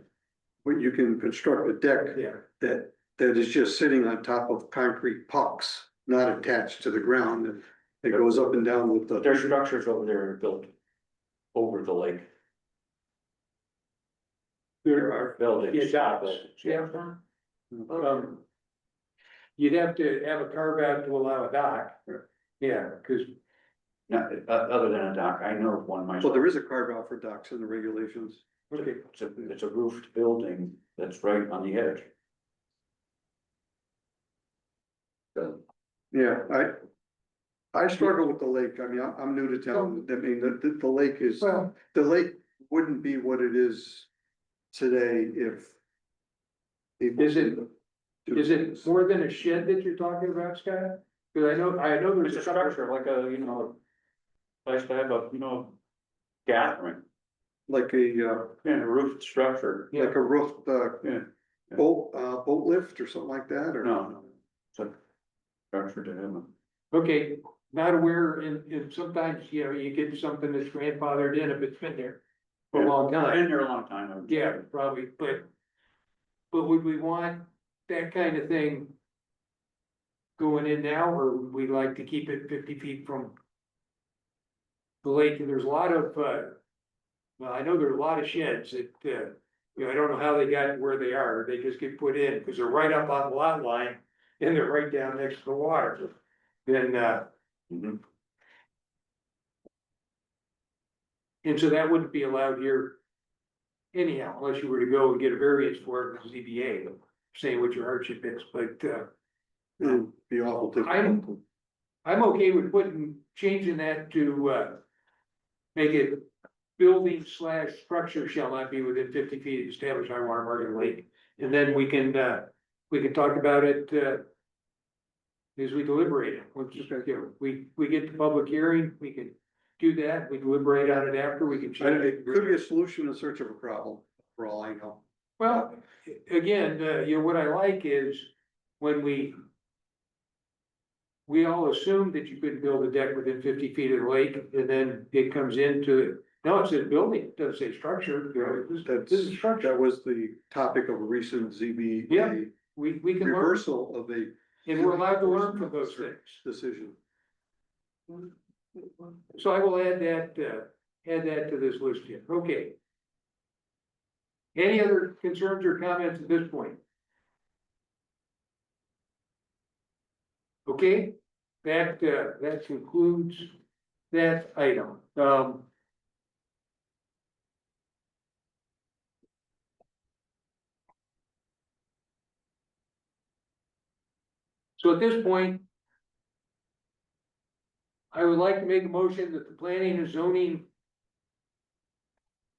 But you can construct a deck Yeah, that is just sitting on top of concrete pucks, not attached to the ground, and it goes up and down with the. there's structures over there built over the lake, there are, buildings. Yeah, docks. Yeah. you'd have to have a carve out to allow a dock. Right. Yeah, cause No, other than a dock, I know of one myself. Well, there is a carve out for docks in the regulations. okay, It's a roofed building that's right on the edge. Yeah, I struggle with the lake. I mean, I'm new to town. I mean, the lake is, well, the lake wouldn't be what it is today if. people Is it- didn't do is it things. more than a shed that you're talking about, Scott? Cause I know It's there's a a couple. structure, like a, place to have a, gathering, Like a roofed structure. like a roofed, Yeah. boat lift or something like that, or? No, it's a structure to have. Okay, not aware, and sometimes, you get something that's grandfathered in if it's been there. for a long time. Been there a long time. I would say. Yeah, probably, but would we want that kind of thing going in now, or would we like to keep it 50 feet from the lake? And there's a lot of, well, I know there are a lot of sheds that, you know, I don't know how they got where they are. They just get put in because they're right up on the lot line and they're right down next to the water. Then, Mhm. and so that wouldn't be allowed here anyhow, unless you were to go and get a variance for it with ZBA, saying what your hardship is, but, It'd be awful difficult. I'm okay with changing that to, make it building / structure shall not be within 50 feet of established high water mark of the lake. And then we can talk about it, as we deliberate it. Once, you know, we get the public hearing, we can do that, we deliberate on it after, we can change It could it. be a solution in search of a problem, for all I know. Well, again, you know, what I like is when we all assumed that you couldn't build a deck within 50 feet of the lake, and then it comes into, no, it says building, it doesn't say structure, you know, this is structure. That was the topic of a recent ZBA. Yeah. We can learn, Reversal of a. and we're allowed to learn from those things. Decision. So I will add that to this list here, okay. Any other concerns or comments at this point? Okay, that concludes that item. So at this point, I would like to make a motion that the Planning and Zoning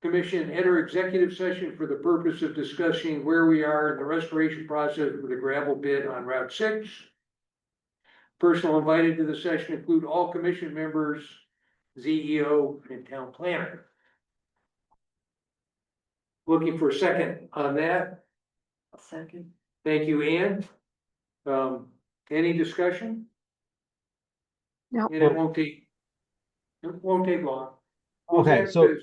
Commission enter executive session for the purpose of discussing where we are in the restoration process for the gravel pit on Route 6. Personnel invited to the session include all commission members, CEO, and town planner. Looking for a second on that. A second. Thank you, Ann. Any discussion? No. And it won't take long. Okay, That so- is-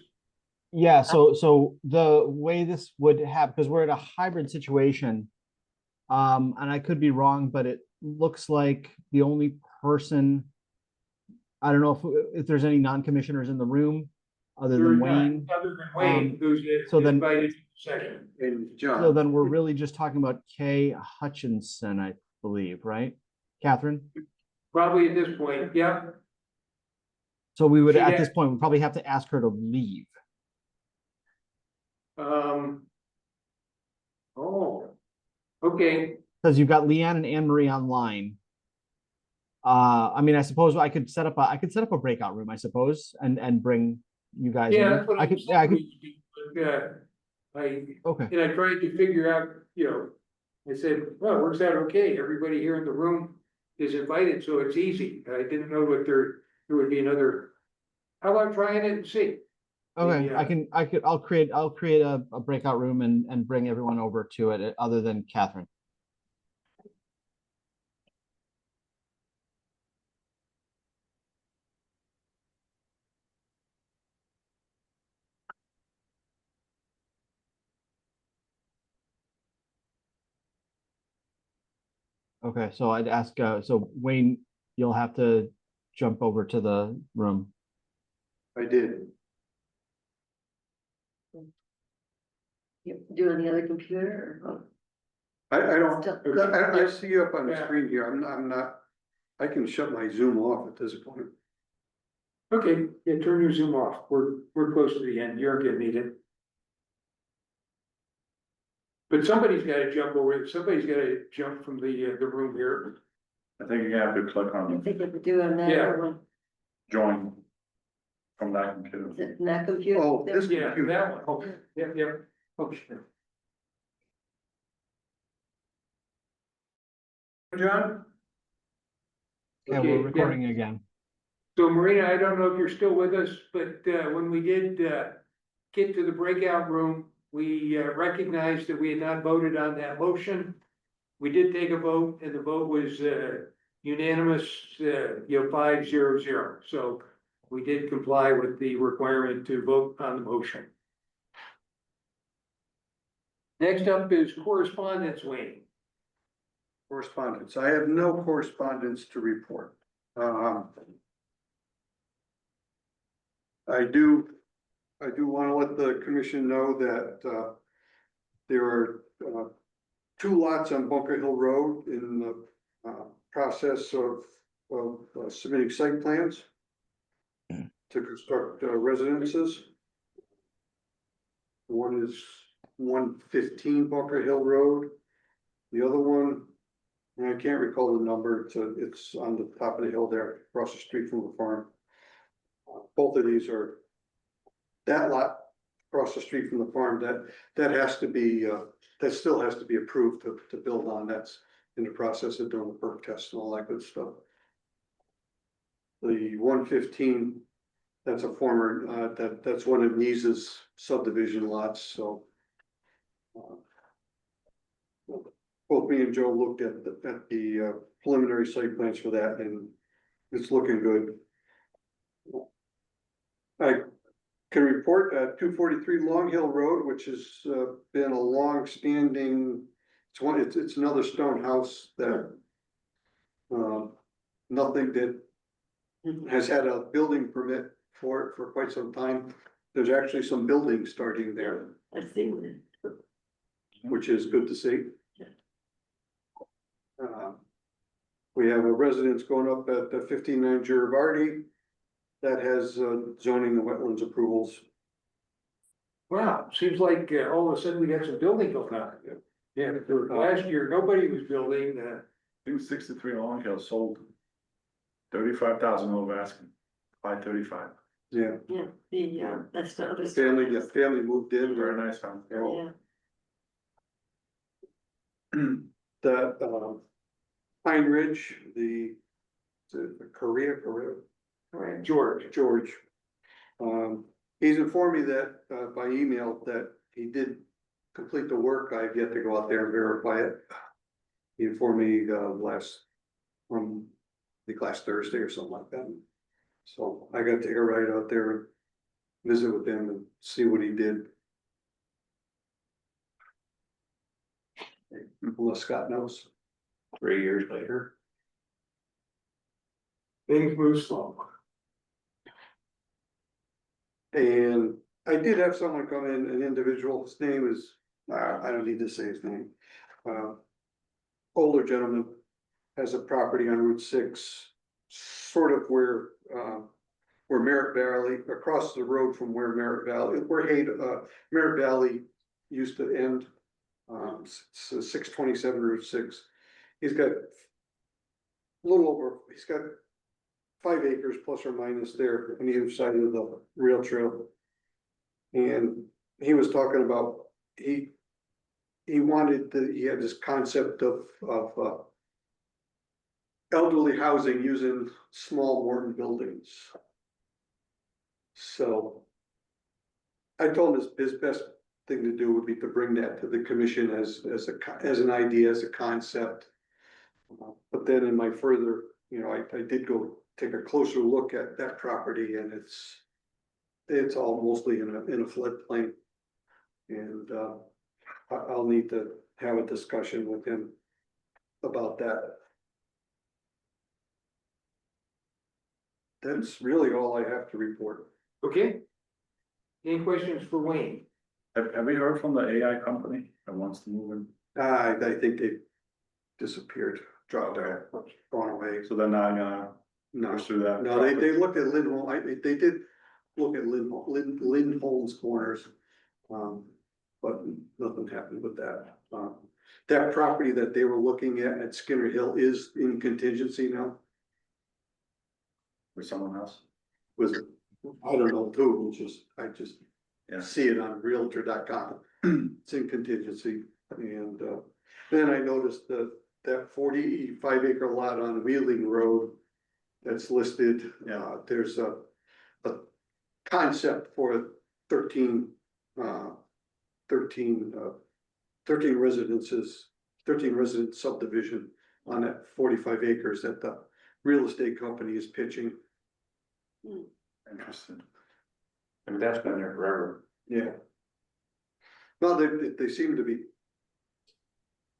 Yeah, so the way this would have, because we're in a hybrid situation. And I could be wrong, but it looks like the only person. I don't know if there's any non-commissioners in the room other There's than not, Wayne. other than Wayne, who's so then- invited to the session. And So John, then we're really just talking about Kay Hutchinson, I believe, right? Catherine? Probably at this point, yeah. So we would, She'd at this have- point, we probably have to ask her to leave. Oh, okay, Because you've got Leanne and Anne Marie online. I mean, I suppose I could set up a breakout room, I suppose, and bring you guys yeah, in. that's what I could, yeah, I could, okay. and I tried to figure out, you know, I said, well, it works out okay, everybody here in the room is invited, so it's easy. I didn't know that there would be another. How about trying it and see? Okay, The, I'll create a breakout room and bring everyone over to it, other than Catherine. Okay, so I'd ask, so Wayne, you'll have to jump over to the room. I did. You do on the other computer or? I don't, Still- I see you up on the Yeah. screen here. I'm not, I can shut my Zoom off at this point. Okay, yeah, turn your Zoom off, we're close to the end, you're gonna need it. But somebody's gotta jump over, somebody's gotta jump from the room here. I think you have to click I on think if we do on that Yeah. other one, join from that computer. is it in that computer? Oh, this Yeah, computer. that one, oh, yeah, oh, sure. John? Yeah, Okay, we're recording again. So Marina, I don't know if you're still with us, but when we did get to the breakout room, we recognized that we had not voted on that motion. We did take a vote and the vote was unanimous, 5-0-0. So we did comply with the requirement to vote on the motion. Next up is correspondence, Wayne. Correspondence. I have no correspondence to report. I do want to let the commission know that, there are, 2 lots on Bunker Hill Road in the, process of submitting site plans to construct residences. One is 115 Bunker Hill Road. The other one, and I can't recall the number, it's on the top of the hill there, across the street from the farm. Both of these are, that lot across the street from the farm, that has to be, that still has to be approved to build on. That's in the process of doing the perk test and all that good stuff. The 115, that's a former, that's one of Neese's subdivision lots, so. Both me and Joe looked at the preliminary site plans for that, and it's looking good. I can report 243 Long Hill Road, which has been a long-standing, it's another stone house that nothing that has had a building permit for quite some time. There's actually some building starting there, I've seen it. which is good to see. We have a residence going up at 59 Giribardi that has zoning and wetlands approvals. Wow, seems like all of a sudden we got some building going on. Yeah, last year, nobody was building, I think 63 Long Hill sold 35,000 over asking, 535. Yeah, Yeah, that's the other. family moved in. Very nice house. Yeah, The Pine Ridge, the Korea, correct. George. He's informed me that by email that he did complete the work. I've yet to go out there and verify it. He informed me last Thursday or something like that. So I got to take a ride out there and visit with him and see what he did. Unless Scott knows. 3 years later. things move slow. And I did have someone come in, an individual, his name is, I don't need to say his name. Older gentleman, has a property on Route 6, sort of where Merritt Valley, across the road from where Merritt Valley, Merritt Valley used to end. 627 Route 6. He's got he's got 5 acres plus or minus there on either side of the rail trail. And he was talking about, he had this concept of elderly housing using small Morton buildings. So I told him his best thing to do would be to bring that to the commission as an idea, as a concept. But then in my further, I did go take a closer look at that property, and it's all mostly in a floodplain. And I'll need to have a discussion with him about that. That's really all I have to report. Okay? Any questions for Wayne? Have we heard from the AI company that wants to move in? I think they disappeared, dropped out, gone away. So they're not gonna No, pursue that? no, they looked at Lindholm, they did look at Lindholm's corners. But nothing happened with that. That property that they were looking at Skinner Hill is in contingency now. With someone else? Was, I don't know who, I just Yeah. see it on Realtor.com. It's in contingency. And then I noticed that 45 acre lot on Wheeling Road that's listed. Yeah. There's a concept for 13 residences, 13 resident subdivision on that 45 acres that the real estate company is pitching. Interesting. I mean, that's been there forever. Yeah. Well, they seem to be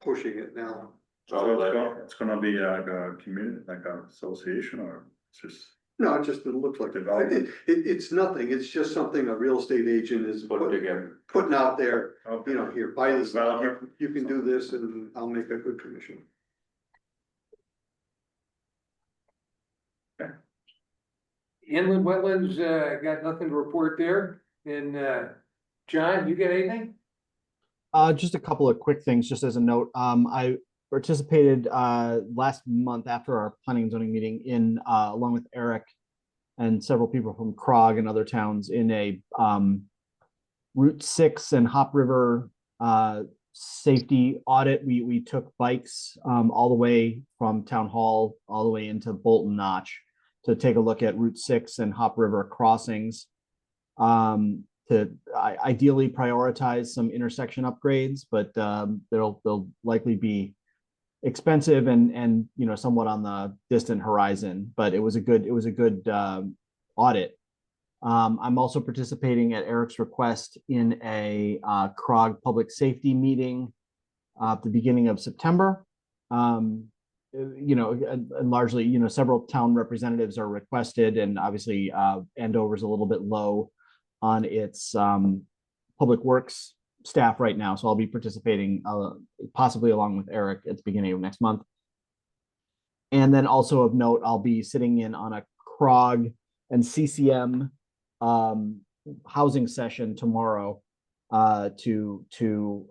pushing it now. So it's gonna be like a community, like a association, or it's just No, it just, it looks like, Development. it's nothing, it's just something a real estate agent is Put together. putting out there, okay. you know, here, buy this, Developer. you can do this and I'll make a good commission. Inland wetlands, got nothing to report there. And, John, you got anything? Just a couple of quick things, just as a note. I participated last month after our planning and zoning meeting in along with Eric and several people from Krog and other towns in a Route 6 and Hop River safety audit. We took bikes all the way from Town Hall all the way into Bolton Notch to take a look at Route 6 and Hop River crossings. To ideally prioritize some intersection upgrades, but they'll likely be expensive and you know somewhat on the distant horizon. But it was a good audit. I'm also participating at Eric's request in a Krog public safety meeting at the beginning of September. You know, and largely, you know, several town representatives are requested, and obviously Andover's a little bit low on its public works staff right now. So I'll be participating possibly along with Eric at the beginning of next month. And then also of note, I'll be sitting in on a Krog and CCM housing session tomorrow to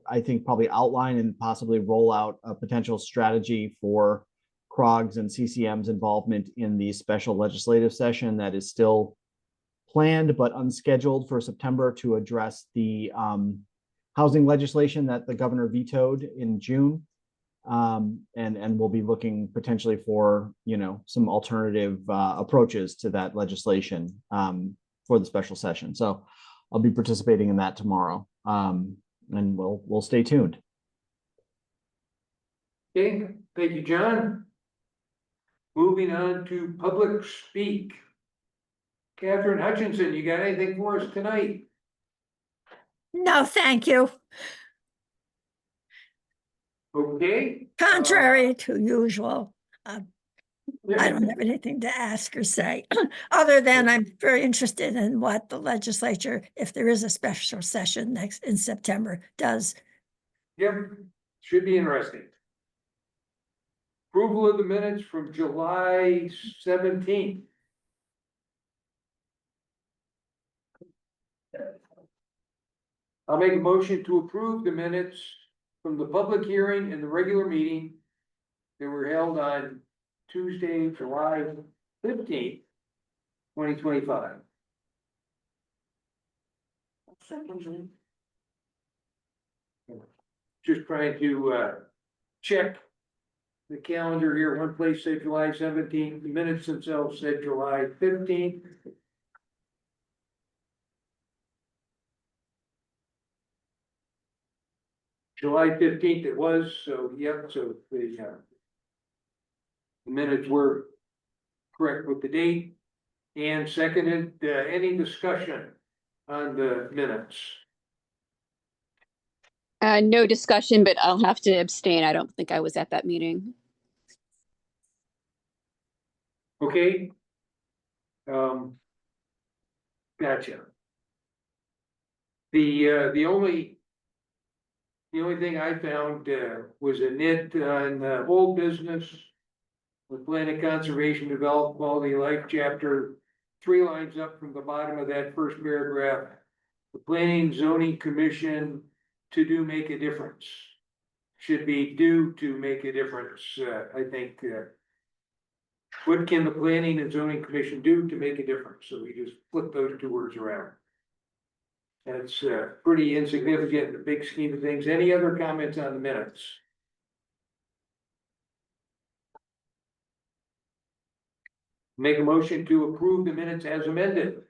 I think probably outline and possibly roll out a potential strategy for Krog's and CCM's involvement in the special legislative session that is still planned but unscheduled for September to address the housing legislation that the governor vetoed in June. And we'll be looking potentially for, you know, some alternative approaches to that legislation for the special session. So I'll be participating in that tomorrow, and we'll stay tuned. Okay, thank you, John. Moving on to public speak. Catherine Hutchinson, you got anything for us tonight? No, thank you. Okay. Contrary to usual, I don't have anything to ask or say, other than I'm very interested in what the legislature, if there is a special session next in September, does. Yep, should be interesting. Approval of the minutes from July 17th. I'll make a motion to approve the minutes from the public hearing and the regular meeting that were held on Tuesday, July 15th, 2025. Second. Just trying to check the calendar here. One place said July 17th, the minutes themselves said July 15th. July 15th it was, so yep, so the minutes were correct with the date and seconded. Any discussion on the minutes? No discussion, but I'll have to abstain. I don't think I was at that meeting. Okay. Gotcha. The only thing I found was a nit on old business with planning conservation develop quality of life chapter, 3 lines up from the bottom of that first paragraph. The planning zoning commission to do make a difference. Should be do to make a difference. I think what can the planning and zoning commission do to make a difference? So we just flip those 2 words around. That's pretty insignificant in the big scheme of things. Any other comments on the minutes? Make a motion to approve the minutes as amended.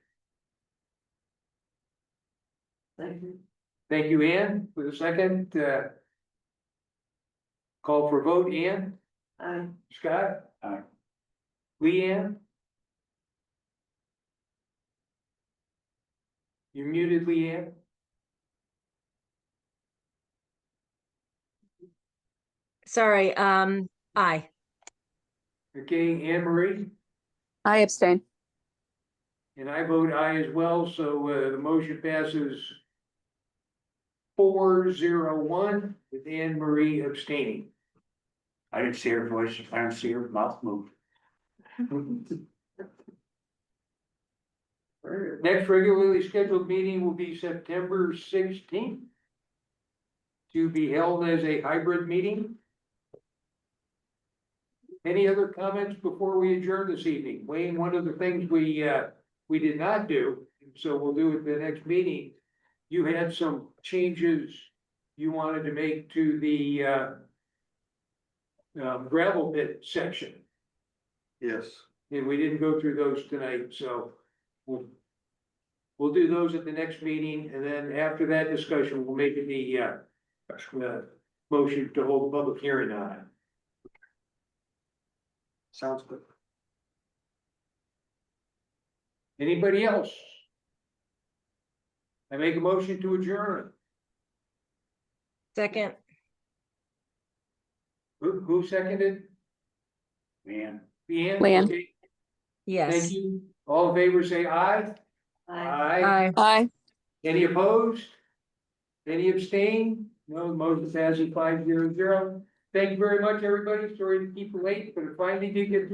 Thank you. Thank you, Ann, for the second. Call for vote, Ann? Aye. Scott? Aye. Leanne? You're muted, Leanne? sorry, aye. Okay, Anne Marie, I abstain. and I vote aye as well, so the motion passes 4-0-1 with Anne Marie abstaining. I didn't see her voice, I didn't see her mouth move. Next regularly scheduled meeting will be September 16th. To be held as a hybrid meeting. Any other comments before we adjourn this evening? Wayne, one of the things we did not do, so we'll do it the next meeting. You had some changes you wanted to make to the gravel pit section. Yes. And we didn't go through those tonight, so we'll do those at the next meeting, and then after that discussion, we'll make it the motion to hold a public hearing on it. Sounds good. Anybody else? I make a motion to adjourn. Second, Who seconded? Man. Leanne? Leanne. Okay, yes. thank you. All in favor, say aye. Aye. Aye. Any opposed? Any abstain? No, the motion passes 5-0-0. Thank you very much, everybody. Sorry to keep you late, but it finally did get through.